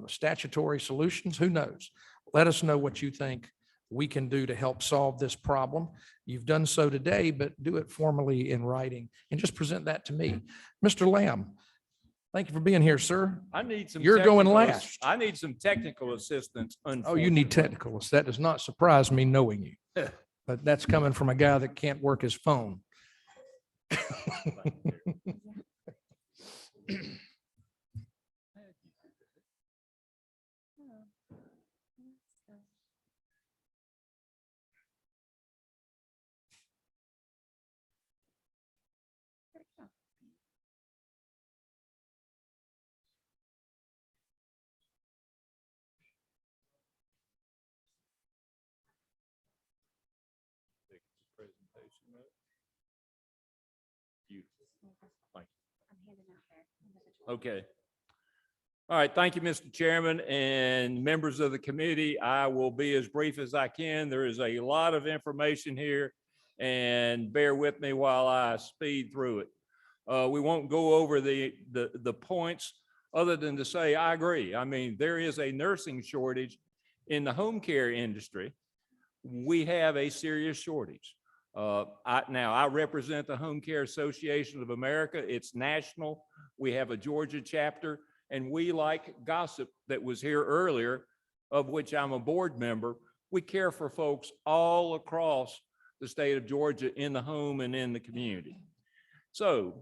S1: statutory solutions, who knows? Let us know what you think we can do to help solve this problem. You've done so today, but do it formally in writing and just present that to me. Mr. Lamb, thank you for being here, sir.
S20: I need some.
S1: You're going
S20: technical
S1: last.
S20: I need some technical assistance.
S1: Oh, you need technical. That does not surprise me knowing you, but that's coming from a guy that can't work his phone.
S20: Okay. All right. Thank you, Mr. Chairman and members of the committee. I will be as brief as I can. There is a lot of information here, and bear with me while I speed through it. We won't go over the points other than to say I agree. I mean, there is a nursing shortage in the home care industry. We have a serious shortage. I represent the Home Care Association of America. It's national. We have a Georgia chapter, and we, like Gossip that was here earlier, of which I'm a board member, we care for folks all across the state of Georgia in the home and in the community. So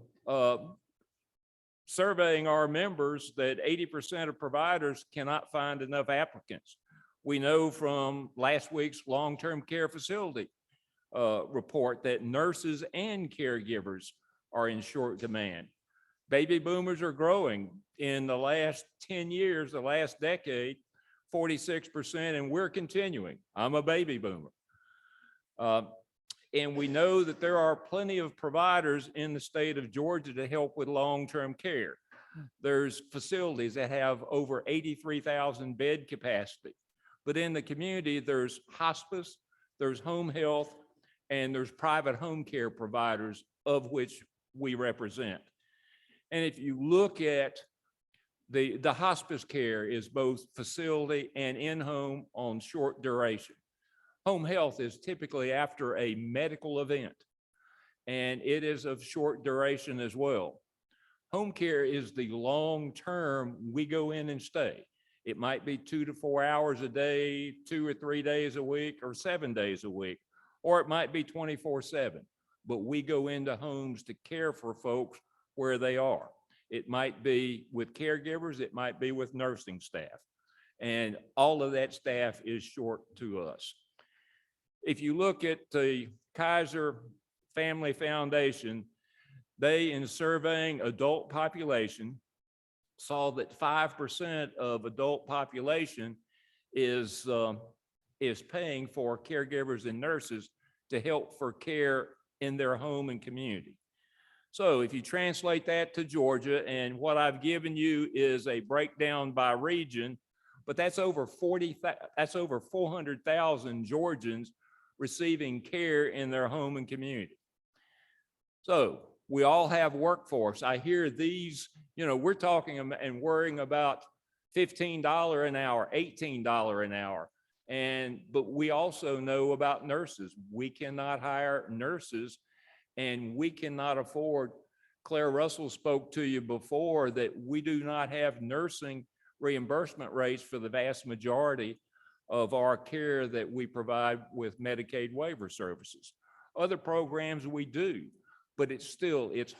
S20: surveying our members that 80% of providers cannot find enough applicants. We know from last week's long-term care facility report that nurses and caregivers are in short demand. Baby boomers are growing. In the last 10 years, the last decade, 46%, and we're continuing. I'm a baby boomer. And we know that there are plenty of providers in the state of Georgia to help with long-term care. There's facilities that have over 83,000 bed capacity. But in the community, there's hospice, there's home health, and there's private home care providers, of which we represent. And if you look at the hospice care is both facility and in-home on short duration. Home health is typically after a medical event, and it is of short duration as well. Home care is the long-term, we go in and stay. It might be 2 to 4 hours a day, 2 or 3 days a week, or 7 days a week, or it might be 24/7. But we go into homes to care for folks where they are. It might be with caregivers, it might be with nursing staff. And all of that staff is short to us. If you look at the Kaiser Family Foundation, they, in surveying adult population, saw that 5% of adult population is paying for caregivers and nurses to help for care in their home and community. So if you translate that to Georgia, and what I've given you is a breakdown by region, but that's over 400,000 Georgians receiving care in their home and community. So we all have workforce. I hear these, we're talking and worrying about $15 an hour, $18 an hour. But we also know about nurses. We cannot hire nurses, and we cannot afford. Claire Russell spoke to you before that we do not have nursing reimbursement rates for the vast majority of our care that we provide with Medicaid waiver services. Other programs we do, but it's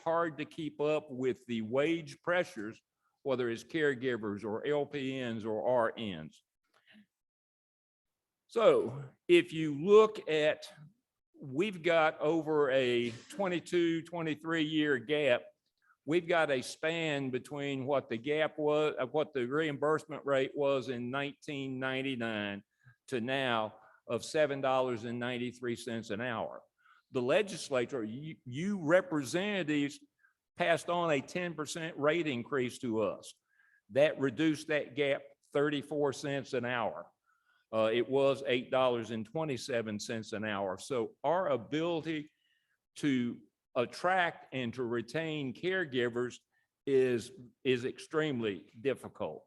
S20: hard to keep up with the wage pressures, whether it's caregivers or LPNs or RNs. So if you look at, we've got over a 22, 23-year gap. We've got a span between what the gap was, what the reimbursement rate was in 1999 to now of $7.93 an hour. The legislature, you representatives passed on a 10% rate increase to us. That reduced that gap 34 cents an hour. It was $8.27 an hour. So our ability to attract and to retain caregivers is extremely difficult.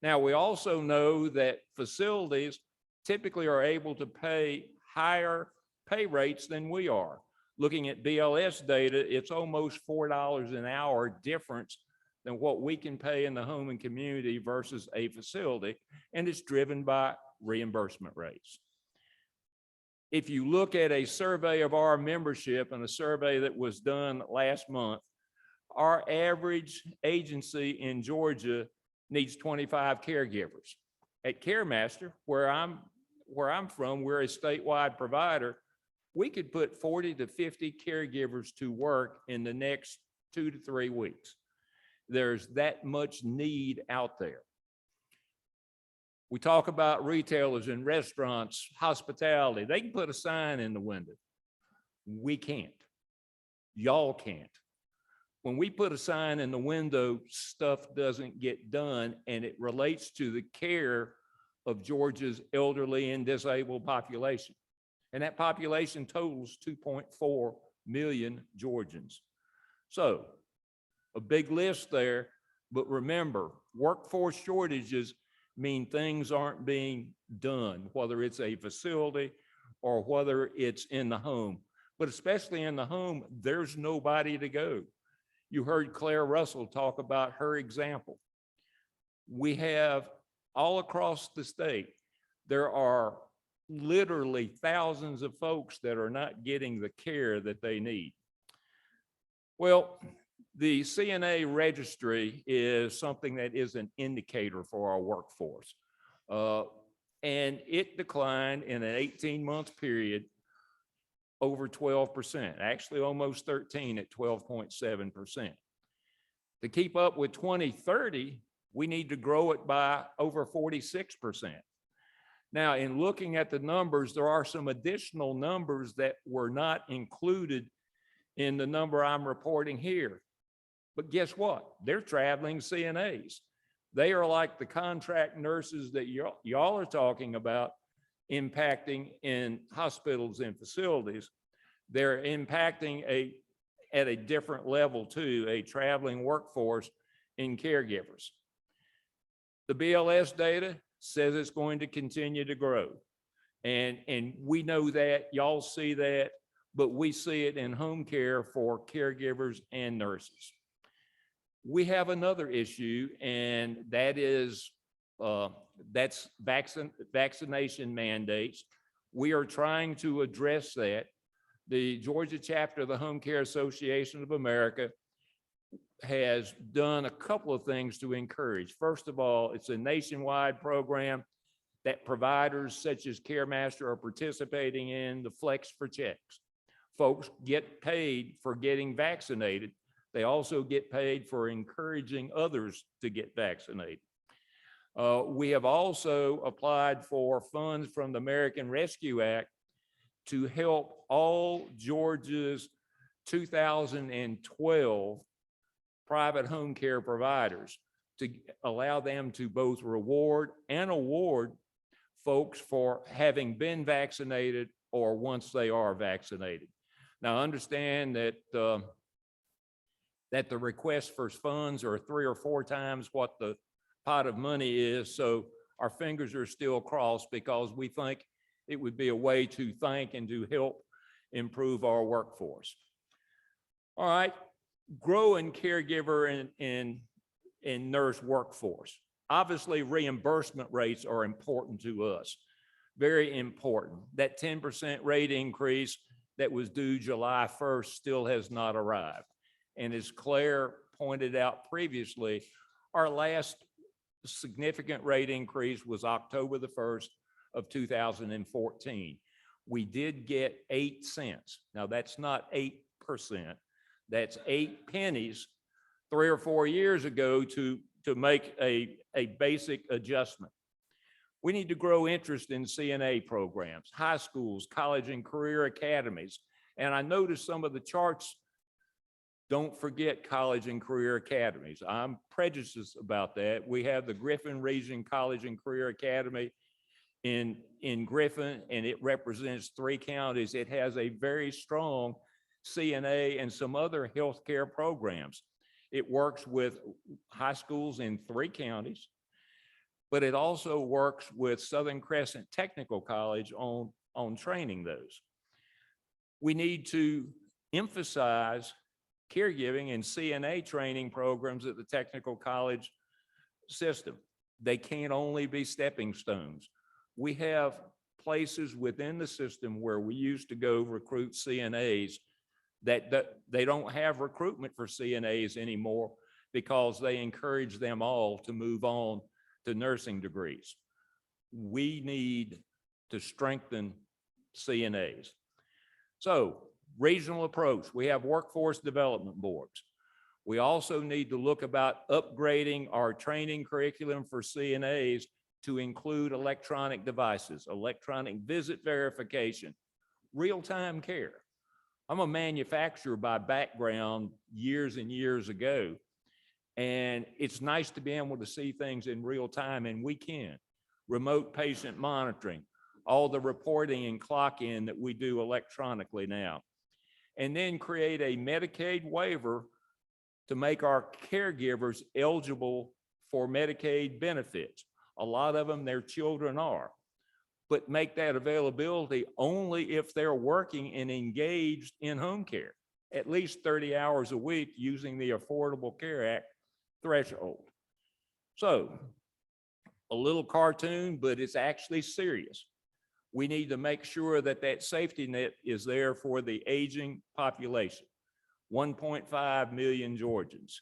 S20: Now, we also know that facilities typically are able to pay higher pay rates than we are. Looking at BLS data, it's almost $4 an hour difference than what we can pay in the home and community versus a facility, and it's driven by reimbursement rates. If you look at a survey of our membership and a survey that was done last month, our average agency in Georgia needs 25 caregivers. At CareMaster, where I'm from, we're a statewide provider. We could put 40 to 50 caregivers to work in the next 2 to 3 weeks. There's that much need out there. We talk about retailers and restaurants, hospitality. They can put a sign in the window. We can't. Y'all can't. When we put a sign in the window, stuff doesn't get done, and it relates to the care of Georgia's elderly and disabled population. And that population totals 2.4 million Georgians. So a big list there, but remember, workforce shortages mean things aren't being done, whether it's a facility or whether it's in the home. But especially in the home, there's nobody to go. You heard Claire Russell talk about her example. We have all across the state, there are literally thousands of folks that are not getting the care that they need. Well, the CNA registry is something that is an indicator for our workforce. And it declined in an 18-month period over 12%, actually almost 13 at 12.7%. To keep up with 2030, we need to grow it by over 46%. Now, in looking at the numbers, there are some additional numbers that were not included in the number I'm reporting here. But guess what? They're traveling CNAs. They are like the contract nurses that y'all are talking about impacting in hospitals and facilities. They're impacting at a different level too, a traveling workforce in caregivers. The BLS data says it's going to continue to grow. And we know that, y'all see that, but we see it in home care for caregivers and nurses. We have another issue, and that is, that's vaccination mandates. We are trying to address that. The Georgia chapter of the Home Care Association of America has done a couple of things to encourage. First of all, it's a nationwide program that providers such as CareMaster are participating in, the Flex for Checks. Folks get paid for getting vaccinated. They also get paid for encouraging others to get vaccinated. We have also applied for funds from the American Rescue Act to help all Georgia's 2012 private home care providers to allow them to both reward and award folks for having been vaccinated or once they are vaccinated. Now, understand that that the request for funds are 3 or 4 times what the pot of money is. So our fingers are still crossed because we think it would be a way to thank and to help improve our workforce. All right, growing caregiver and nurse workforce. Obviously, reimbursement rates are important to us, very important. That 10% rate increase that was due July 1st still has not arrived. And as Claire pointed out previously, our last significant rate increase was October the 1st of 2014. We did get 8 cents. Now that's not 8%. That's 8 pennies 3 or 4 years ago to make a basic adjustment. We need to grow interest in CNA programs, high schools, college and career academies. And I noticed some of the charts don't forget college and career academies. I'm prejudiced about that. We have the Griffin Region College and Career Academy in Griffin, and it represents 3 counties. It has a very strong CNA and some other healthcare programs. It works with high schools in 3 counties, but it also works with Southern Crescent Technical College on training those. We need to emphasize caregiving and CNA training programs at the technical college system. They can't only be stepping stones. We have places within the system where we used to go recruit CNAs that they don't have recruitment for CNAs anymore because they encourage them all to move on to nursing degrees. We need to strengthen CNAs. So, regional approach. We have workforce development boards. We also need to look about upgrading our training curriculum for CNAs to include electronic devices, electronic visit verification, real-time care. I'm a manufacturer by background years and years ago, and it's nice to be able to see things in real time, and we can. Remote patient monitoring, all the reporting and clock in that we do electronically now. And then create a Medicaid waiver to make our caregivers eligible for Medicaid benefits. A lot of them, their children are, but make that availability only if they're working and engaged in home care, at least 30 hours a week using the Affordable Care Act threshold. So, a little cartoon, but it's actually serious. We need to make sure that that safety net is there for the aging population, 1.5 million Georgians.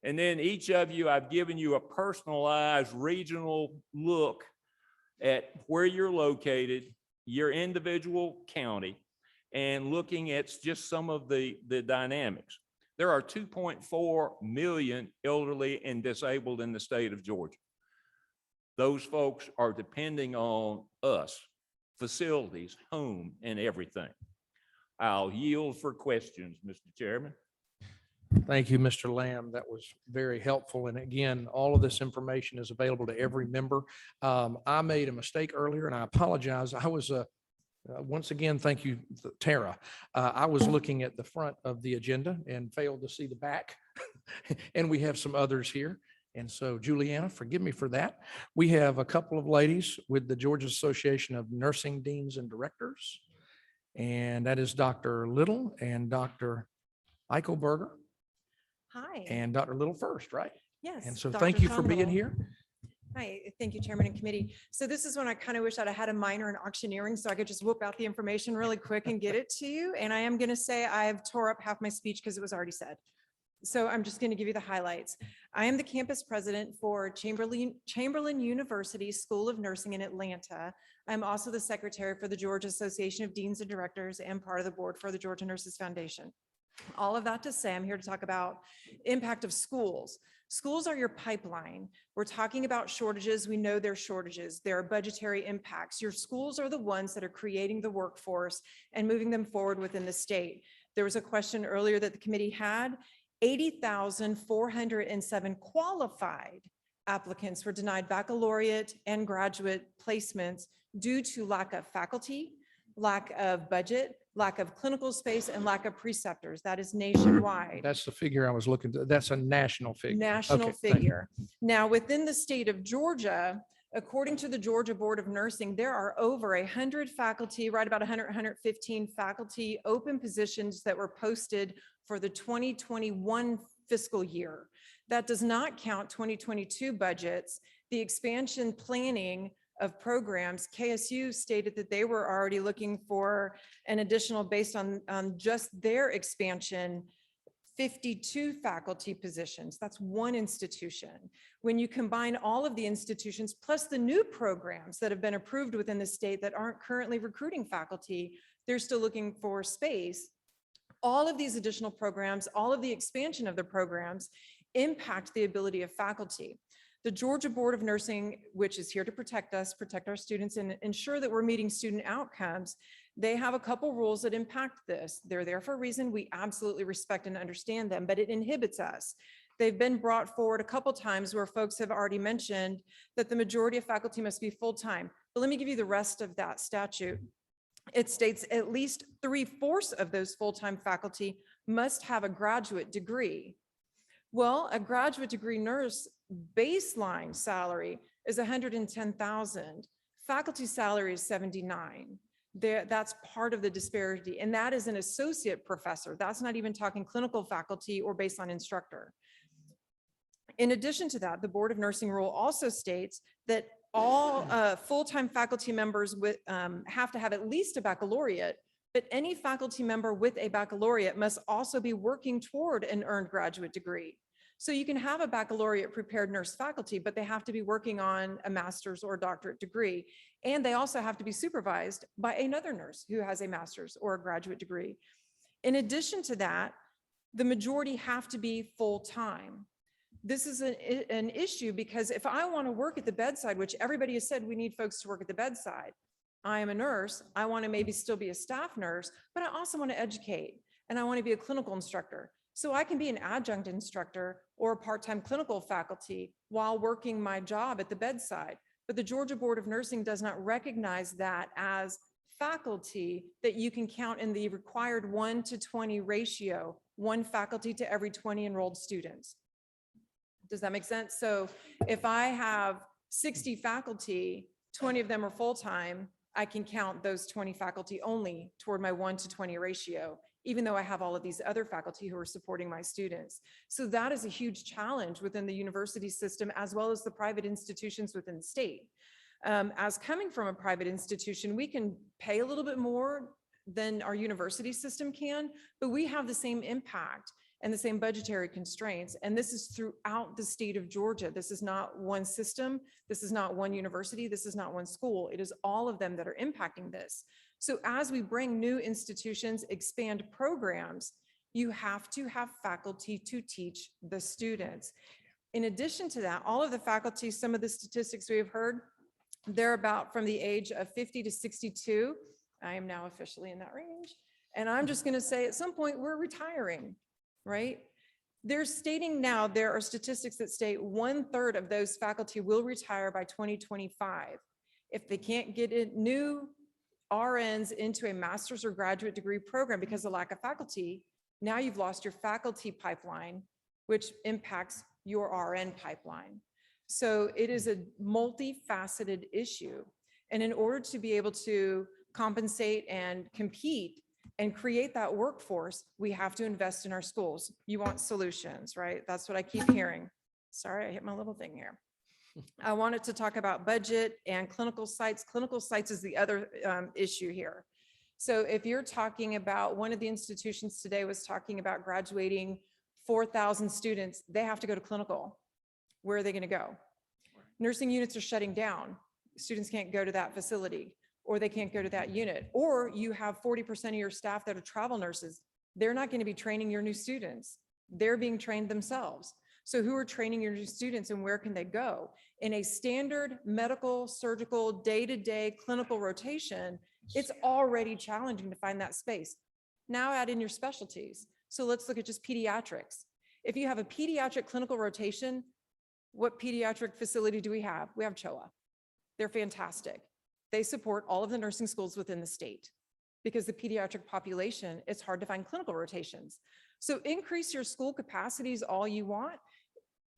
S20: And then each of you, I've given you a personalized regional look at where you're located, your individual county, and looking at just some of the dynamics. There are 2.4 million elderly and disabled in the state of Georgia. Those folks are depending on us, facilities, home, and everything. I'll yield for questions, Mr. Chairman.
S1: Thank you, Mr. Lamb. That was very helpful. And again, all of this information is available to every member. I made a mistake earlier and I apologize. I was, once again, thank you, Tara. I was looking at the front of the agenda and failed to see the back. And we have some others here. And so Juliana, forgive me for that. We have a couple of ladies with the Georgia Association of Nursing Deans and Directors. And that is Dr. Little and Dr. Eichelberger.
S21: Hi.
S1: and Dr. Little first, right?
S21: Yes.
S1: And so
S21: Dr.
S1: thank you for being
S21: Thumble.
S1: here.
S21: Hi, thank you, Chairman and Committee. So this is when I kind of wish I'd have had a minor in auctioneering so I could just whoop out the information really quick and get it to you. And I am going to say I have tore up half my speech because it was already said. So I'm just going to give you the highlights. I am the campus president for Chamberlain University School of Nursing in Atlanta. I'm also the secretary for the Georgia Association of Deans and Directors and part of the board for the Georgia Nurses Foundation. All of that to say, I'm here to talk about impact of schools. Schools are your pipeline. We're talking about shortages. We know there's shortages. There are budgetary impacts. Your schools are the ones that are creating the workforce and moving them forward within the state. There was a question earlier that the committee had. 80,407 qualified applicants were denied baccalaureate and graduate placements due to lack of faculty, lack of budget, lack of clinical space, and lack of preceptors. That is nationwide.
S1: That's the figure I was looking to. That's a national figure.
S21: National
S1: Okay, thank you.
S21: figure. Now, within the state of Georgia, according to the Georgia Board of Nursing, there are over 100 faculty, right about 100, 115 faculty open positions that were posted for the 2021 fiscal year. That does not count 2022 budgets. The expansion planning of programs, KSU stated that they were already looking for an additional, based on just their expansion, 52 faculty positions. That's one institution. When you combine all of the institutions plus the new programs that have been approved within the state that aren't currently recruiting faculty, they're still looking for space. All of these additional programs, all of the expansion of the programs impact the ability of faculty. The Georgia Board of Nursing, which is here to protect us, protect our students, and ensure that we're meeting student outcomes, they have a couple rules that impact this. They're there for a reason. We absolutely respect and understand them, but it inhibits us. They've been brought forward a couple times where folks have already mentioned that the majority of faculty must be full-time. But let me give you the rest of that statute. It states at least 3/4 of those full-time faculty must have a graduate degree. Well, a graduate degree nurse baseline salary is $110,000. Faculty salary is $79,000. That's part of the disparity. And that is an associate professor. That's not even talking clinical faculty or baseline instructor. In addition to that, the Board of Nursing rule also states that all full-time faculty members have to have at least a baccalaureate, but any faculty member with a baccalaureate must also be working toward an earned graduate degree. So you can have a baccalaureate prepared nurse faculty, but they have to be working on a master's or doctorate degree. And they also have to be supervised by another nurse who has a master's or a graduate degree. In addition to that, the majority have to be full-time. This is an issue because if I want to work at the bedside, which everybody has said we need folks to work at the bedside, I am a nurse, I want to maybe still be a staff nurse, but I also want to educate and I want to be a clinical instructor. So I can be an adjunct instructor or a part-time clinical faculty while working my job at the bedside. But the Georgia Board of Nursing does not recognize that as faculty that you can count in the required 1-to-20 ratio, one faculty to every 20 enrolled students. Does that make sense? So if I have 60 faculty, 20 of them are full-time, I can count those 20 faculty only toward my 1-to-20 ratio, even though I have all of these other faculty who are supporting my students. So that is a huge challenge within the university system, as well as the private institutions within the state. As coming from a private institution, we can pay a little bit more than our university system can, but we have the same impact and the same budgetary constraints. And this is throughout the state of Georgia. This is not one system. This is not one university. This is not one school. It is all of them that are impacting this. So as we bring new institutions, expand programs, you have to have faculty to teach the students. In addition to that, all of the faculty, some of the statistics we have heard, they're about from the age of 50 to 62. I am now officially in that range. And I'm just going to say at some point we're retiring, right? They're stating now, there are statistics that state 1/3 of those faculty will retire by 2025. If they can't get in new RNs into a master's or graduate degree program because of lack of faculty, now you've lost your faculty pipeline, which impacts your RN pipeline. So it is a multifaceted issue. And in order to be able to compensate and compete and create that workforce, we have to invest in our schools. You want solutions, right? That's what I keep hearing. Sorry, I hit my little thing here. I wanted to talk about budget and clinical sites. Clinical sites is the other issue here. So if you're talking about, one of the institutions today was talking about graduating 4,000 students, they have to go to clinical. Where are they going to go? Nursing units are shutting down. Students can't go to that facility, or they can't go to that unit. Or you have 40% of your staff that are travel nurses. They're not going to be training your new students. They're being trained themselves. So who are training your new students and where can they go? In a standard medical, surgical, day-to-day clinical rotation, it's already challenging to find that space. Now add in your specialties. So let's look at just pediatrics. If you have a pediatric clinical rotation, what pediatric facility do we have? We have CHOA. They're fantastic. They support all of the nursing schools within the state because the pediatric population, it's hard to find clinical rotations. So increase your school capacities all you want.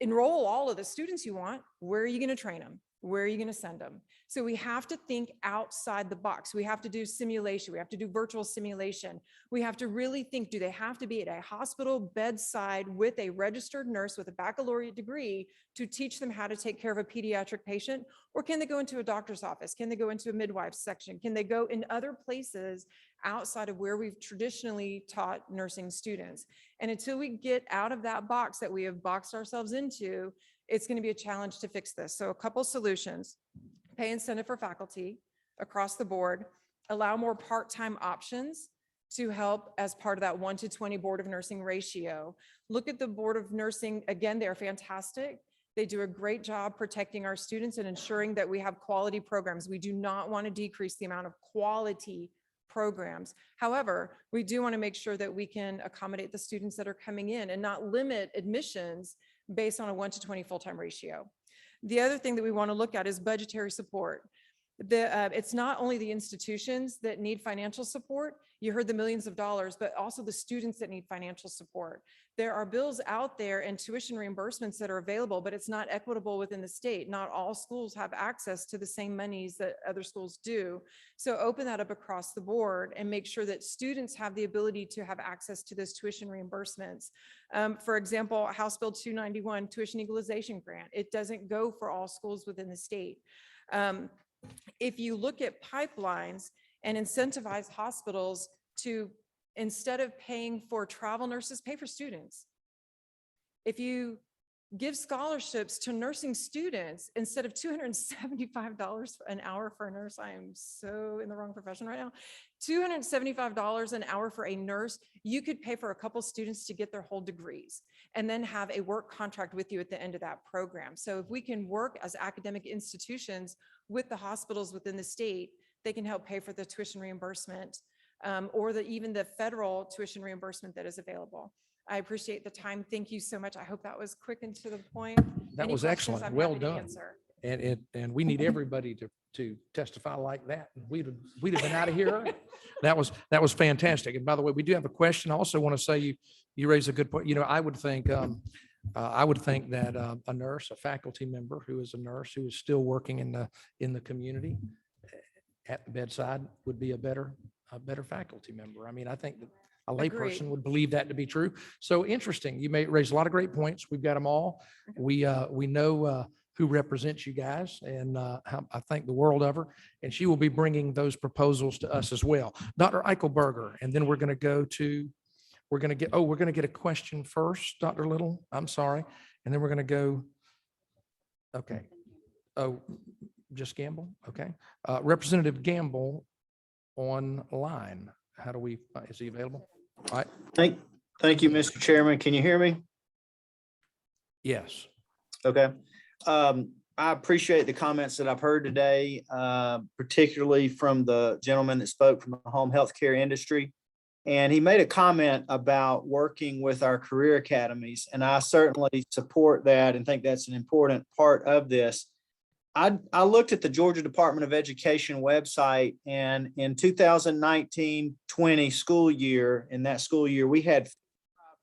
S21: Enroll all of the students you want. Where are you going to train them? Where are you going to send them? So we have to think outside the box. We have to do simulation. We have to do virtual simulation. We have to really think, do they have to be at a hospital bedside with a registered nurse with a baccalaureate degree to teach them how to take care of a pediatric patient? Or can they go into a doctor's office? Can they go into a midwife's section? Can they go in other places outside of where we've traditionally taught nursing students? And until we get out of that box that we have boxed ourselves into, it's going to be a challenge to fix this. So a couple solutions: pay incentive for faculty across the board, allow more part-time options to help as part of that 1-20 Board of Nursing ratio. Look at the Board of Nursing. Again, they're fantastic. They do a great job protecting our students and ensuring that we have quality programs. We do not want to decrease the amount of quality programs. However, we do want to make sure that we can accommodate the students that are coming in and not limit admissions based on a 1-20 full-time ratio. The other thing that we want to look at is budgetary support. It's not only the institutions that need financial support. You heard the millions of dollars, but also the students that need financial support. There are bills out there and tuition reimbursements that are available, but it's not equitable within the state. Not all schools have access to the same monies that other schools do. So open that up across the board and make sure that students have the ability to have access to those tuition reimbursements. For example, House Bill 291 tuition equalization grant. It doesn't go for all schools within the state. If you look at pipelines and incentivize hospitals to, instead of paying for travel nurses, pay for students. If you give scholarships to nursing students instead of $275 an hour for a nurse, I am so in the wrong profession right now, $275 an hour for a nurse, you could pay for a couple students to get their whole degrees and then have a work contract with you at the end of that program. So if we can work as academic institutions with the hospitals within the state, they can help pay for the tuition reimbursement or even the federal tuition reimbursement that is available. I appreciate the time. Thank you so much. I hope that was quick and to the point.
S1: That
S21: Any
S1: was
S21: questions,
S1: excellent.
S21: I'm
S1: Well
S21: happy to
S1: done.
S21: answer.
S1: And we need everybody to testify like that. We'd have been out of here early. That was fantastic. And by the way, we do have a question. I also want to say you raised a good point. You know, I would think that a nurse, a faculty member who is a nurse who is still working in the community at the bedside would be a better faculty member. I mean, I think that a
S21: Agreed.
S1: layperson would believe that to be true. So interesting. You may raise a lot of great points. We've got them all. We know who represents you guys, and I thank the world of her. And she will be bringing those proposals to us as well. Dr. Eichelberger, and then we're going to get a question first, Dr. Little. I'm sorry. And then we're going to go. Okay. Oh, just Gamble. Okay. Representative Gamble online. How do we, is he available? All right.
S2: Thank you, Mr. Chairman. Can you hear me?
S1: Yes.
S2: Okay. I appreciate the comments that I've heard today, particularly from the gentleman that spoke from the home healthcare industry. And he made a comment about working with our career academies, and I certainly support that and think that's an important part of this. I looked at the Georgia Department of Education website, and in 2019-20 school year, we had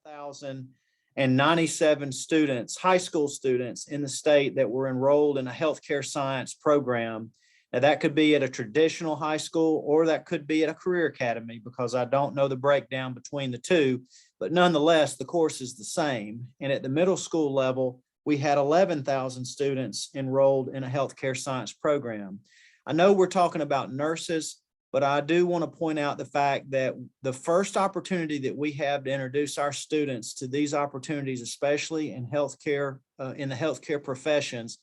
S2: 5,097 students, high school students in the state that were enrolled in a healthcare science program. Now, that could be at a traditional high school, or that could be at a career academy, because I don't know the breakdown between the two. But nonetheless, the course is the same. And at the middle school level, we had 11,000 students enrolled in a healthcare science program. I know we're talking about nurses, but I do want to point out the fact that the first opportunity that we have to introduce our students to these opportunities, especially in healthcare, in the healthcare professions,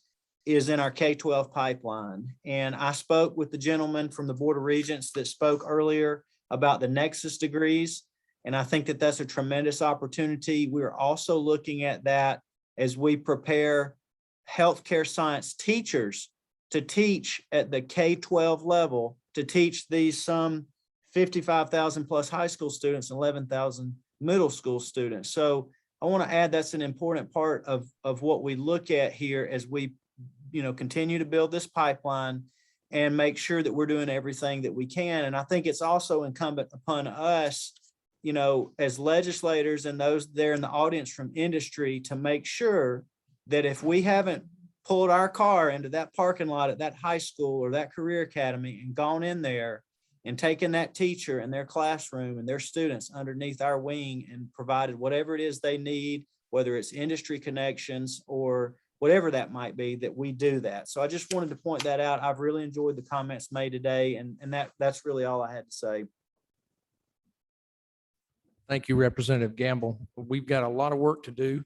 S2: is in our K-12 pipeline. And I spoke with the gentleman from the Board of Regents that spoke earlier about the Nexus degrees. And I think that that's a tremendous opportunity. We're also looking at that as we prepare healthcare science teachers to teach at the K-12 level, to teach these some 55,000 plus high school students and 11,000 middle school students. So I want to add that's an important part of what we look at here as we continue to build this pipeline and make sure that we're doing everything that we can. And I think it's also incumbent upon us, as legislators and those there in the audience from industry, to make sure that if we haven't pulled our car into that parking lot at that high school or that career academy and gone in there and taken that teacher and their classroom and their students underneath our wing and provided whatever it is they need, whether it's industry connections or whatever that might be, that we do that. So I just wanted to point that out. I've really enjoyed the comments made today, and that's really all I had to say.
S1: Thank you, Representative Gamble. We've got a lot of work to do,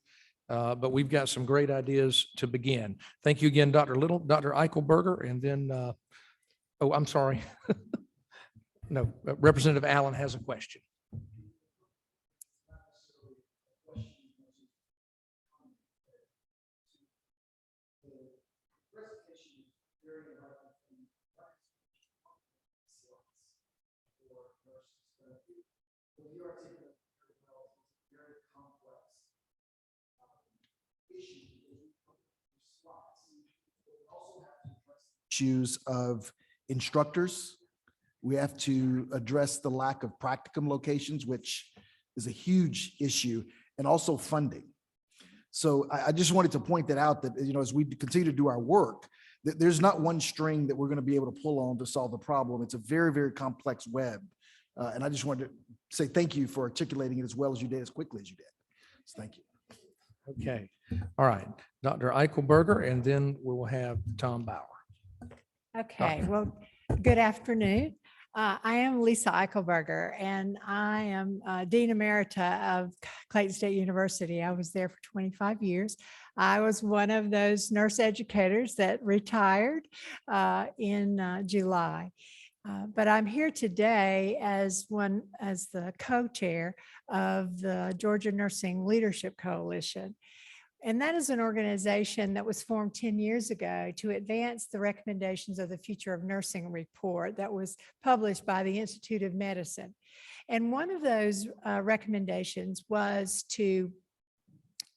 S1: but we've got some great ideas to begin. Thank you again, Dr. Little, Dr. Eichelberger, and then, I'm sorry. No, Representative Allen has a question.
S12: Issues of instructors. We have to address the lack of practicum locations, which is a huge issue, and also funding. So I just wanted to point that out, that, as we continue to do our work, that there's not one string that we're going to be able to pull on to solve the problem. It's a very, very complex web. And I just wanted to say thank you for articulating it as well as you did, as quickly as you did. So thank you.
S1: Okay. All right. Dr. Eichelberger, and then we will have Tom Bauer.
S16: Okay, well, good afternoon. I am Lisa Eichelberger, and I am Dean Emerita of Clayton State University. I was there for 25 years. I was one of those nurse educators that retired in July. But I'm here today as the co-chair of the Georgia Nursing Leadership Coalition. And that is an organization that was formed 10 years ago to advance the recommendations of the Future of Nursing report that was published by the Institute of Medicine. And one of those recommendations was to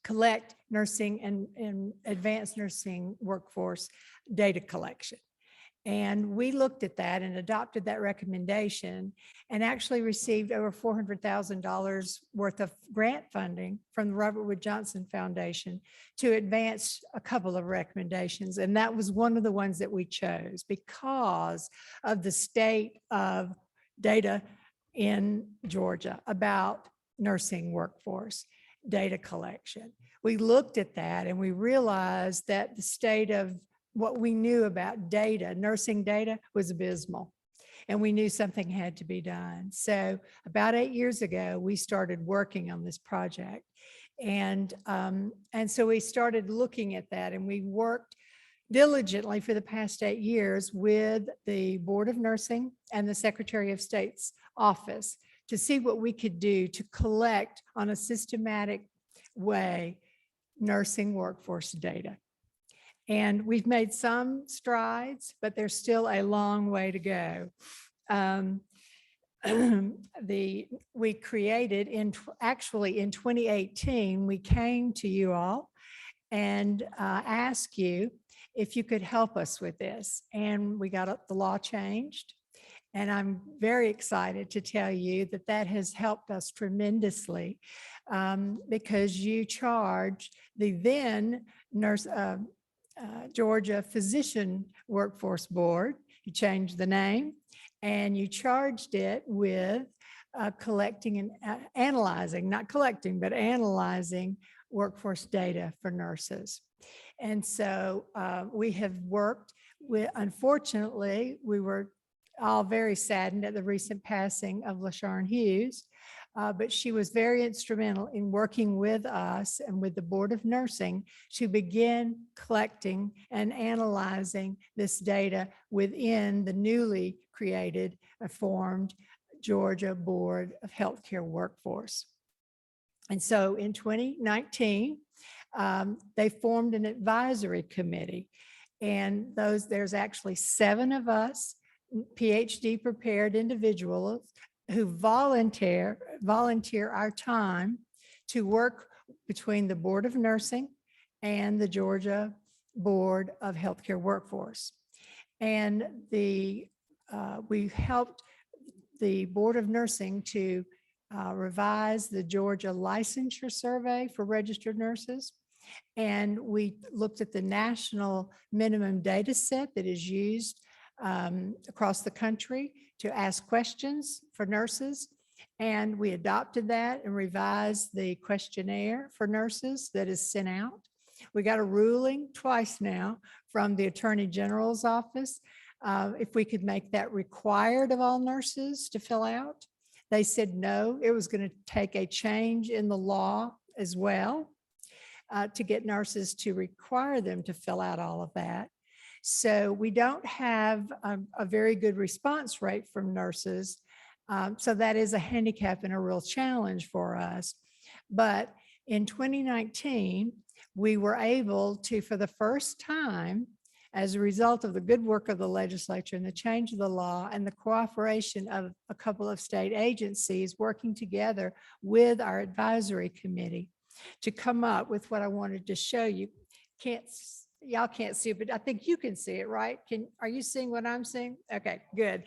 S16: collect nursing and advanced nursing workforce data collection. And we looked at that and adopted that recommendation and actually received over $400,000 worth of grant funding from the Robert Wood Johnson Foundation to advance a couple of recommendations. And that was one of the ones that we chose because of the state of data in Georgia about nursing workforce data collection. We looked at that and we realized that the state of what we knew about data, nursing data, was abysmal. And we knew something had to be done. So about 8 years ago, we started working on this project. And so we started looking at that, and we worked diligently for the past 8 years with the Board of Nursing and the Secretary of State's office to see what we could do to collect on a systematic way nursing workforce data. And we've made some strides, but there's still a long way to go. We created actually in 2018, we came to you all and asked you if you could help us with this. And we got the law changed. And I'm very excited to tell you that that has helped us tremendously because you charged the then Georgia Physician Workforce Board.
S4: You changed the name and you charged it with collecting and analyzing, not collecting, but analyzing workforce data for nurses. And so we have worked with, unfortunately, we were all very saddened at the recent passing of LaShawn Hughes, but she was very instrumental in working with us and with the Board of Nursing to begin collecting and analyzing this data within the newly created, formed Georgia Board of Healthcare Workforce. And so in 2019, they formed an advisory committee, and there's actually 7 of us, PhD prepared individuals who volunteer our time to work between the Board of Nursing and the Georgia Board of Healthcare Workforce. And we helped the Board of Nursing to revise the Georgia licensure survey for registered nurses. And we looked at the national minimum data set that is used across the country to ask questions for nurses. And we adopted that and revised the questionnaire for nurses that is sent out. We got a ruling twice now from the Attorney General's office if we could make that required of all nurses to fill out. They said no, it was going to take a change in the law as well to get nurses to require them to fill out all of that. So we don't have a very good response rate from nurses. So that is a handicap and a real challenge for us. But in 2019, we were able to, for the first time, as a result of the good work of the legislature and the change of the law and the cooperation of a couple of state agencies working together with our advisory committee, to come up with what I wanted to show you. Y'all can't see it, but I think you can see it, right? Are you seeing what I'm seeing? Okay, good.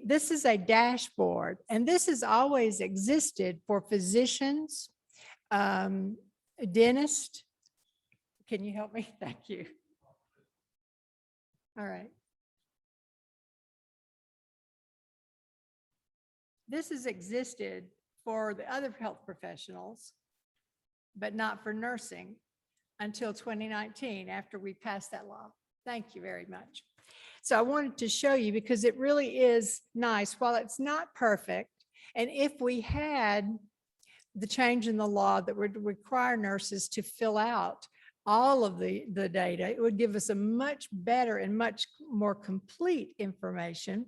S4: This is a dashboard, and this has always existed for physicians, dentists. Can you help me? Thank you. All right. This has existed for the other health professionals, but not for nursing until 2019, after we passed that law. Thank you very much. So I wanted to show you because it really is nice. While it's not perfect, and if we had the change in the law that would require nurses to fill out all of the data, it would give us a much better and much more complete information.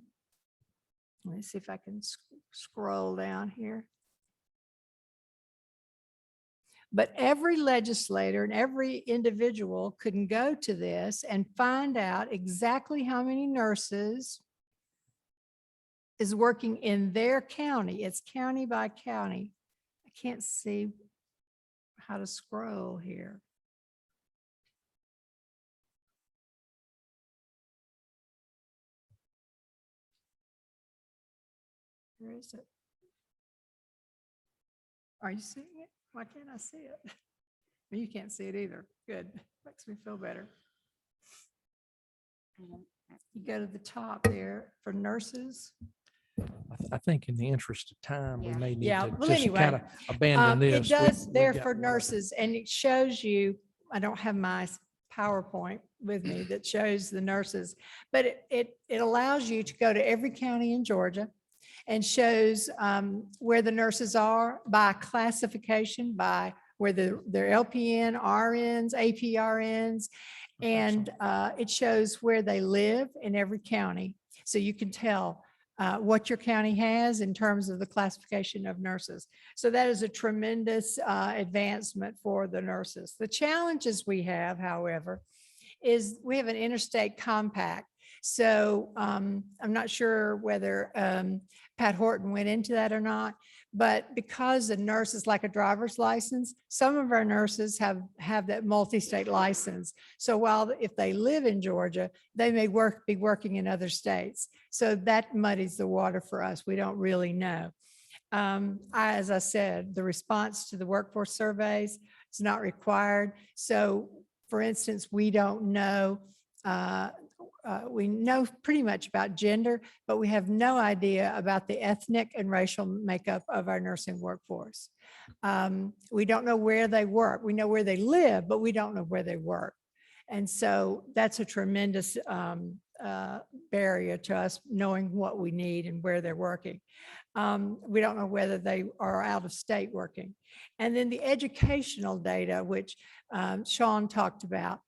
S4: Let me see if I can scroll down here. But every legislator and every individual can go to this and find out exactly how many nurses is working in their county. It's county by county. I can't see how to scroll here. Where is it? Are you seeing it? Why can't I see it? You can't see it either. Good. Makes me feel better. You go to the top there for nurses.
S1: I think in the interest of time, we may need
S4: Yeah,
S1: to
S4: well,
S1: just
S4: anyway,
S1: kind of abandon this.
S4: It does
S1: We've
S4: there
S1: got
S4: for
S1: more.
S4: nurses, and it shows you, I don't have my PowerPoint with me that shows the nurses, but it allows you to go to every county in Georgia and shows where the nurses are by classification, by where they're LPN, RNs, APRNs, and it shows where they live in every county. So you can tell what your county has in terms of the classification of nurses. So that is a tremendous advancement for the nurses. The challenges we have, however, is we have an interstate compact. So I'm not sure whether Pat Horton went into that or not, but because a nurse is like a driver's license, some of our nurses have that multi-state license. So while if they live in Georgia, they may be working in other states. So that muddies the water for us. We don't really know. As I said, the response to the workforce surveys is not required. So for instance, we don't know we know pretty much about gender, but we have no idea about the ethnic and racial makeup of our nursing workforce. We don't know where they work. We know where they live, but we don't know where they work. And so that's a tremendous barrier to us knowing what we need and where they're working. We don't know whether they are out of state working. And then the educational data, which Sean talked about.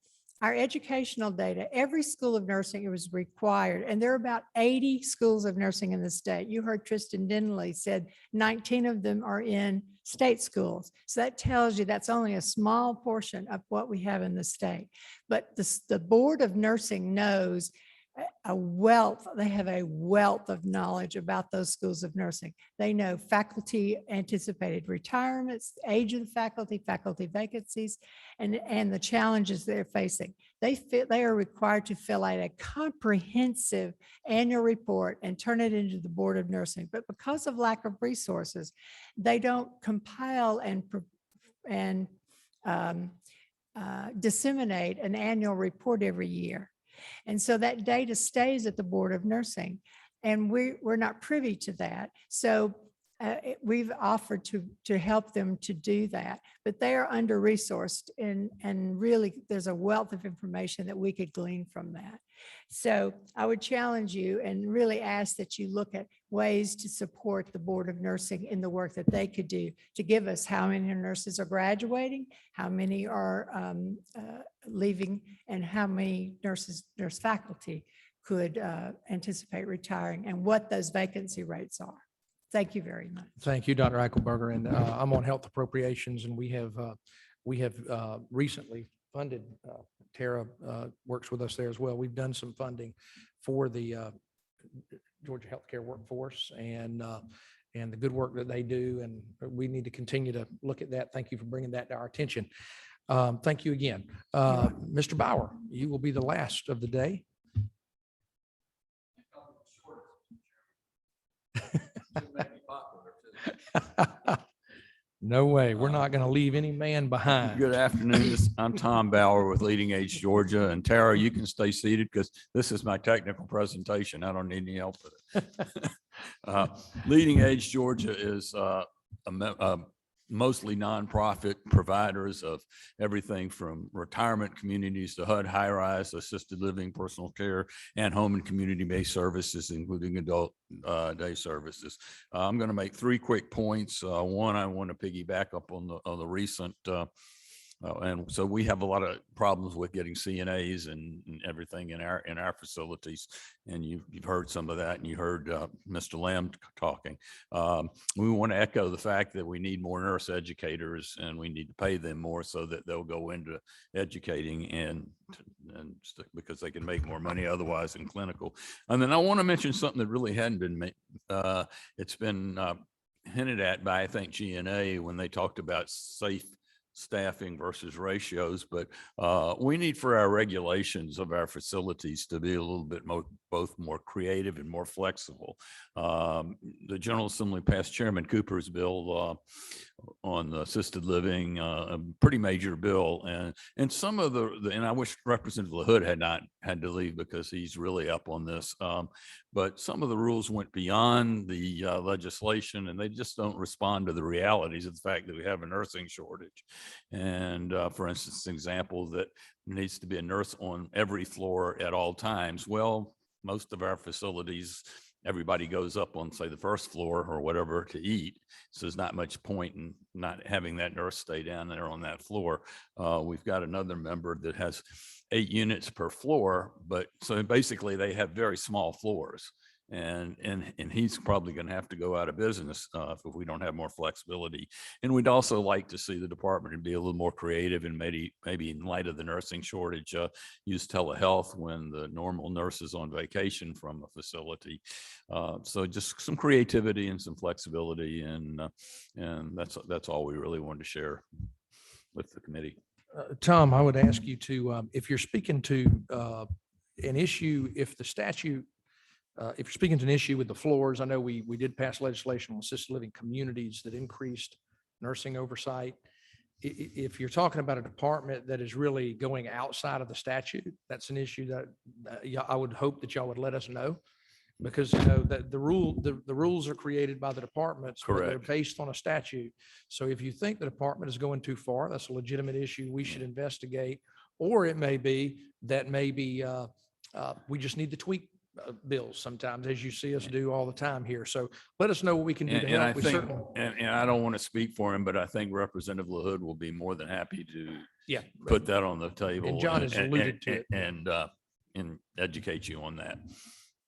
S4: Our educational data, every school of nursing, it was required, and there are about 80 schools of nursing in the state. You heard Tristan Denley said 19 of them are in state schools. So that tells you that's only a small portion of what we have in the state. But the Board of Nursing knows a wealth, they have a wealth of knowledge about those schools of nursing. They know faculty anticipated retirements, age of the faculty vacancies, and the challenges they're facing. They are required to fill out a comprehensive annual report and turn it into the Board of Nursing. But because of lack of resources, they don't compile and disseminate an annual report every year. And so that data stays at the Board of Nursing, and we're not privy to that. So we've offered to help them to do that, but they are under-resourced, and really there's a wealth of information that we could glean from that. So I would challenge you and really ask that you look at ways to support the Board of Nursing in the work that they could do to give us how many nurses are graduating, how many are leaving, and how many nurse faculty could anticipate retiring, and what those vacancy rates are. Thank you very much.
S1: Thank you, Dr. Eichelberger. And I'm on health appropriations, and we have recently funded, Tara works with us there as well. We've done some funding for the Georgia healthcare workforce and the good work that they do. And we need to continue to look at that. Thank you for bringing that to our attention. Thank you again. Mr. Bauer, you will be the last of the day. No way. We're not going to leave any man behind.
S7: Good afternoon. I'm Tom Bauer with Leading Age Georgia. And Tara, you can stay seated because this is my technical presentation. I don't need any help with it. Leading Age Georgia is mostly nonprofit providers of everything from retirement communities to HUD, high-rise, assisted living, personal care, and home and community-based services, including adult day services. I'm going to make three quick points. One, I want to piggyback up on the recent and so we have a lot of problems with getting CNAs and everything in our facilities. And you've heard some of that, and you heard Mr. Lamb talking. We want to echo the fact that we need more nurse educators, and we need to pay them more so that they'll go into educating and because they can make more money otherwise in clinical. And then I want to mention something that really hadn't been made. It's been hinted at by, I think, GNA when they talked about safe staffing versus ratios, but we need for our regulations of our facilities to be a little bit both more creative and more flexible. The General Assembly passed Chairman Cooper's bill on the assisted living, a pretty major bill, and some of and I wish Representative LaHood had not had to leave because he's really up on this. But some of the rules went beyond the legislation, and they just don't respond to the realities of the fact that we have a nursing shortage. And for instance, an example that needs to be a nurse on every floor at all times. Well, most of our facilities, everybody goes up on, say, the first floor or whatever to eat. So there's not much point in not having that nurse stay down there on that floor. We've got another member that has 8 units per floor, but so basically they have very small floors. And he's probably going to have to go out of business if we don't have more flexibility. And we'd also like to see the department be a little more creative and maybe in light of the nursing shortage, use telehealth when the normal nurse is on vacation from a facility. So just some creativity and some flexibility, and that's all we really wanted to share with the committee.
S1: Tom, I would ask you to, if you're speaking to an issue, if the statute, if you're speaking to an issue with the floors, I know we did pass legislation on assisted living communities that increased nursing oversight. if you're talking about a department that is really going outside of the statute, that's an issue that I would hope that y'all would let us know. Because, you know, the rules are created by the departments, but they're
S7: Correct.
S1: based on a statute. So if you think the department is going too far, that's a legitimate issue we should investigate. Or it may be that maybe we just need to tweak bills sometimes, as you see us do all the time here. So let us know what we can do to
S7: And I
S1: help. We
S7: think,
S1: certainly,
S7: and I don't want to speak for him, but I think Representative LaHood will be more than happy to
S1: yeah.
S7: put that on the table.
S1: And John has alluded to it.
S7: And educate you on that.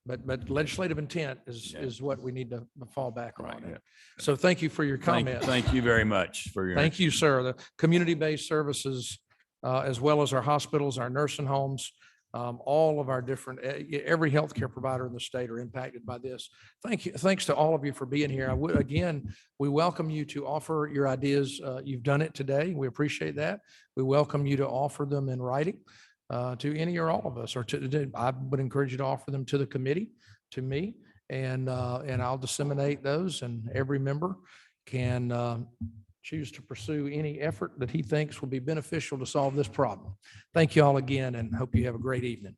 S1: But legislative intent is what we need to fall back
S7: Right,
S1: on.
S7: yeah.
S1: So thank you for your comments.
S7: Thank you very much for your.
S1: Thank you, sir. The community-based services, as well as our hospitals, our nursing homes, all of our different, every healthcare provider in the state are impacted by this. Thank you. Thanks to all of you for being here. I would, again, we welcome you to offer your ideas. You've done it today. We appreciate that. We welcome you to offer them in writing to any or all of us, or I would encourage you to offer them to the committee, to me, and I'll disseminate those, and every member can choose to pursue any effort that he thinks will be beneficial to solve this problem. Thank you all again, and hope you have a great evening.